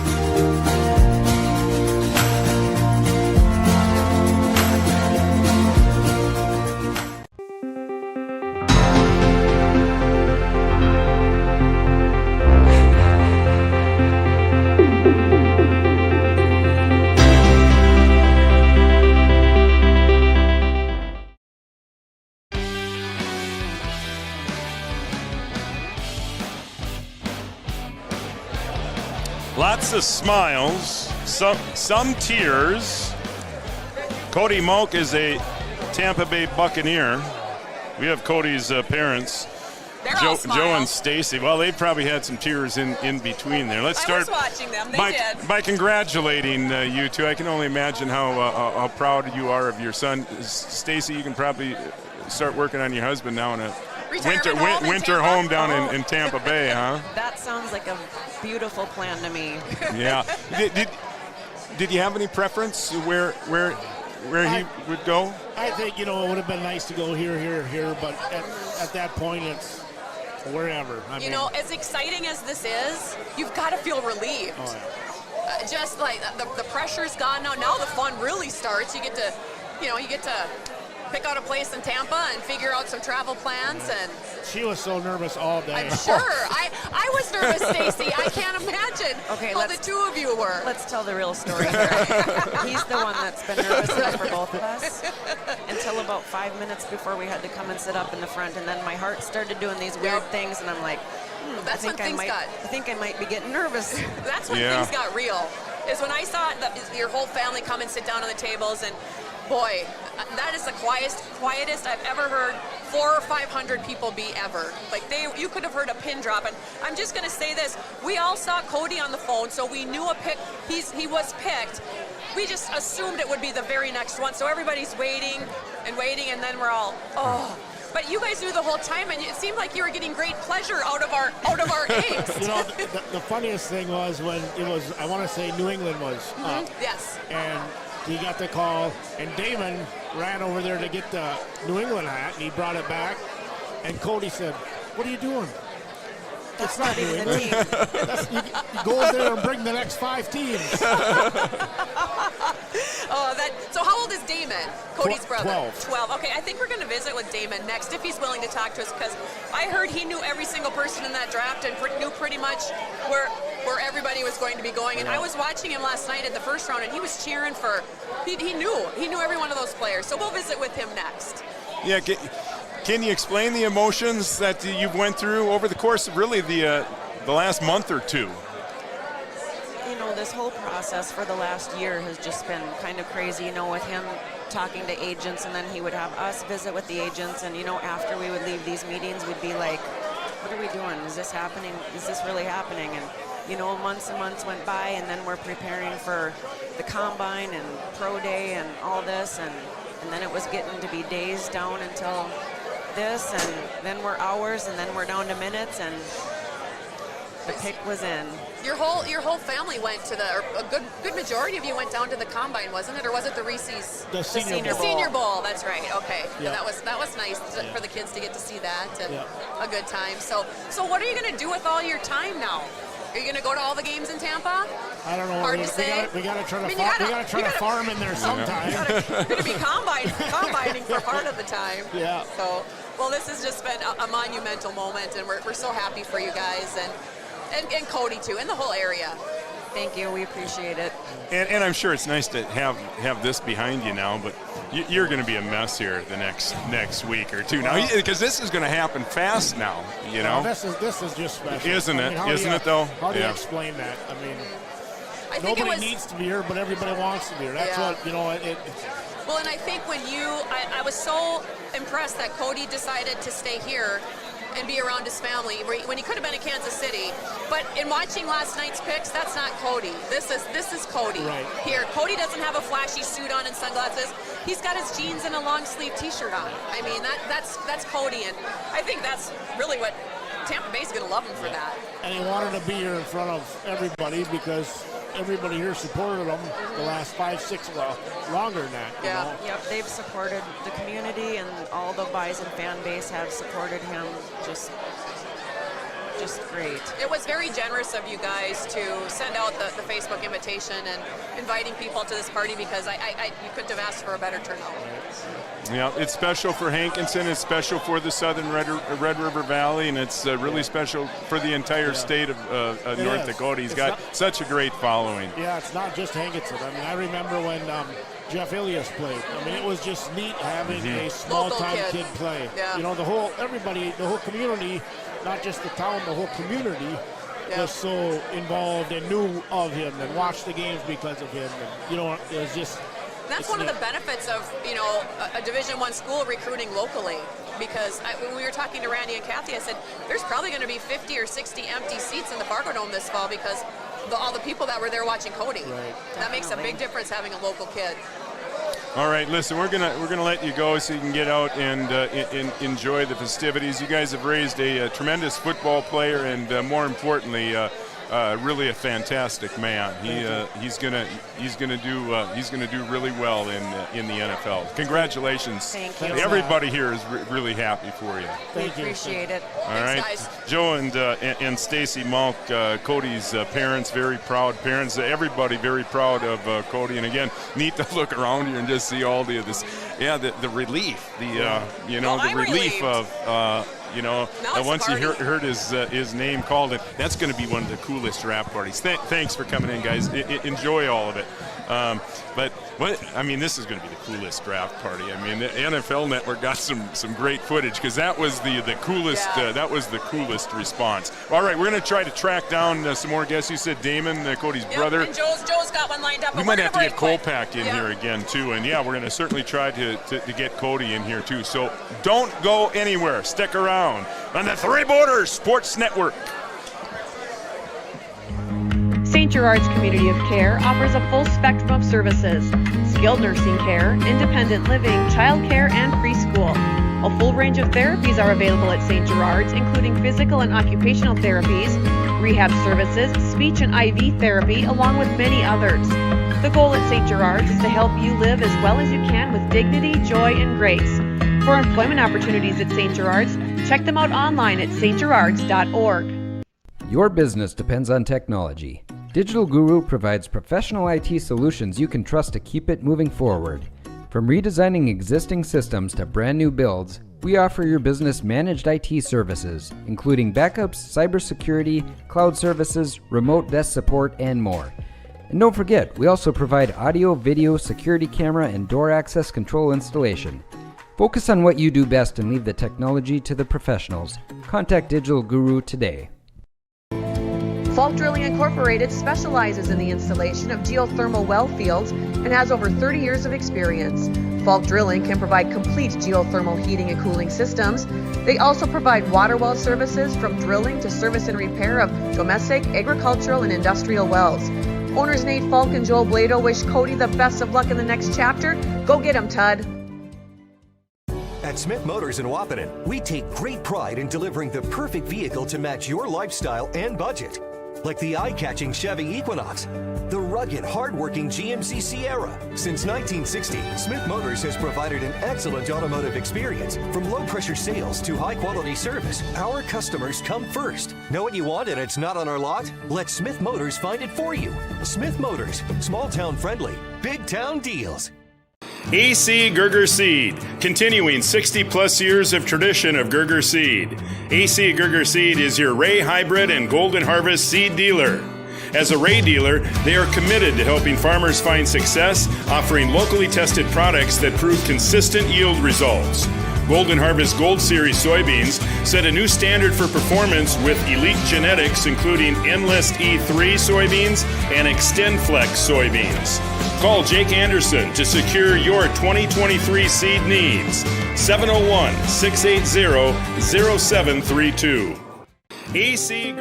Lots of smiles, some tears. Cody Mauch is a Tampa Bay Buccaneer. We have Cody's parents, Joe and Stacy. Well, they've probably had some tears in between there. Let's start I was watching them. They did. By congratulating you two. I can only imagine how proud you are of your son. Stacy, you can probably start working on your husband now in a winter home down in Tampa Bay, huh? That sounds like a beautiful plan to me. Yeah. Did you have any preference where he would go? I think, it would have been nice to go here, but at that point, it's wherever. I mean, as exciting as this is, you've got to feel relieved. Oh, yeah. Just like the pressure's gone now. Now the fun really starts. You get to pick out a place in Tampa and figure out some travel plans. And she was so nervous all day. I'm sure. I was nervous, Stacy. I can't imagine how the two of you were. Let's tell the real story here. He's the one that's been nervous enough for both of us until about 5 minutes before we had to come and sit up in the front, and then my heart started doing these weird things, and I'm like, I think I might be getting nervous. That's when things got real. Is when I saw your whole family come and sit down on the tables, and boy, that is the quietest I've ever heard 400 or 500 people be ever. Like you could have heard a pin drop. And I'm just going to say this: we all saw Cody on the phone, so we knew he was picked. We just assumed it would be the very next one. So everybody's waiting, and then we're all, oh. But you guys knew the whole time, and it seemed like you were getting great pleasure out of our angst. The funniest thing was when it was, I want to say New England was up. Yes. And he got the call, and Damon ran over there to get the New England hat, and he brought it back. And Cody said, "What are you doing? It's not New England. You go over there and bring the next 5 teams." So how old is Damon? Cody's brother. 12. Okay, I think we're going to visit with Damon next if he's willing to talk to us, because I heard he knew every single person in that draft and knew pretty much where everybody was going to be going. And I was watching him last night at the first round, and he was cheering for. He knew every one of those players. So we'll visit with him next. Yeah. Can you explain the emotions that you went through over the course of really the last month or two? This whole process for the last year has just been kind of crazy, with him talking to agents, and then he would have us visit with the agents, and, after we would leave these meetings, we'd be like, what are we doing? Is this happening? Is this really happening? And, months and months went by, and then we're preparing for the combine and pro day and all this, and then it was getting to be days down until this, and then we're hours, and then we're down to minutes, and the pick was in. Your whole family went to a good majority of you went down to the combine, wasn't it, or was it the Reese's? The Senior Bowl. Senior Bowl. That's right. Okay. Yeah. And that was nice for the kids to get to see that and a good time. So what are you going to do with all your time now? Are you going to go to all the games in Tampa? I don't know. Hard to say. We got to try to farm in there sometime. You're going to be combining for part of the time. Yeah. So, well, this has just been a monumental moment, and we're so happy for you guys and Cody too, and the whole area. Thank you. We appreciate it. And I'm sure it's nice to have this behind you now, but you're going to be a mess here the next week or two now, because this is going to happen fast now. This is just special, isn't it? Isn't it though? How do you explain that? I mean, nobody needs to be here, but everybody wants to be here. That's what Well, and I think when I was so impressed that Cody decided to stay here and be around his family when he could have been in Kansas City. But in watching last night's picks, that's not Cody. This is Cody here. Cody doesn't have a flashy suit on and sunglasses. He's got his jeans and a long sleeve T-shirt on. I mean, that's Cody, and I think that's really what Tampa Bay's going to love him for that. And he wanted to be here in front of everybody because everybody here supported him the last 5, 6, longer than that. Yep, they've supported the community, and all the Bison fan base have supported him just great. It was very generous of you guys to send out the Facebook invitation and inviting people to this party, because you couldn't have asked for a better turnout. Yeah, it's special for Hankinson, it's special for the Southern Red River Valley, and it's really special for the entire state of North Dakota. He's got such a great following. Yeah, it's not just Hankinson. I mean, I remember when Jeff Ilias played. I mean, it was just neat having a small-time kid play. Yeah. The whole community, not just the town, the whole community was so involved and knew of him and watched the games because of him. And, you know, it was just. That's one of the benefits of, you know, a Division I school recruiting locally. Because when we were talking to Randy and Kathy, I said, there's probably going to be 50 or 60 empty seats in the Fargo Dome this fall because all the people that were there watching Cody. Right. That makes a big difference having a local kid. All right, listen, we're gonna let you go so you can get out and enjoy the festivities. You guys have raised a tremendous football player, and more importantly, really a fantastic man. He's gonna do really well in the NFL. Congratulations! Thank you. Everybody here is really happy for you. We appreciate it. All right, guys. Joe and Stacy Mauch, Cody's parents, very proud parents. Everybody very proud of Cody. And again, neat to look around here and just see all the relief, the relief of. Once you heard his name called, it that's going to be one of the coolest draft parties. Thanks for coming in, guys. Enjoy all of it. This is going to be the coolest draft party. I mean, the NFL Network got some great footage because that was the coolest. That was the coolest response. All right, we're going to try to track down some more guests. You said Damon, Cody's brother. And Joe's got one lined up. We might have to get Kolpak in here again too, and we're going to certainly try to get Cody in here too. So don't go anywhere. Stick around on the Three Borders Sports Network. St. Gerard's Community of Care offers a full spectrum of services: skilled nursing care, independent living, child care, and preschool. A full range of therapies are available at St. Gerard's, including physical and occupational therapies, rehab services, speech and IV therapy, along with many others. The goal at St. Gerard's is to help you live as well as you can with dignity, joy, and grace. For employment opportunities at St. Gerard's, check them out online at stgerards.org. Your business depends on technology. Digital Guru provides professional IT solutions you can trust to keep it moving forward. From redesigning existing systems to brand new builds, we offer your business managed IT services, including backups, cybersecurity, cloud services, remote desk support, and more. And don't forget, we also provide audio, video, security camera, and door access control installation. Focus on what you do best and leave the technology to the professionals. Contact Digital Guru today. Falk Drilling Incorporated specializes in the installation of geothermal well fields and has over 30 years of experience. Falk Drilling can provide complete geothermal heating and cooling systems. They also provide water well services from drilling to service and repair of domestic, agricultural, and industrial wells. Owners Nate Falk and Joel Blado wish Cody the best of luck in the next chapter. Go get him, Tud. At Smith Motors in Wapenen, we take great pride in delivering the perfect vehicle to match your lifestyle and budget. Like the eye-catching Chevy Equinox, the rugged, hard-working GMC Sierra. Since 1960, Smith Motors has provided an excellent automotive experience. From low-pressure sales to high-quality service, our customers come first. Know what you want and it's not on our lot? Let Smith Motors find it for you. Smith Motors, small-town friendly, big-town deals. AC Gerger Seed, continuing 60-plus years of tradition of Gerger Seed. AC Gerger Seed is your Ray Hybrid and Golden Harvest seed dealer. As a Ray dealer, they are committed to helping farmers find success, offering locally tested products that prove consistent yield results. Golden Harvest Gold Series soybeans set a new standard for performance with elite genetics, including Enlist E3 soybeans and XtendFlex soybeans. Call Jake Anderson to secure your 2023 seed needs. 701-680-0732. AC.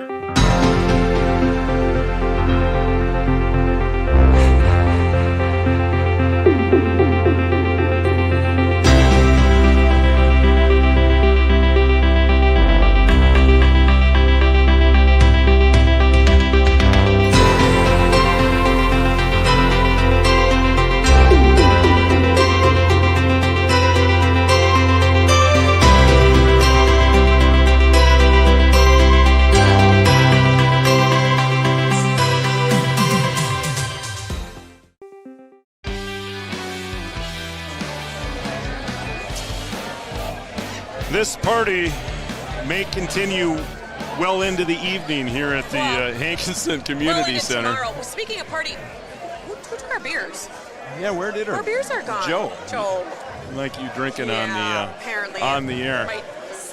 This party may continue well into the evening here at the Hankinson Community Center. Tomorrow. Speaking of party, who took our beers? Yeah, where did our beers are gone? Joe. Joe. Like you drinking apparently on the air. Might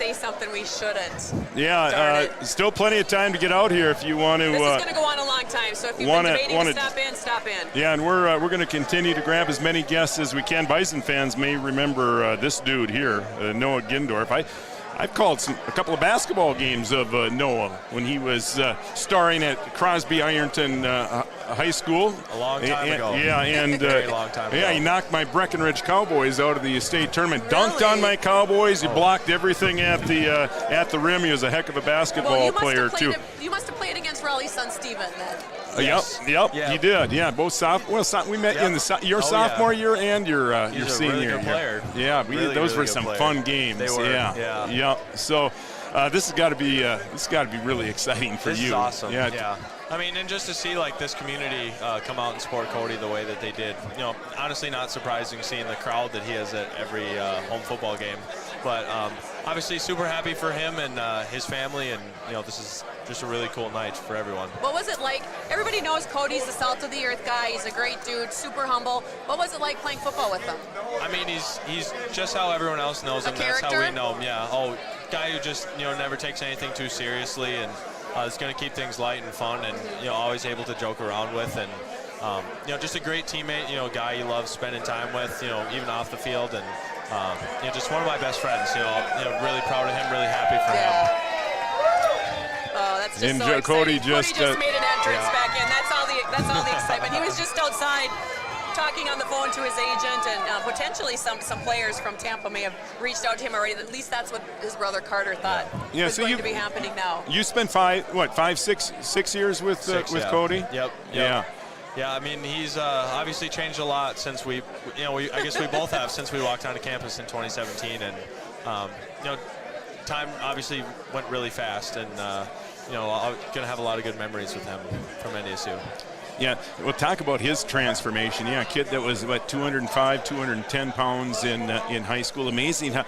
say something we shouldn't. Yeah, still plenty of time to get out here if you want to. This is going to go on a long time, so if you've been debating to stop in, stop in. Yeah, and we're going to continue to grab as many guests as we can. Bison fans may remember this dude here, Noah Gindorf. I've called a couple of basketball games of Noah when he was starring at Crosby Ironton High School. A long time ago. Yeah, and very long time ago. Yeah, he knocked my Breckenridge Cowboys out of the state tournament. Dunked on my Cowboys. He blocked everything at the rim. He was a heck of a basketball player too. You must have played against Rollie's son Steven then. Yes. Yep, he did. Yeah, both we met in your sophomore year and your senior really good year. player. Yeah, those were some fun games. They were. Yeah. So this has got to be really exciting for you. This is awesome. Yeah. I mean, and just to see like this community come out and support Cody the way that they did, honestly not surprising seeing the crowd that he has at every home football game. But obviously super happy for him and his family, and this is just a really cool night for everyone. What was it like? Everybody knows Cody's the salt of the earth guy. He's a great dude, super humble. What was it like playing football with him? I mean, he's just how everyone else knows him. That's how we know him. Yeah. Guy who just never takes anything too seriously, and is going to keep things light and fun, and always able to joke around with, and just a great teammate. Guy you love spending time with. Even off the field, and just one of my best friends. Really proud of him. Really happy for him. Oh, that's just so exciting. Cody made an entrance back in. That's all the excitement. He was just outside talking on the phone to his agent, and potentially some players from Tampa may have reached out to him already. At least that's what his brother Carter thought was going to be happening now. You spent 6 years with Cody? Yep. Yeah. Yeah, I mean, he's obviously changed a lot since I guess we both have since we walked onto campus in 2017, and time obviously went really fast, and I'm gonna have a lot of good memories with him from NDSU. Yeah, we'll talk about his transformation. Yeah, a kid that was 205, 210 pounds in high school. Amazing how,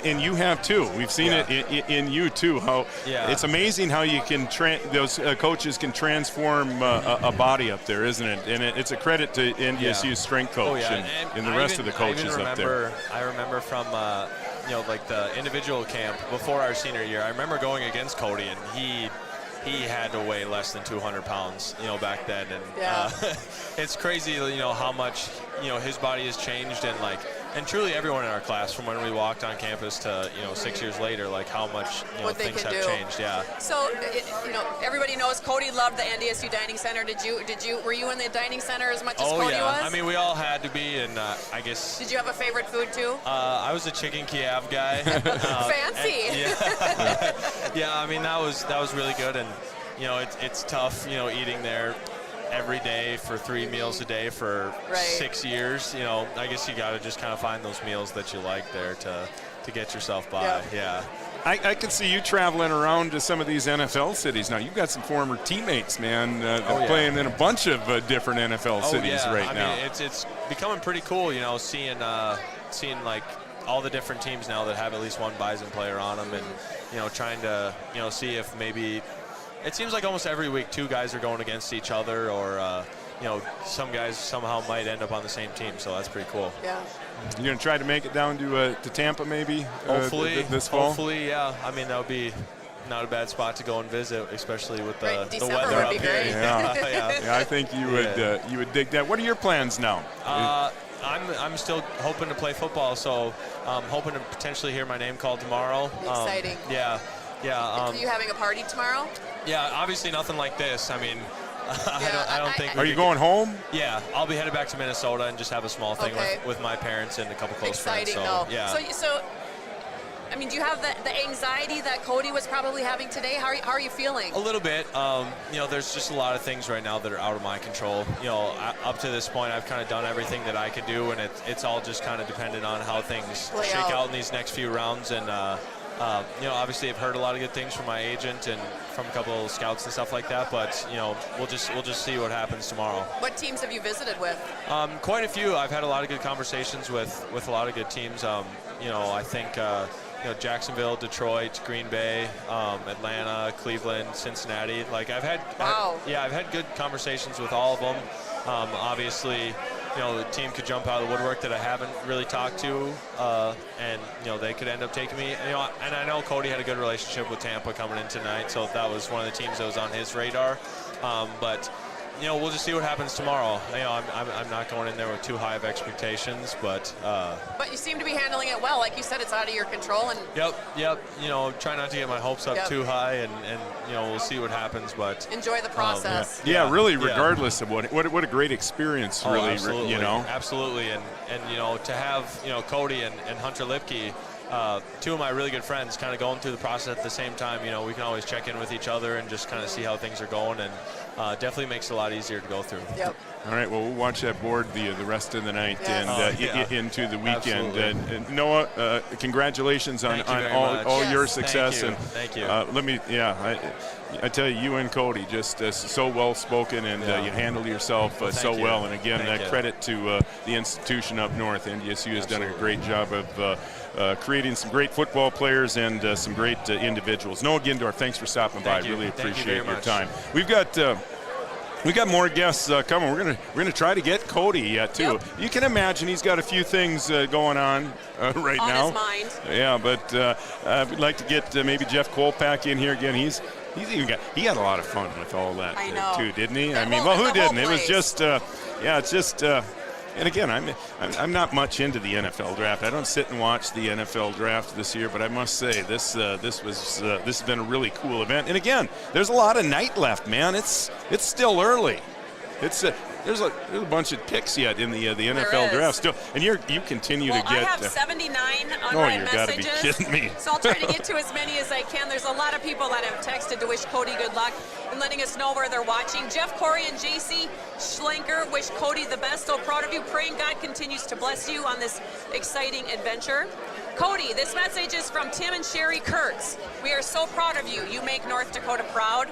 and you have too. We've seen it in you too. How it's amazing how you can those coaches can transform a body up there, isn't it? And it's a credit to NDSU's strength coach and the rest of the coaches up there. I remember from like the individual camp before our senior year. I remember going against Cody, and he had to weigh less than 200 pounds, back then, and it's crazy, how much, his body has changed, and truly everyone in our class from when we walked on campus to 6 years later, how much things have changed. Yeah. So everybody knows Cody loved the NDSU Dining Center. Were you in the Dining Center as much as Cody was? I mean, we all had to be, and I guess. Did you have a favorite food too? I was a chicken Kiev guy. Fancy. Yeah, I mean that was really good, and it's tough, eating there every day for 3 meals a day for 6 years. I guess you got to just kind of find those meals that you like there to get yourself by. Yeah. I can see you traveling around to some of these NFL cities now. You've got some former teammates, man, playing in a bunch of different NFL cities right now. I mean, it's becoming pretty cool, seeing like all the different teams now that have at least one Bison player on them, and trying to see if maybe. It seems like almost every week 2 guys are going against each other, or some guys somehow might end up on the same team, so that's pretty cool. Yeah. You're going to try to make it down to Tampa maybe hopefully this fall? Hopefully, yeah. I mean, that would be not a bad spot to go and visit, especially with the December weather would be up great. here. Yeah, I think you would dig that. What are your plans now? I'm still hoping to play football, so I'm hoping to potentially hear my name called tomorrow. Exciting. Yeah. Are you having a party tomorrow? Yeah, obviously nothing like this. I mean, I don't think. Are you going home? Yeah, I'll be headed back to Minnesota and just have a small thing with my parents and a couple close friends. Exciting, though. Yeah. So, I mean, do you have the anxiety that Cody was probably having today? How are you feeling? A little bit. There's just a lot of things right now that are out of my control. Up to this point, I've kind of done everything that I could do, and it's all just kind of dependent on how things shake out in these next few rounds. And obviously I've heard a lot of good things from my agent and from a couple of scouts and stuff like that, but we'll just see what happens tomorrow. What teams have you visited with? Quite a few. I've had a lot of good conversations with a lot of good teams. I think Jacksonville, Detroit, Green Bay, Atlanta, Cleveland, Cincinnati. I've had good conversations with all of them. Obviously, the team could jump out of the woodwork that I haven't really talked to, and they could end up taking me. And I know Cody had a good relationship with Tampa coming in tonight, so that was one of the teams that was on his radar. But we'll just see what happens tomorrow. I'm not going in there with too high of expectations, but you seem to be handling it well. Like you said, it's out of your control. And Yep. Try not to get my hopes up too high, and we'll see what happens. But enjoy the process. Really, regardless of what a great experience, really. Absolutely. Absolutely, and to have Cody and Hunter Lipke, two of my really good friends, kind of going through the process at the same time. We can always check in with each other and just kind of see how things are going, and definitely makes it a lot easier to go through. Yep. All right, well, we'll watch that board the rest of the night and into the weekend. And Noah, congratulations on all your success. Thank you. I tell you and Cody, just so well spoken, and you handle yourself so well. And again, credit to the institution up north. NDSU has done a great job of creating some great football players and some great individuals. Noah Gindorf, thanks for stopping by. Really appreciate your time. We got more guests coming. We're gonna try to get Cody too. Yep. You can imagine he's got a few things going on right now. On his mind. Yeah, but we'd like to get maybe Jeff Kolpak in here again. He had a lot of fun with all that too, didn't he? Who didn't? It was just it's just. And again, I'm not much into the NFL draft. I don't sit and watch the NFL draft this year, but I must say this has been a really cool event. And again, there's a lot of night left, man. It's still early. There's a bunch of picks yet in the NFL draft still, and you continue to get. I have 79 unread messages. Gotta be kidding me. So I'll try to get to as many as I can. There's a lot of people that have texted to wish Cody good luck and letting us know where they're watching. Jeff Corey and JC Schlenker wish Cody the best. So proud of you. Praying God continues to bless you on this exciting adventure. Cody, this message is from Tim and Sherry Kurtz. We are so proud of you. You make North Dakota proud.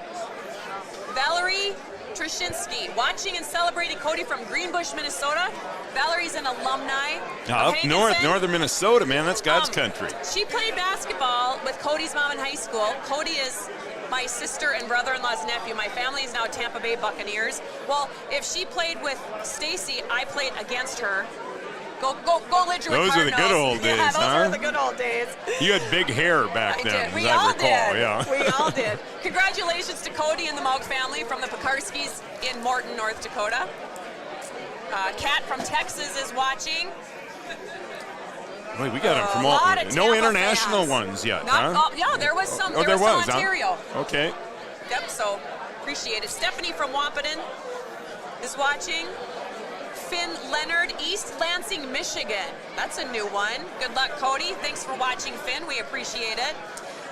Valerie Trushinsky, watching and celebrating Cody from Greenbush, Minnesota. Valerie's an alumni. Up northern Minnesota, man, that's God's country. She played basketball with Cody's mom in high school. Cody is my sister and brother-in-law's nephew. My family is now Tampa Bay Buccaneers. Well, if she played with Stacy, I played against her. Go Lidger. Those are the good old days, those were the good old days. You had big hair back then, we as all I recall. did. Yeah. We all did. Congratulations to Cody and the Mauch family from the Pekarskis in Morton, North Dakota. Kat from Texas is watching. Wait, we got them from all. No international ones yet, huh? There was some. Oh, there was some huh? Ontario. Okay. Yep. So appreciate it. Stephanie from Wampanoag is watching. Finn Leonard, East Lansing, Michigan. That's a new one. Good luck, Cody. Thanks for watching, Finn. We appreciate it.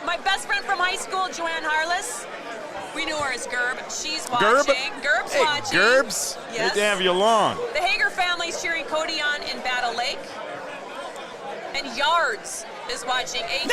My best friend from high school, Joanne Harless. We knew her as Gerb. She's watching. Gerb's watching. Gerbs. Yes. Good to have you along. The Hager family's cheering Cody on in Battle Lake. And Yards is watching. AKA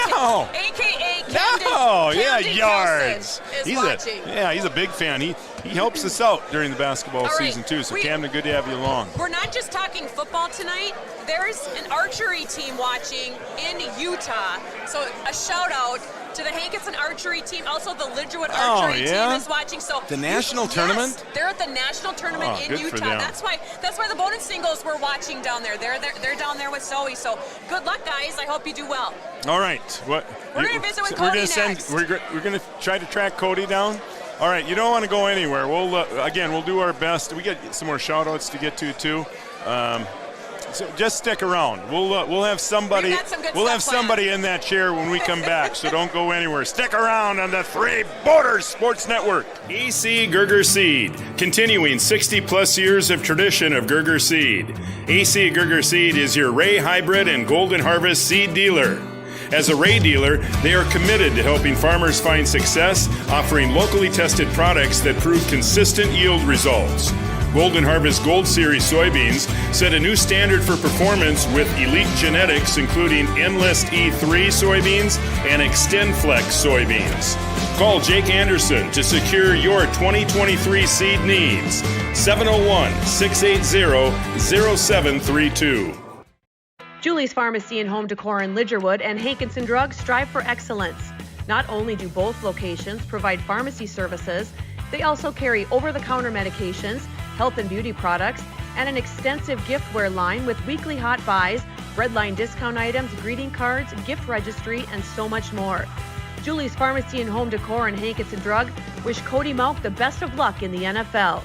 Camden Yards. Is watching. He's a big fan. He helps us out during the basketball season too. So Camden, good to have you along. We're not just talking football tonight. There's an archery team watching in Utah. So a shout out to the Hankinson archery team. Also the Lidgerwood archery team is watching. So the national tournament? They're at the national tournament in Utah. That's why the Bowden Singles were watching down there. They're down there with Zoe. So good luck, guys. I hope you do well. All right. We're going to visit with Cody next. We're going to try to track Cody down. All right, you don't want to go anywhere. We'll do our best. We got some more shout-outs to get to too. So just stick around. We'll have somebody. We'll have somebody in that chair when we come back. So don't go anywhere. Stick around on the Three Borders Sports Network. AC Gerger Seed, continuing 60-plus years of tradition of Gerger Seed. AC Gerger Seed is your Ray Hybrid and Golden Harvest seed dealer. As a Ray dealer, they are committed to helping farmers find success, offering locally tested products that prove consistent yield results. Golden Harvest Gold Series soybeans set a new standard for performance with elite genetics, including Enlist E3 soybeans and XtendFlex soybeans. Call Jake Anderson to secure your 2023 seed needs. 701-680-0732. Juli's Pharmacy and Home Decor in Lidgerwood and Hankinson Drugs strive for excellence. Not only do both locations provide pharmacy services, they also carry over-the-counter medications, health and beauty products, and an extensive giftware line with weekly hot buys, breadline discount items, greeting cards, gift registry, and so much more. Juli's Pharmacy and Home Decor and Hankinson Drug wish Cody Mauch the best of luck in the NFL.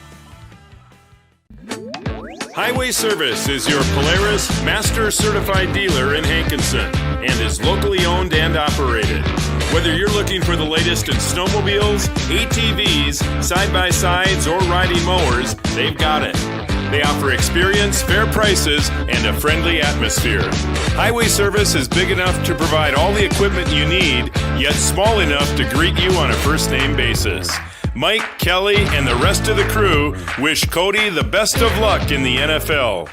Highway Service is your Polaris Master Certified dealer in Hankinson and is locally owned and operated. Whether you're looking for the latest in snowmobiles, ATVs, side-by-sides, or riding mowers, they've got it. They offer experience, fair prices, and a friendly atmosphere. Highway Service is big enough to provide all the equipment you need, yet small enough to greet you on a first-name basis. Mike, Kelly, and the rest of the crew wish Cody the best of luck in the NFL.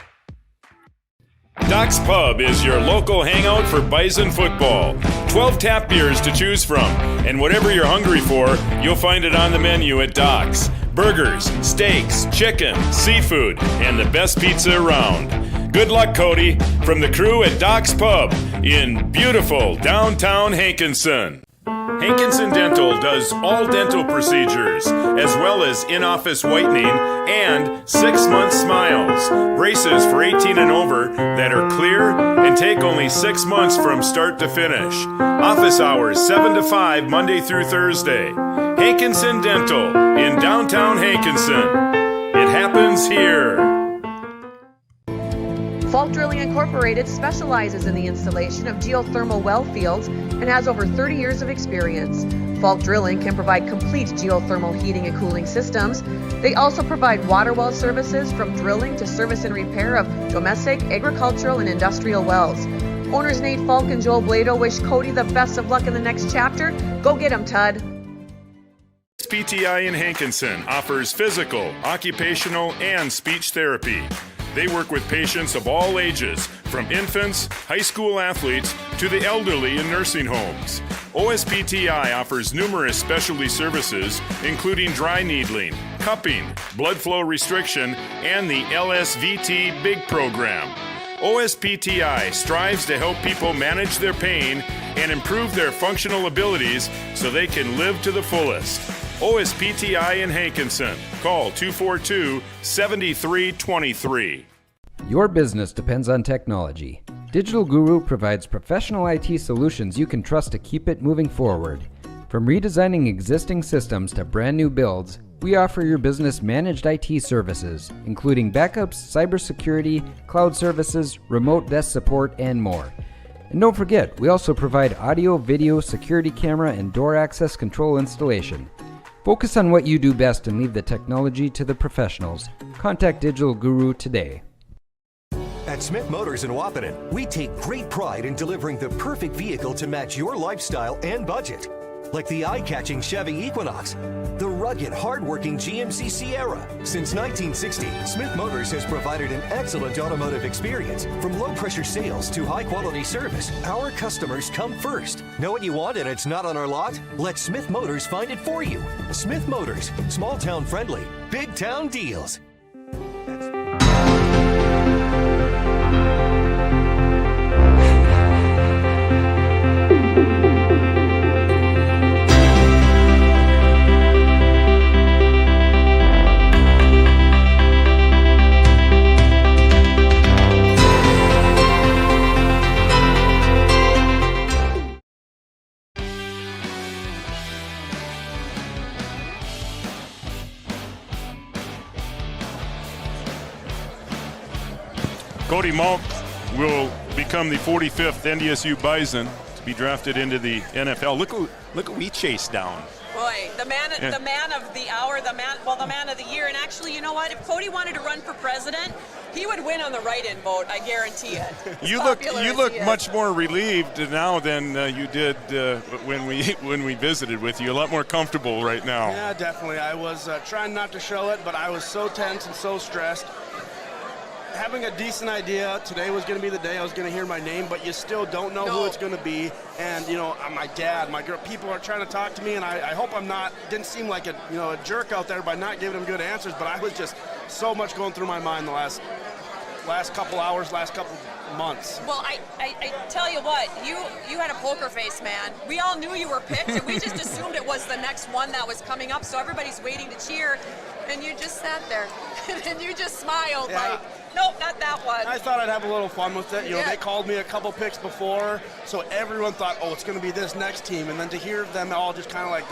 Doc's Pub is your local hangout for Bison football. 12 tap beers to choose from, and whatever you're hungry for, you'll find it on the menu at Doc's. Burgers, steaks, chicken, seafood, and the best pizza around. Good luck, Cody, from the crew at Doc's Pub in beautiful downtown Hankinson. Hankinson Dental does all dental procedures, as well as in-office whitening and 6-month smiles. Braces for 18 and over that are clear and take only 6 months from start to finish. Office hours 7 to 5 Monday through Thursday. Hankinson Dental in downtown Hankinson. It happens here. Falk Drilling Incorporated specializes in the installation of geothermal well fields and has over 30 years of experience. Falk Drilling can provide complete geothermal heating and cooling systems. They also provide water well services from drilling to service and repair of domestic, agricultural, and industrial wells. Owners Nate Falk and Joel Blado wish Cody the best of luck in the next chapter. Go get him, Tud. PTI in Hankinson offers physical, occupational, and speech therapy. They work with patients of all ages, from infants, high school athletes, to the elderly in nursing homes. OSPTI offers numerous specialty services, including dry needling, cupping, blood flow restriction, and the LSVT BIG program. OSPTI strives to help people manage their pain and improve their functional abilities so they can live to the fullest. OSPTI in Hankinson. Call 242-7323. Your business depends on technology. Digital Guru provides professional IT solutions you can trust to keep it moving forward. From redesigning existing systems to brand new builds, we offer your business managed IT services, including backups, cybersecurity, cloud services, remote desk support, and more. And don't forget, we also provide audio, video, security camera, and door access control installation. Focus on what you do best and leave the technology to the professionals. Contact Digital Guru today. At Smith Motors in Wahpeton, we take great pride in delivering the perfect vehicle to match your lifestyle and budget. Like the eye-catching Chevy Equinox, the rugged, hard-working GMC Sierra. Since 1960, Smith Motors has provided an excellent automotive experience. From low-pressure sales to high-quality service, our customers come first. Know what you want and it's not on our lot? Let Smith Motors find it for you. Smith Motors, small-town friendly, big-town deals. Cody Mauch will become the 45th NDSU Bison to be drafted into the NFL. Look who we chased down. Boy, the man of the hour, the man of the year. And actually, you know what? If Cody wanted to run for president, he would win on the write-in vote. I guarantee it. You look much more relieved now than you did when we visited with you. A lot more comfortable right now. Yeah, definitely. I was trying not to show it, but I was so tense and so stressed. Having a decent idea today was going to be the day I was going to hear my name, but you still don't know who it's going to be. And my dad, my girl, people are trying to talk to me, and I hope I'm not. Didn't seem like a jerk out there by not giving them good answers, but I was just so much going through my mind the last couple hours, last couple months. Well, I tell you what, you had a poker face, man. We all knew you were picked, and we just assumed it was the next one that was coming up. So everybody's waiting to cheer, and you just sat there. And you just smiled Yeah. like, nope, not that one. I thought I'd have a little fun with it. You know, Yeah. they called me a couple picks before, so everyone thought, oh, it's going to be this next team. And then to hear them all just kind of like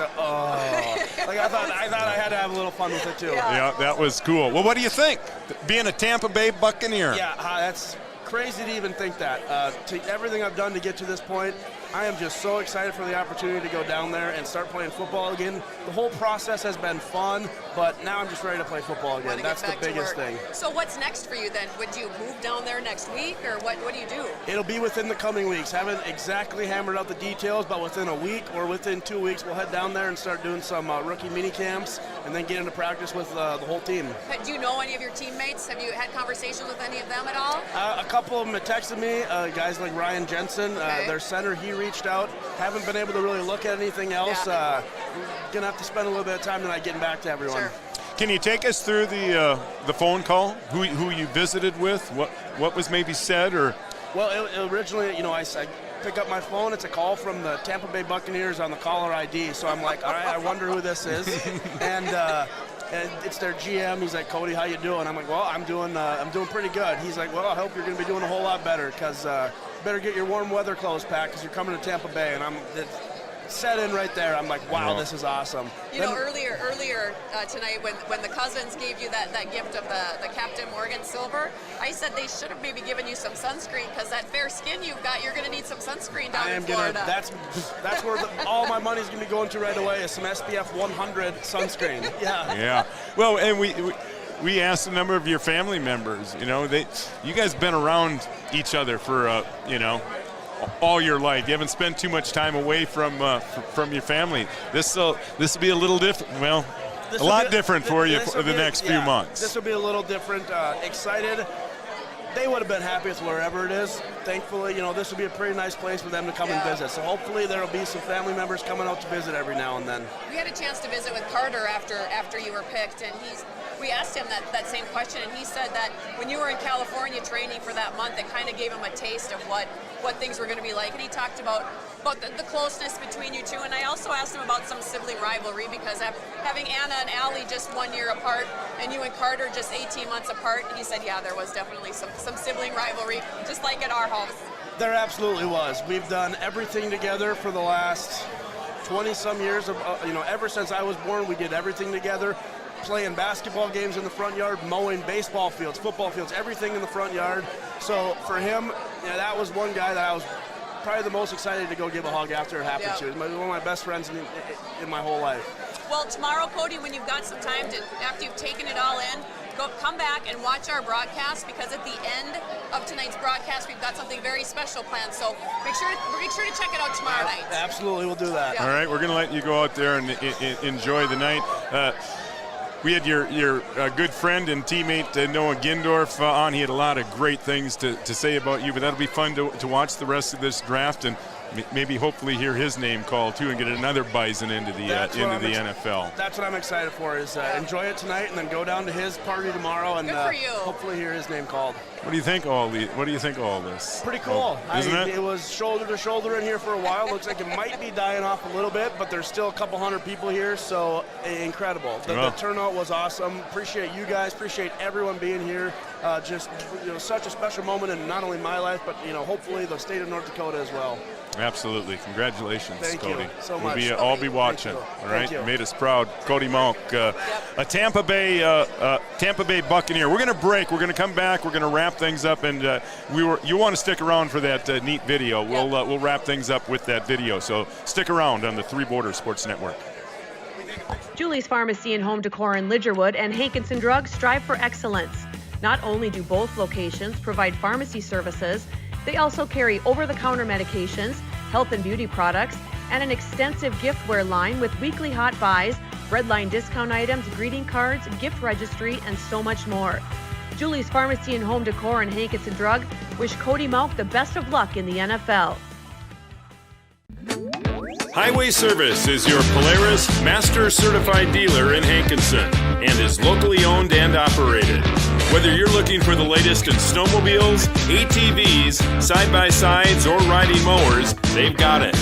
like I thought I had to have a little fun with it too. Yeah, that was cool. Well, what do you think? Being a Tampa Bay Buccaneer. Yeah, that's crazy to even think that. To everything I've done to get to this point, I am just so excited for the opportunity to go down there and start playing football again. The whole process has been fun, but now I'm just ready to play football again. Wanna get That's the back to biggest work. thing. So what's next for you then? Would you move down there next week, or what do you do? It'll be within the coming weeks. Haven't exactly hammered out the details, but within a week or within 2 weeks, we'll head down there and start doing some rookie mini camps and then get into practice with the whole team. But do you know any of your teammates? Have you had conversations with any of them at all? A couple of them have texted me, guys like Ryan Jensen, their center, he reached out. Haven't been able to really look at anything else. We're going to have to spend a little bit of time tonight getting back to everyone. Sure. Can you take us through the phone call? Who you visited with? What was maybe said or? Well, originally, you know, I pick up my phone. It's a call from the Tampa Bay Buccaneers on the caller ID. So I'm like, all right, I wonder who this is. and it's their GM. He's like, Cody, how you doing? I'm like, well, I'm doing pretty good. He's like, well, I hope you're going to be doing a whole lot better because better get your warm weather clothes packed because you're coming to Tampa Bay. And set in right there. I'm like, wow, this is awesome. You know, earlier tonight when the Cousins gave you that gift of the Captain Morgan silver, I said they should have maybe given you some sunscreen because that fair skin you've got, you're going to need some sunscreen down in Florida. That's where all my money's going to be going to right away is some SPF 100 sunscreen. Yeah. Yeah. Well, and we asked a number of your family members. You know, you guys been around each other for all your life. You haven't spent too much time away from your family. This will be a little different. Well, a lot different for you for the next few months. This will be a little different. Excited. They would have been happy with wherever it is. Thankfully, you know, this will be a pretty nice place for them to come and visit. So hopefully there will be some family members coming out to visit every now and then. We had a chance to visit with Carter after you were picked, and we asked him that same question, and he said that when you were in California training for that month, it kind of gave him a taste of what things were going to be like. And he talked about the closeness between you two. And I also asked him about some sibling rivalry because having Anna and Allie just 1 year apart and you and Carter just 18 months apart, he said, yeah, there was definitely some sibling rivalry, just like at our house. There absolutely was. We've done everything together for the last 20-some years. Ever since I was born, we did everything together. Playing basketball games in the front yard, mowing baseball fields, football fields, everything in the front yard. So for him, that was one guy that I was probably the most excited to go give a hug after it happened to. He's one of my best friends in my whole life. Well, tomorrow, Cody, when you've got some time after you've taken it all in, come back and watch our broadcast because at the end of tonight's broadcast, we've got something very special planned. So make sure to check it out tomorrow night. Absolutely, we'll do that. All right, we're going to let you go out there and enjoy the night. We had your good friend and teammate Noah Gindorf on. He had a lot of great things to say about you, but that'll be fun to watch the rest of this draft and maybe hopefully hear his name called too and get another Bison into the NFL. That's what I'm excited for is enjoy it tonight and then go down to his party tomorrow and hopefully hear his name called. What do you think of all this? Pretty cool. Isn't it? It was shoulder to shoulder in here for a while. Looks like it might be dying off a little bit, but there's still a couple hundred people here, so incredible. The turnout was awesome. Appreciate you guys. Appreciate everyone being here. Such a special moment in not only my life, but hopefully the state of North Dakota as well. Absolutely. Congratulations, Cody. Thank you so much. We'll all be watching. All right. You made us proud. Cody Mauch, a Tampa Bay Buccaneer. We're going to break. We're going to come back. We're going to wrap things up, and you want to stick around for that neat video. We'll wrap things up with that video. So stick around on the Three Borders Sports Network. Juli's Pharmacy and Home Decor in Lidgerwood and Hankinson Drugs strive for excellence. Not only do both locations provide pharmacy services, they also carry over-the-counter medications, health and beauty products, and an extensive giftware line with weekly hot buys, Breadline discount items, greeting cards, gift registry, and so much more. Juli's Pharmacy and Home Decor and Hankinson Drug wish Cody Mauch the best of luck in the NFL. Highway Service is your Polaris Master Certified dealer in Hankinson and is locally owned and operated. Whether you're looking for the latest in snowmobiles, ATVs, side-by-sides, or riding mowers, they've got it.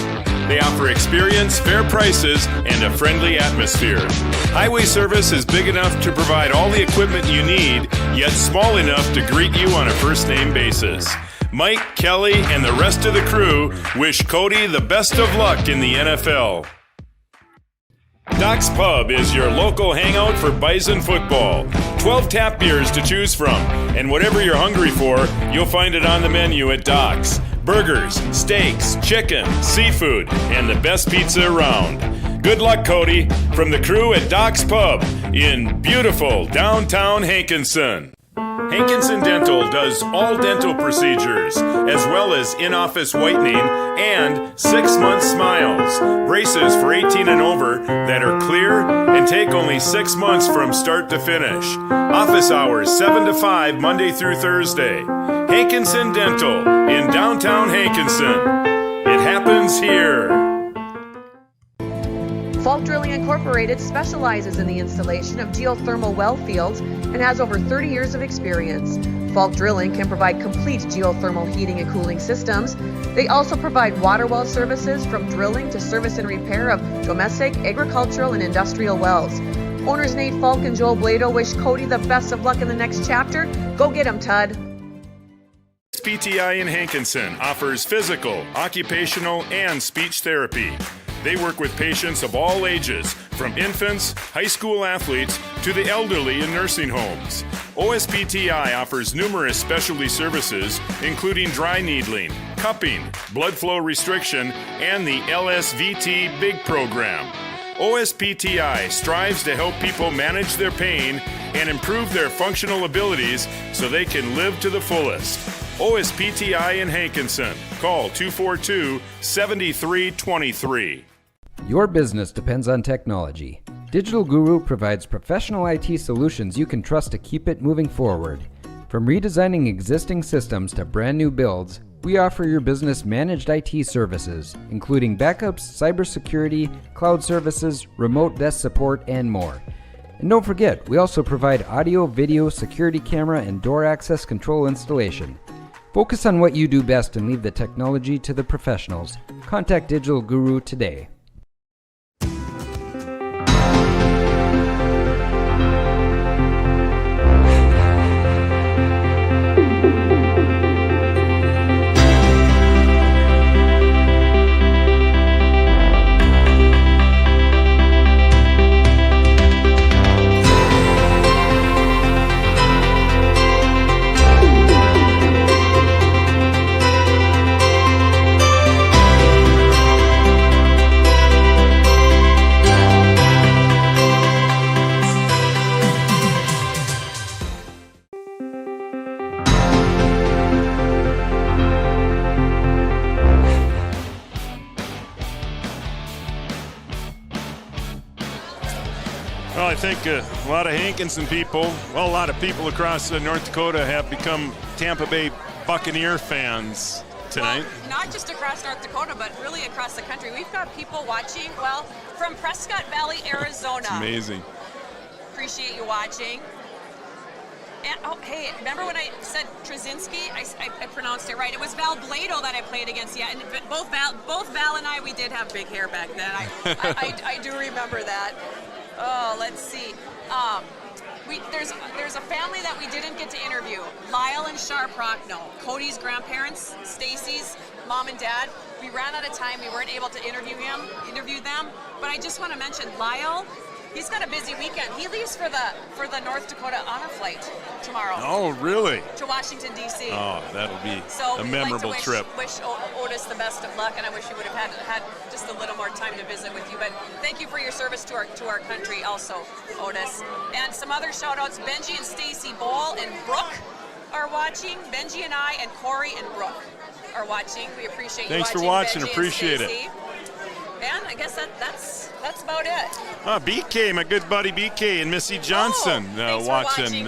They offer experience, fair prices, and a friendly atmosphere. Highway Service is big enough to provide all the equipment you need, yet small enough to greet you on a first-name basis. Mike, Kelly, and the rest of the crew wish Cody the best of luck in the NFL. Doc's Pub is your local hangout for Bison football. 12 tap beers to choose from, and whatever you're hungry for, you'll find it on the menu at Doc's. Burgers, steaks, chicken, seafood, and the best pizza around. Good luck, Cody, from the crew at Doc's Pub in beautiful downtown Hankinson. Hankinson Dental does all dental procedures, as well as in-office whitening and 6-month smiles. Braces for 18 and over that are clear and take only 6 months from start to finish. Office hours 7 to 5 Monday through Thursday. Hankinson Dental in downtown Hankinson. It happens here. Falk Drilling Incorporated specializes in the installation of geothermal well fields and has over 30 years of experience. Falk Drilling can provide complete geothermal heating and cooling systems. They also provide water well services from drilling to service and repair of domestic, agricultural, and industrial wells. Owners Nate Falk and Joel Blado wish Cody the best of luck in the next chapter. Go get him, Tud. PTI in Hankinson offers physical, occupational, and speech therapy. They work with patients of all ages, from infants, high school athletes, to the elderly in nursing homes. OSPTI offers numerous specialty services, including dry needling, cupping, blood flow restriction, and the LSVT Big Program. OSPTI strives to help people manage their pain and improve their functional abilities so they can live to the fullest. OSPTI in Hankinson. Call 242-7323. Your business depends on technology. Digital Guru provides professional IT solutions you can trust to keep it moving forward. From redesigning existing systems to brand new builds, we offer your business managed IT services, including backups, cybersecurity, cloud services, remote desk support, and more. And don't forget, we also provide audio, video, security camera, and door access control installation. Focus on what you do best and leave the technology to the professionals. Contact Digital Guru today. Well, I think a lot of Hankinson people, well, a lot of people across North Dakota have become Tampa Bay Buccaneer fans tonight. Well, not just across North Dakota, but really across the country. We've got people watching, well, from Prescott Valley, Arizona. It's amazing. Appreciate you watching. And, oh, hey, remember when I said Trzynski? I pronounced it right. It was Val Blado that I played against. Yeah, and both Val and I, we did have big hair back then. I do remember that. Oh, let's see. There's a family that we didn't get to interview. Lyle and Shar Prochnow, Cody's grandparents, Stacy's mom and dad. We ran out of time. We weren't able to interview them. But I just want to mention Lyle. He's got a busy weekend. He leaves for the North Dakota honor flight tomorrow. Oh, really? To Washington, D.C. Oh, that'll be a memorable trip. Wish Otis the best of luck, and I wish he would have had just a little more time to visit with you. But thank you for your service to our country also, Otis. And some other shout-outs. Benji and Stacy Ball and Brooke are watching. Benji and I and Corey and Brooke are watching. We appreciate you watching. Thanks for watching. Benji Appreciate it. And I guess that's about it. BK, my good buddy BK and Missy Johnson watching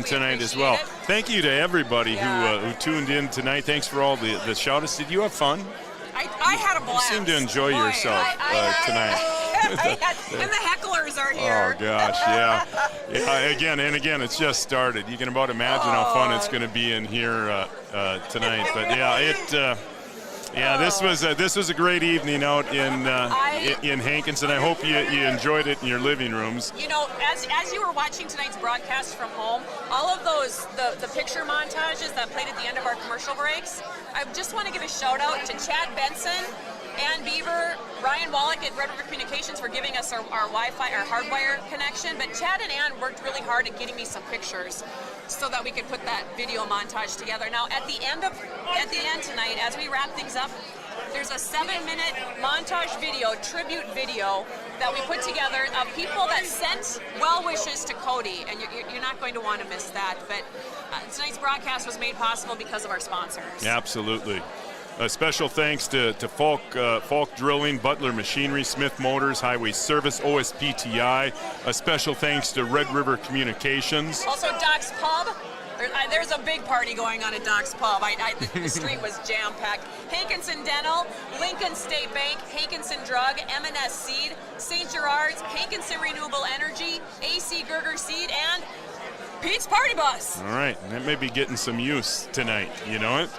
tonight as well. Thank you to everybody who tuned in tonight. Thanks for all the shout-outs. Did you have fun? I had a blast. You seem to enjoy yourself tonight. And the hecklers are here. Oh, gosh, yeah. Again, it's just started. You can about imagine how fun it's going to be in here tonight. But, yeah, Yeah, this was a great evening out in Hankinson. I hope you enjoyed it in your living rooms. You know, as you were watching tonight's broadcast from home, all of those the picture montages that played at the end of our commercial breaks, I just want to give a shout out to Chad Benson, Ann Beaver, Ryan Wallach at Red River Communications for giving us our Wi-Fi, our hardwire connection. But Chad and Ann worked really hard at getting me some pictures so that we could put that video montage together. Now, at the end tonight, as we wrap things up, there's a 7-minute montage video, tribute video, that we put together of people that sent well wishes to Cody, and you're not going to want to miss that. But tonight's broadcast was made possible because of our sponsors. Absolutely. A special thanks to Falk Drilling, Butler Machinery, Smith Motors, Highway Service, OSPTI. A special thanks to Red River Communications. Also, Doc's Pub. There's a big party going on at Doc's Pub. The street was jam-packed. Hankinson Dental, Lincoln State Bank, Hankinson Drug, M&S Seed, St. Gerard's, Hankinson Renewable Energy, AC Gerger Seed, and Pete's Party Bus. All right, that may be getting some use tonight. You know it.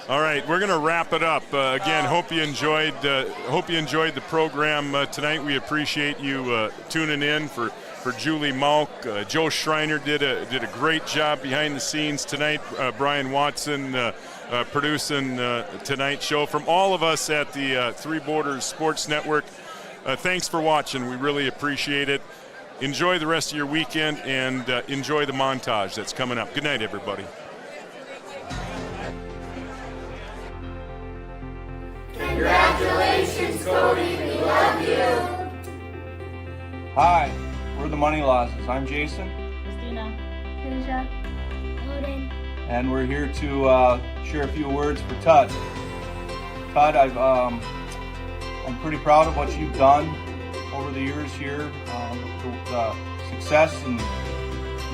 All right, we're going to wrap it up. Again, hope you enjoyed the program tonight. We appreciate you tuning in for Juli Mauch. Joe Schreiner did a great job behind the scenes tonight. Brian Watson producing tonight's show. From all of us at the Three Borders Sports Network, thanks for watching. We really appreciate it. Enjoy the rest of your weekend and enjoy the montage that's coming up. Good night, everybody. Congratulations, Cody. We love you. Hi, we're the Money Losses. I'm Jason. Christina. Asia. Odin. And we're here to share a few words for Todd. Todd, I'm pretty proud of what you've done over the years here. The success and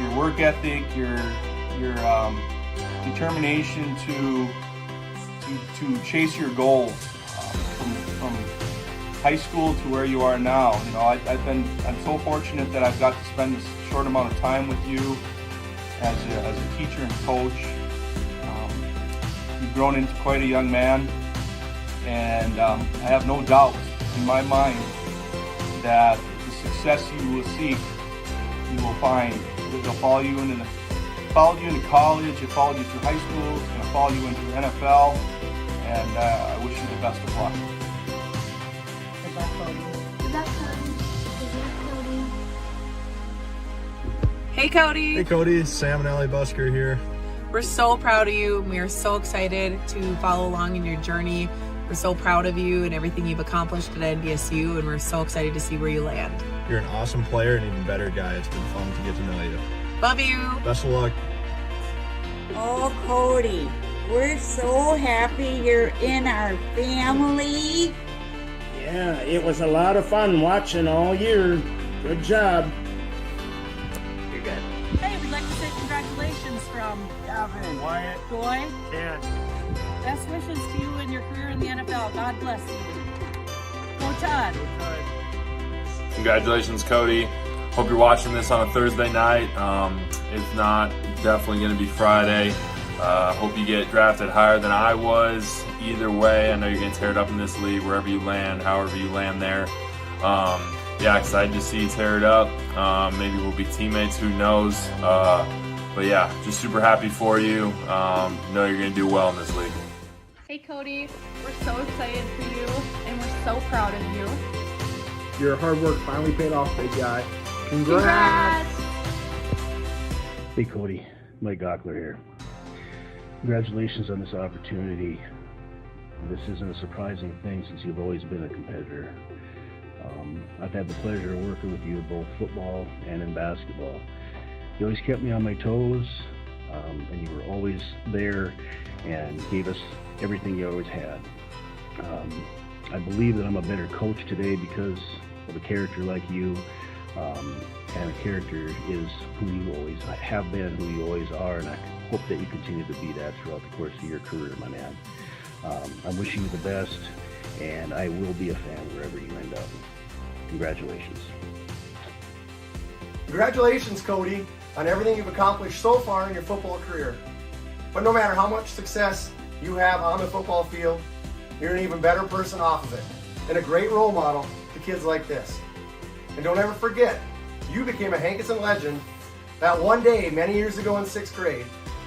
your work ethic, your determination to chase your goals from high school to where you are now. You know, I'm so fortunate that I've got to spend this short amount of time with you as a teacher and coach. You've grown into quite a young man, and I have no doubt in my mind that the success you will seek, you will find. It'll follow you into college, it followed you through high school, it's going to follow you into the NFL, and I wish you the best of luck. Good luck, Cody. Good luck, Cody. Good luck, Cody. Hey, Cody. Hey, Cody. Sam and Allie Busker here. We're so proud of you. We are so excited to follow along in your journey. We're so proud of you and everything you've accomplished at NDSU, and we're so excited to see where you land. You're an awesome player and even better guy. It's been fun to get to know you. Love you. Best of luck. Oh, Cody, we're so happy you're in our family. Yeah, it was a lot of fun watching all year. Good job. You're good. Hey, we'd like to say congratulations from Gavin, Wyatt, Goy. Dan. Best wishes to you in your career in the NFL. God bless you. Go Todd. Congratulations, Cody. Hope you're watching this on a Thursday night. If not, definitely going to be Friday. Hope you get drafted higher than I was. Either way, I know you're going to tear it up in this league, wherever you land, however you land there. Yeah, excited to see you tear it up. Maybe we'll be teammates, who knows. But yeah, just super happy for you. Know you're going to do well in this league. Hey, Cody. We're so excited for you, and we're so proud of you. Your hard work finally paid off, big guy. Congrats. Hey, Cody. Mike Gockler here. Congratulations on this opportunity. This isn't a surprising thing since you've always been a competitor. I've had the pleasure of working with you in both football and in basketball. You always kept me on my toes, and you were always there and gave us everything you always had. I believe that I'm a better coach today because of a character like you, and a character is who you always have been, who you always are, and I hope that you continue to be that throughout the course of your career, my man. I'm wishing you the best, and I will be a fan wherever you end up. Congratulations. Congratulations, Cody, on everything you've accomplished so far in your football career. But no matter how much success you have on the football field, you're an even better person off of it, and a great role model to kids like this. And don't ever forget, you became a Hankinson legend that one day, many years ago in 6th grade,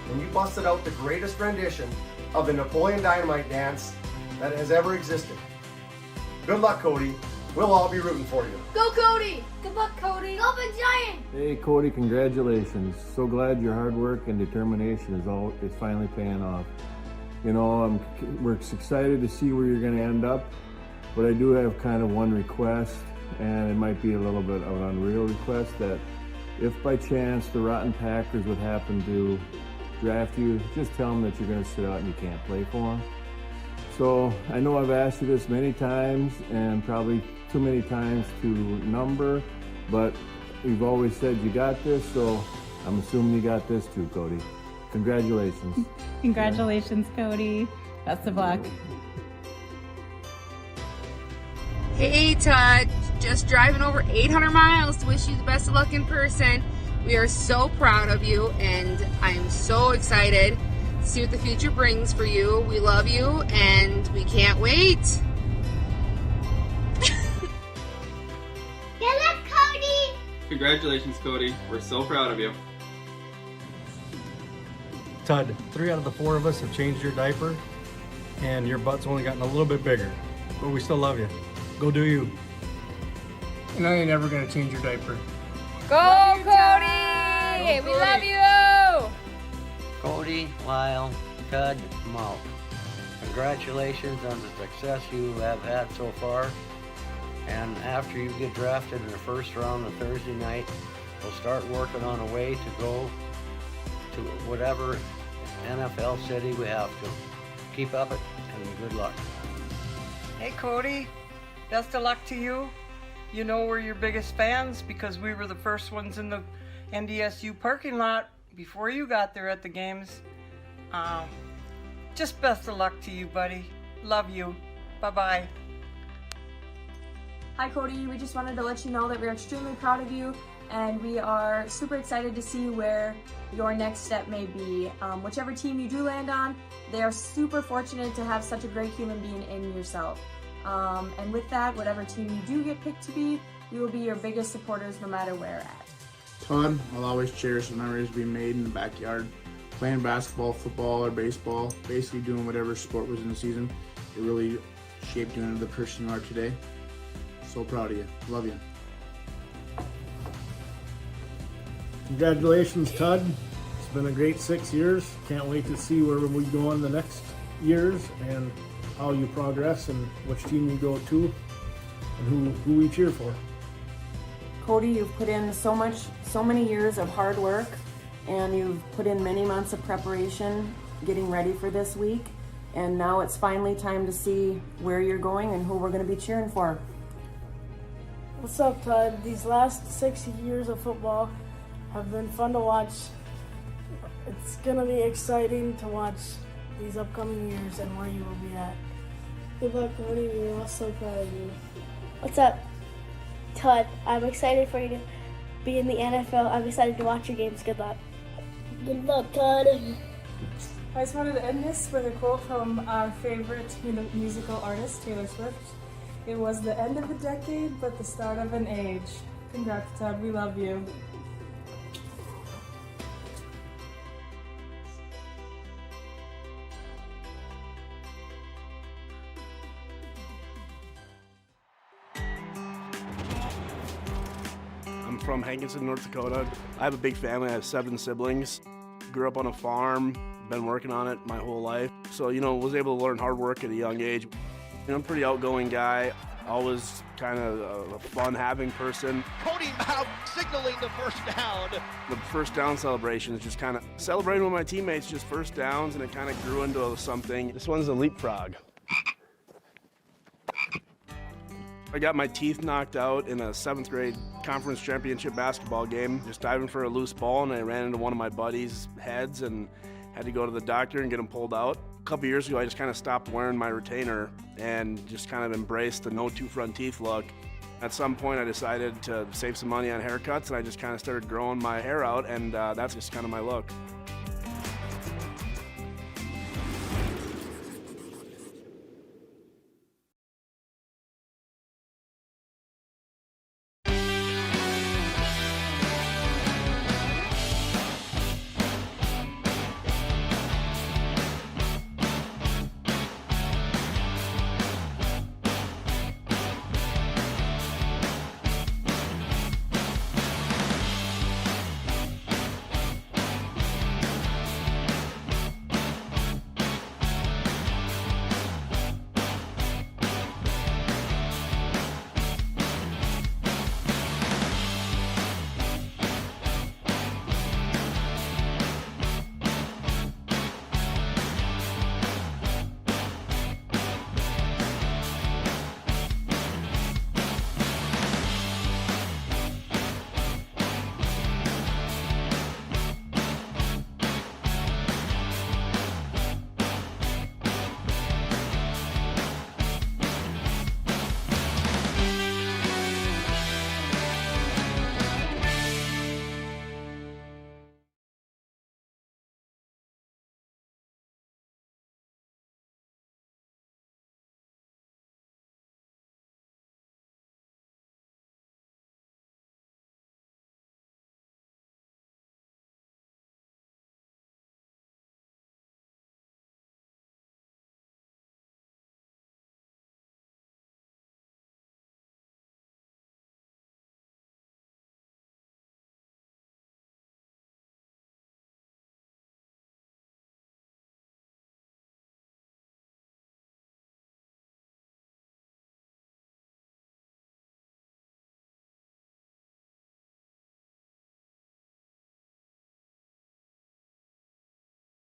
when you busted out the greatest rendition of the Napoleon Dynamite dance that has ever existed. Good luck, Cody. We'll all be rooting for you. Go, Cody! Good luck, Cody! Go, Big Giant! Hey, Cody, congratulations. So glad your hard work and determination is finally paying off. You know, we're excited to see where you're going to end up, but I do have kind of one request, and it might be a little bit of an unreal request, that if by chance the Rotten Packers would happen to draft you, just tell them that you're going to sit out and you can't play for them. So I know I've asked you this many times, and probably too many times to number, but you've always said you got this, so I'm assuming you got this too, Cody. Congratulations. Congratulations, Cody. Best of luck. Hey, Todd. Just driving over 800 miles to wish you the best of luck in person. We are so proud of you, and I am so excited to see what the future brings for you. We love you, and we can't wait. Good luck, Cody! Congratulations, Cody. We're so proud of you. Todd, 3 out of the 4 of us have changed your diaper, and your butt's only gotten a little bit bigger, but we still love you. Go do you. And I ain't ever gonna change your diaper. Go, Cody! We love you! Cody, Lyle, Cody Mauch. Congratulations on the success you have had so far. And after you get drafted in the first round on Thursday night, we'll start working on a way to go to whatever NFL city we have to. Keep up it, and good luck. Hey, Cody. Best of luck to you. You know we're your biggest fans because we were the first ones in the NDSU parking lot before you got there at the games. Just best of luck to you, buddy. Love you. Bye-bye. Hi, Cody. We just wanted to let you know that we're extremely proud of you, and we are super excited to see where your next step may be. Whichever team you do land on, they are super fortunate to have such a great human being in yourself. And with that, whatever team you do get picked to be, we will be your biggest supporters no matter where at. Todd, I'll always cherish the memories being made in the backyard, playing basketball, football, or baseball, basically doing whatever sport was in the season. It really shaped you into the person you are today. So proud of you. Love you. Congratulations, Todd. It's been a great 6 years. Can't wait to see where we go in the next years and how you progress and which team you go to and who we cheer for. Cody, you've put in so many years of hard work, and you've put in many months of preparation getting ready for this week, and now it's finally time to see where you're going and who we're going to be cheering for. What's up, Todd? These last 6 years of football have been fun to watch. It's going to be exciting to watch these upcoming years and where you will be at. Good luck, Cody. We're all so proud of you. What's up, Todd? I'm excited for you to be in the NFL. I'm excited to watch your games. Good luck. Good luck, Todd. I just wanted to end this with a quote from our favorite musical artist, Taylor Swift. It was the end of a decade, but the start of an age. Congrats, Todd. We love you. I'm from Hankinson, North Dakota. I have a big family. I have 7 siblings. Grew up on a farm, been working on it my whole life. So, was able to learn hard work at a young age. I'm a pretty outgoing guy, always kind of a fun-having person. Cody Mauch signaling the first down. The first down celebration is just kind of celebrating with my teammates, just first downs, and it kind of grew into something. This one's a leapfrog. I got my teeth knocked out in a 7th grade conference championship basketball game, just diving for a loose ball, and I ran into one of my buddies' heads and had to go to the doctor and get him pulled out. A couple years ago, I just kind of stopped wearing my retainer and just kind of embraced the no 2 front teeth look. At some point, I decided to save some money on haircuts, and I just kind of started growing my hair out, and that's just kind of my look.